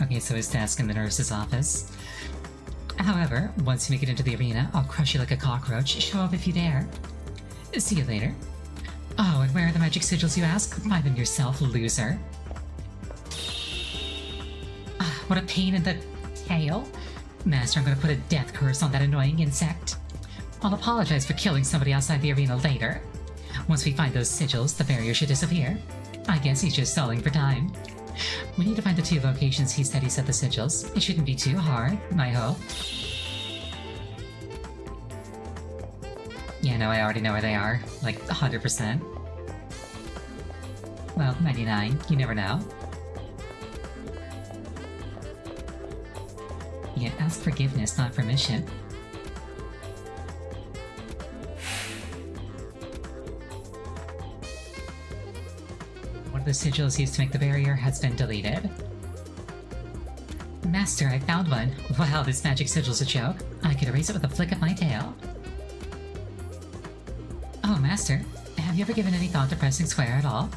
Okay, so his desk in the nurse's office. However, once you make it into the arena, I'll crush you like a cockroach. Show up if you dare. See you later. Oh, and where are the magic sigils, you ask? Find them yourself, loser. Ah, what a pain in the tail. Master, I'm gonna put a death curse on that annoying insect. I'll apologize for killing somebody outside the arena later. Once we find those sigils, the barrier should disappear. I guess he's just stalling for time. We need to find the 2 locations he said he set the sigils. It shouldn't be too hard, I hope. Yeah, no, I already know where they are. Like, 100%. Well, 99. You never know. Yeah, ask forgiveness, not permission. One of the sigils used to make the barrier has been deleted. Master, I found one. Wow, this magic sigil's a joke. I could erase it with a flick of my tail. Oh, Master, have you ever given any thought to pressing square at all?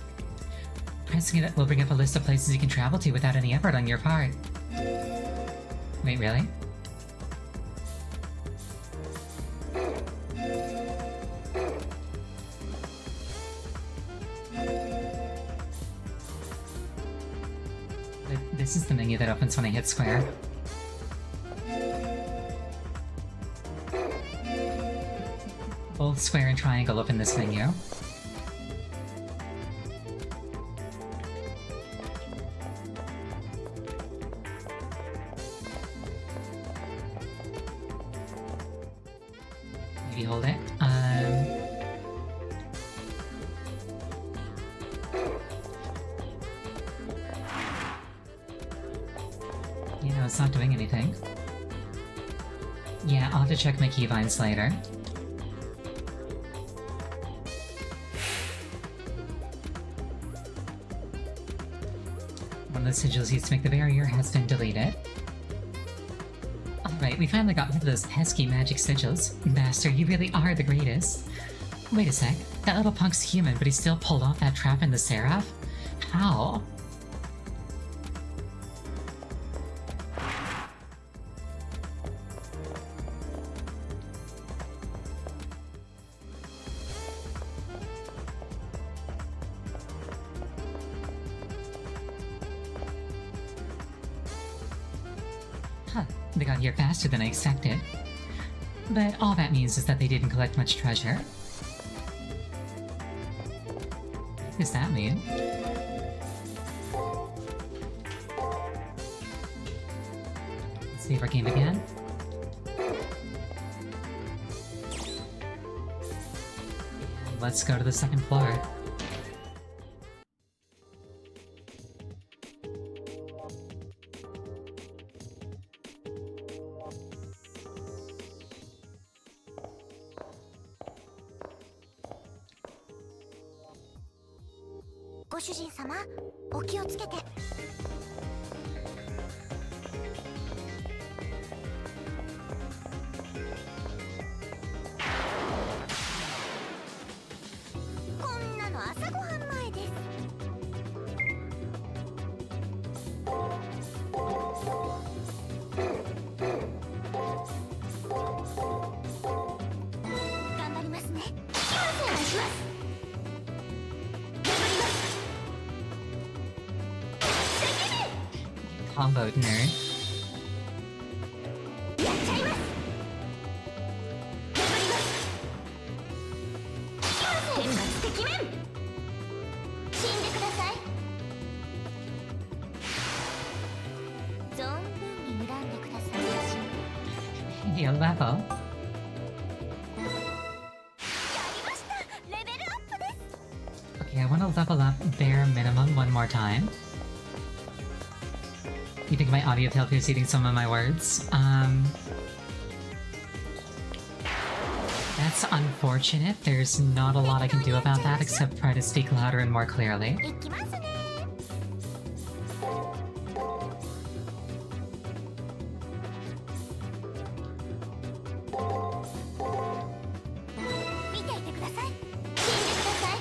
Pressing it will bring up a list of places you can travel to without any effort on your part. Wait, really? This is the menu that opens when I hit square. Both square and triangle open this menu. Maybe hold it. You know, it's not doing anything. Yeah, I'll have to check my keybinds later. One of the sigils used to make the barrier has been deleted. Alright, we finally got rid of those pesky magic sigils. Master, you really are the greatest. Wait a sec, that little punk's human, but he still pulled off that trap in the Seraph? How? Huh, they got here faster than I expected. But all that means is that they didn't collect much treasure. What does that mean? Let's save our game again. And let's go to the second floor. ご主人様、お気をつけて。こんなの朝ごはん前です。頑張りますね。お願いします。Comboed nerd. やっちゃいます。頑張ります。天罰てきめん。死んでください。存分に恨んでください。Heal level. やりました。レベルアップです。 Okay, I want to level up bare minimum one more time. You think my audio filter is eating some of my words? That's unfortunate. There's not a lot I can do about that except try to speak louder and more clearly. いきますね。見ていてください。死んでください。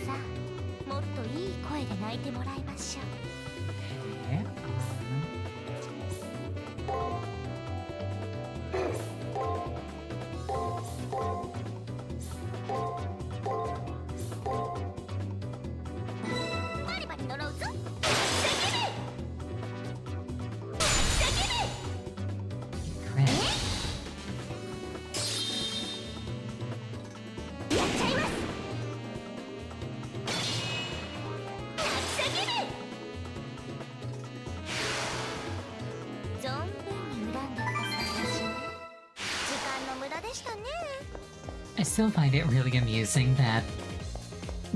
さあ、もっといい声で泣いてもらいましょう。 Okay,バリバリ呪うぞ。 crit. やっちゃいます。 存分に恨んでくださいましね。時間の無駄でしたね。 I still find it really amusing that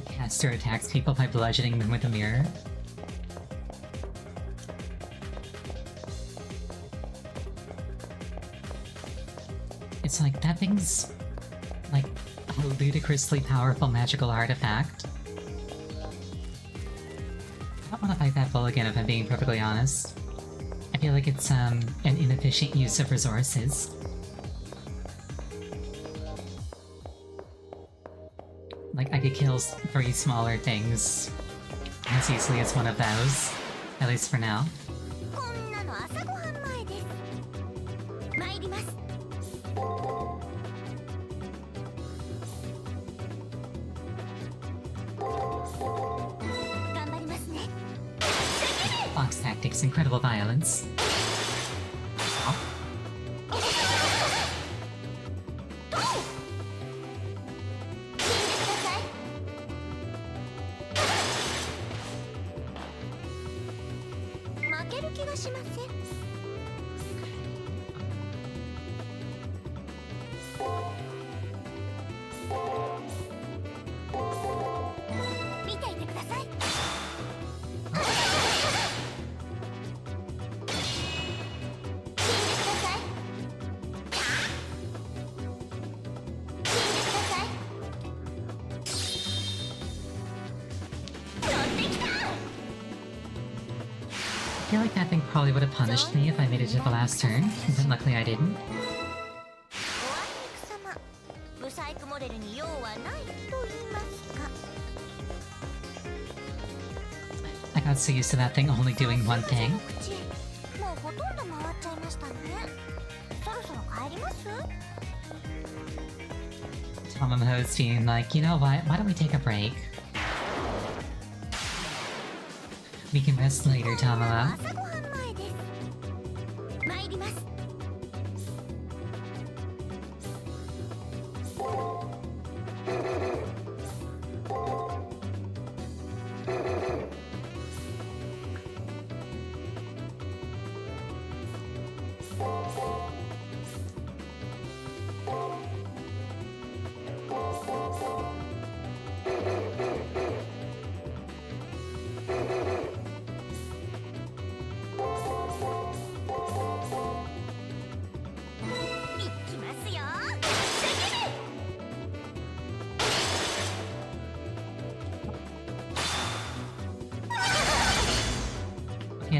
Caster attacks people by bludgeoning them with a mirror. It's like, that thing's like a ludicrously powerful magical artifact. I don't want to fight that bull again if I'm being perfectly honest. I feel like it's an inefficient use of resources. Like, I could kill 3 smaller things as easily as one of those. At least for now. こんなの朝ごはん前です。参ります。頑張りますね。 Fox tactics, incredible violence. Oh, 死んでください。負ける気がしません。見ていてください。 I feel like that thing probably would have punished me if I made it to the last turn, but luckily I didn't. おあいにくさま、ブサイクモデルに用はないと言いますか。 I got so used to that thing only doing one thing. 口もうほとんど回っちゃいましたね。そろそろ帰ります？ Tomomo's being like, you know what, why don't we take a break? We can rest later, Tomomo. 朝ごはん前です。参ります。 こ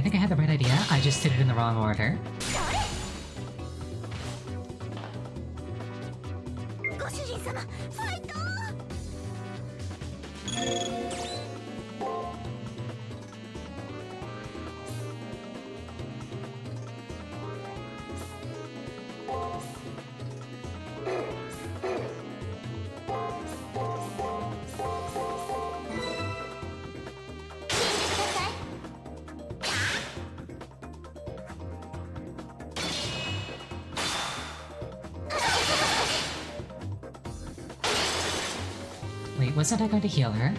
I think I had the right idea. I just did it in the wrong order. ご主人様、ファイト。Wait, wasn't I going to heal her?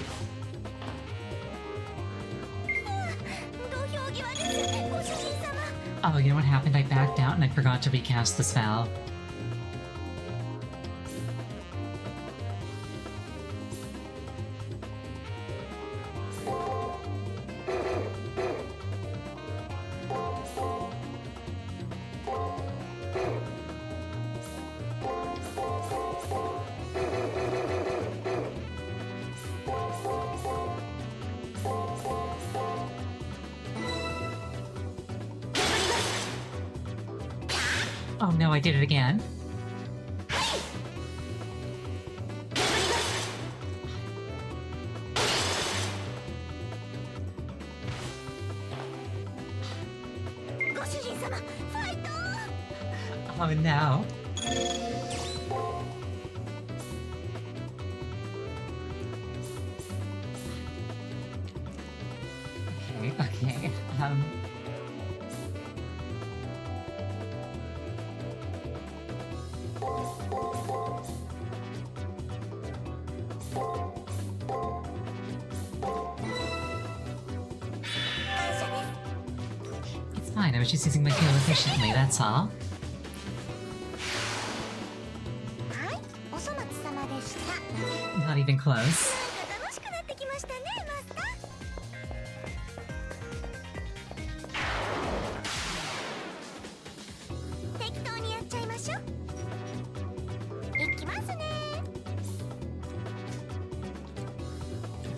土俵際です、ご主人様。 Oh, you know what happened? I backed out and I forgot to recast the spell. Oh no, I did it again. Oh no. Okay. It's fine, I was just using my heal efficiently, that's all. はい、お粗末様でした。 Not even close. 楽しくなってきましたね、マスター。適当にやっちゃいましょう。いきますね。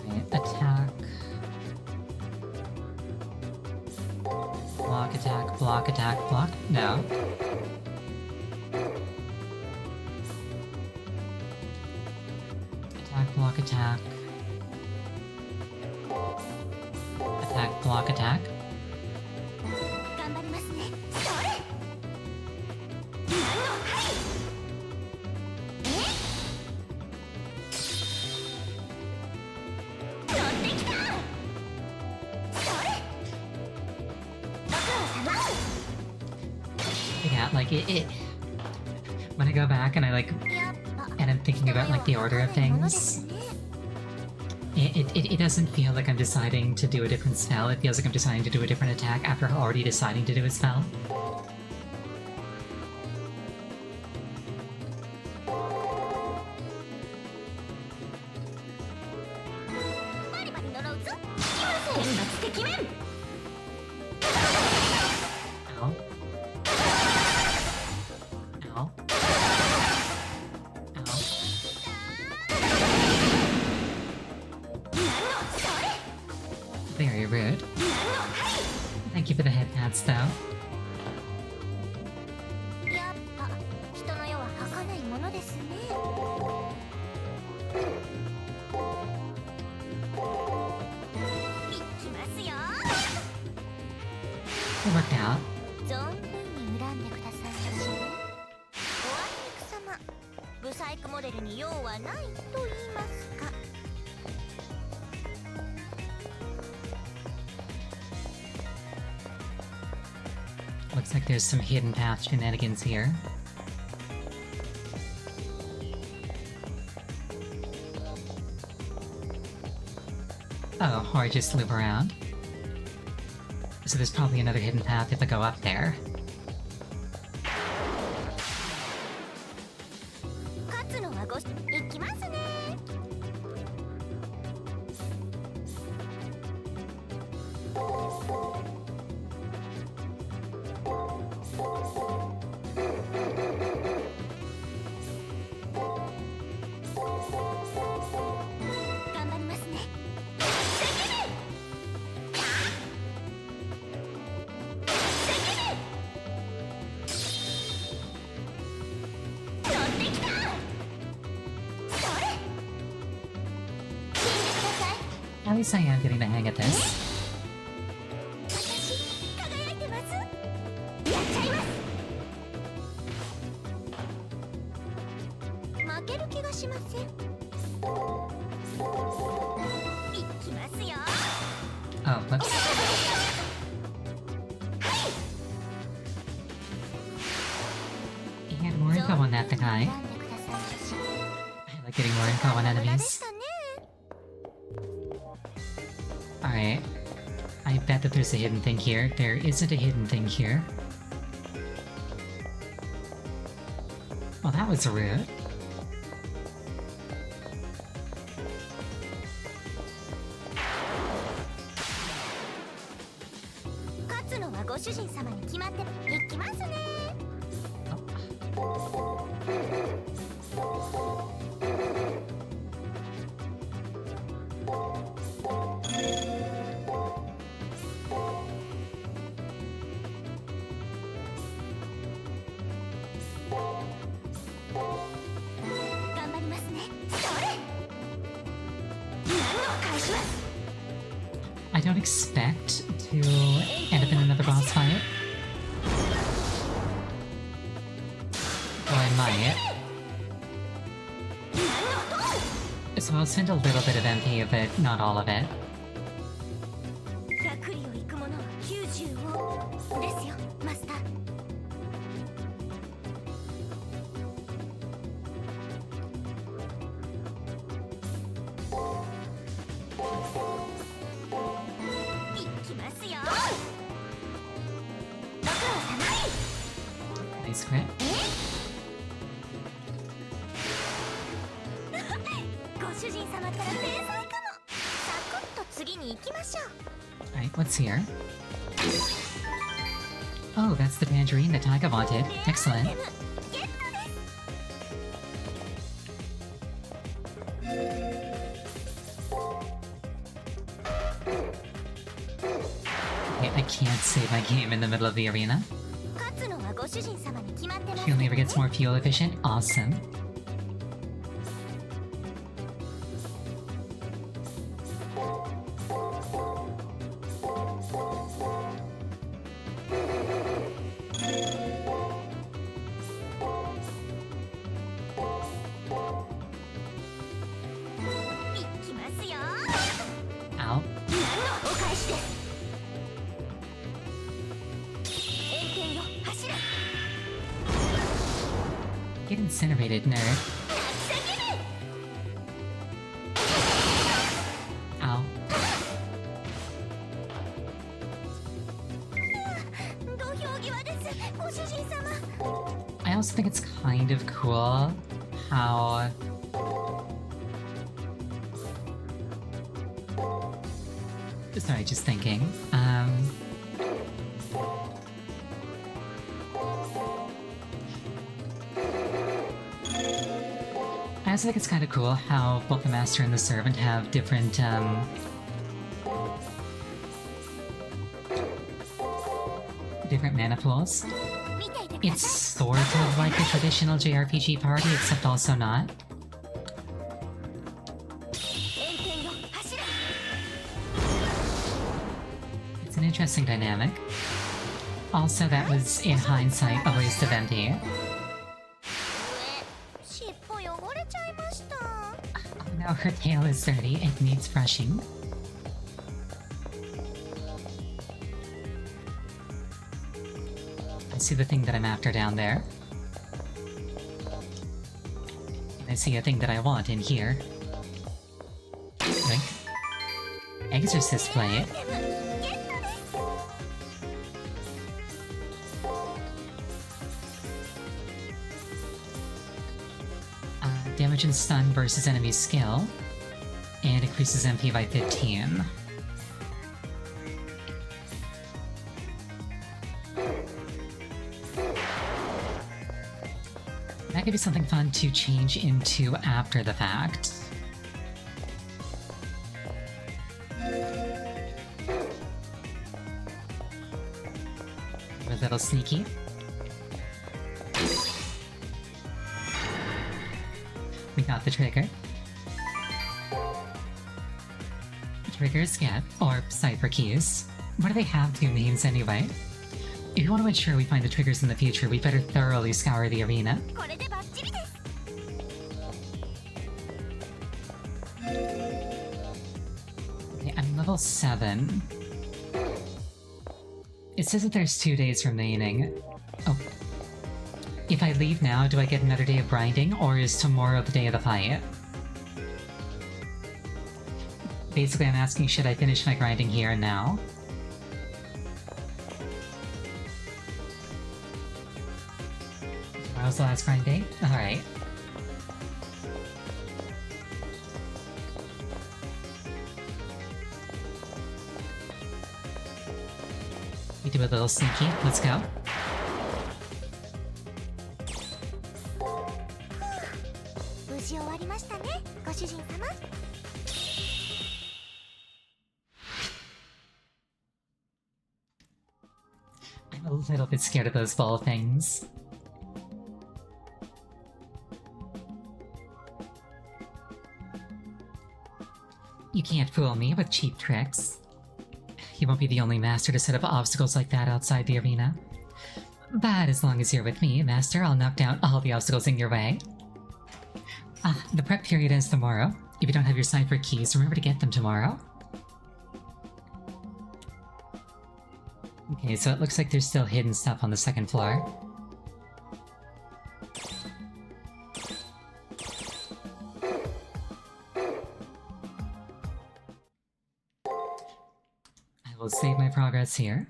Okay, attack. Block, attack, block, attack, block. No. Attack, block, attack. Attack, block, attack. 頑張りますね。それ。何のはい。乗ってきた。それ。ご苦労様。 Yeah, like it when I go back and I like やっぱ。 and I'm thinking about like the order of things, it doesn't feel like I'm deciding to do a different spell. It feels like I'm deciding to do a different attack after already deciding to do a spell. バリバリ呪うぞ。今選抜的面。 Ow. Ow. Ow. Very rude. Thank you for the head pats, though. やっぱ人の世は儚いものですね。いきますよ。 It worked out. 存分に恨んでくださいまし。おあいにくさま、ブサイクモデルに用はないと言いますか。 Looks like there's some hidden path shenanigans here. Oh, or I just loop around. So there's probably another hidden path if I go up there. 勝つのはごし、いきますね。 頑張りますね。責任。At least I am getting the hang of this. 私輝いてます。やっちゃいます。負ける気がしません。いきますよ。 Oh, whoops. He had more info on that guy. I like getting more info on enemies. Alright. I bet that there's a hidden thing here. There isn't a hidden thing here. Well, that was rude. 勝つのはご主人様に決まっていきますね。頑張りますね。それ。何を返します。 I don't expect to end up in another boss fight. Well, I might. So I'll spend a little bit of MP, but not all of it. 百里を行く者は90をですよ、マスター。行きますよ。ご苦労様。 Nice crit. ご主人様ったら天才かも。サクッと次に行きましょう。 Alright, what's here? Oh, that's the tangerine that Taiga wanted. Excellent. ゲットです。 Okay, I can't save my game in the middle of the arena. 勝つのはご主人様に決まってます She only ever gets more fuel efficient. Awesome. Ow. Get incinerated, nerd. Ow. I also think it's kind of cool how sorry, just thinking. I also think it's kind of cool how both the Master and the Servant have different, different mana pools. It's sort of like a traditional JRPG party, except also not. It's an interesting dynamic. Also, that was, in hindsight, a waste of MP. Oh no, her tail is dirty. It needs brushing. I see the thing that I'm after down there. And I see a thing that I want in here. Link. Exorcist plate. Damage and stun versus enemy skill. And increases MP by 15. That could be something fun to change into after the fact. A little sneaky. We got the trigger. Triggers get, or cipher keys. What do they have two names anyway? If you want to ensure we find the triggers in the future, we better thoroughly scour the arena. これでバッチリです。 Okay, I'm level 7. It says that there's 2 days remaining. Oh. If I leave now, do I get another day of grinding, or is tomorrow the day of the fight? Basically, I'm asking, should I finish my grinding here and now? Tomorrow's the last grind day? Alright. We do a little sneaky. Let's go. 無事終わりましたね、ご主人様。 I'm a little bit scared of those ball things. You can't fool me with cheap tricks. You won't be the only master to set up obstacles like that outside the arena. But as long as you're with me, Master, I'll knock down all the obstacles in your way. The prep period ends tomorrow. If you don't have your cipher keys, remember to get them tomorrow. Okay, so it looks like there's still hidden stuff on the second floor. I will save my progress here.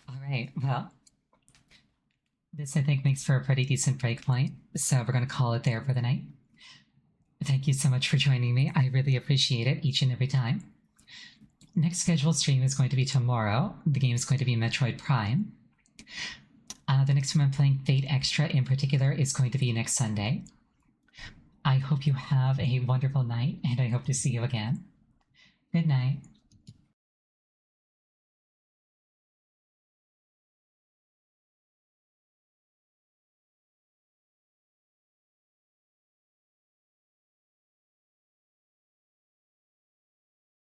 Alright, well, this I think makes for a pretty decent break point, so we're gonna call it there for the night. Thank you so much for joining me, I really appreciate it each and every time. Next scheduled stream is going to be tomorrow. The game is going to be Metroid Prime. The next one I'm playing, FateExtra in particular, is going to be next Sunday. I hope you have a wonderful night, and I hope to see you again. Good night.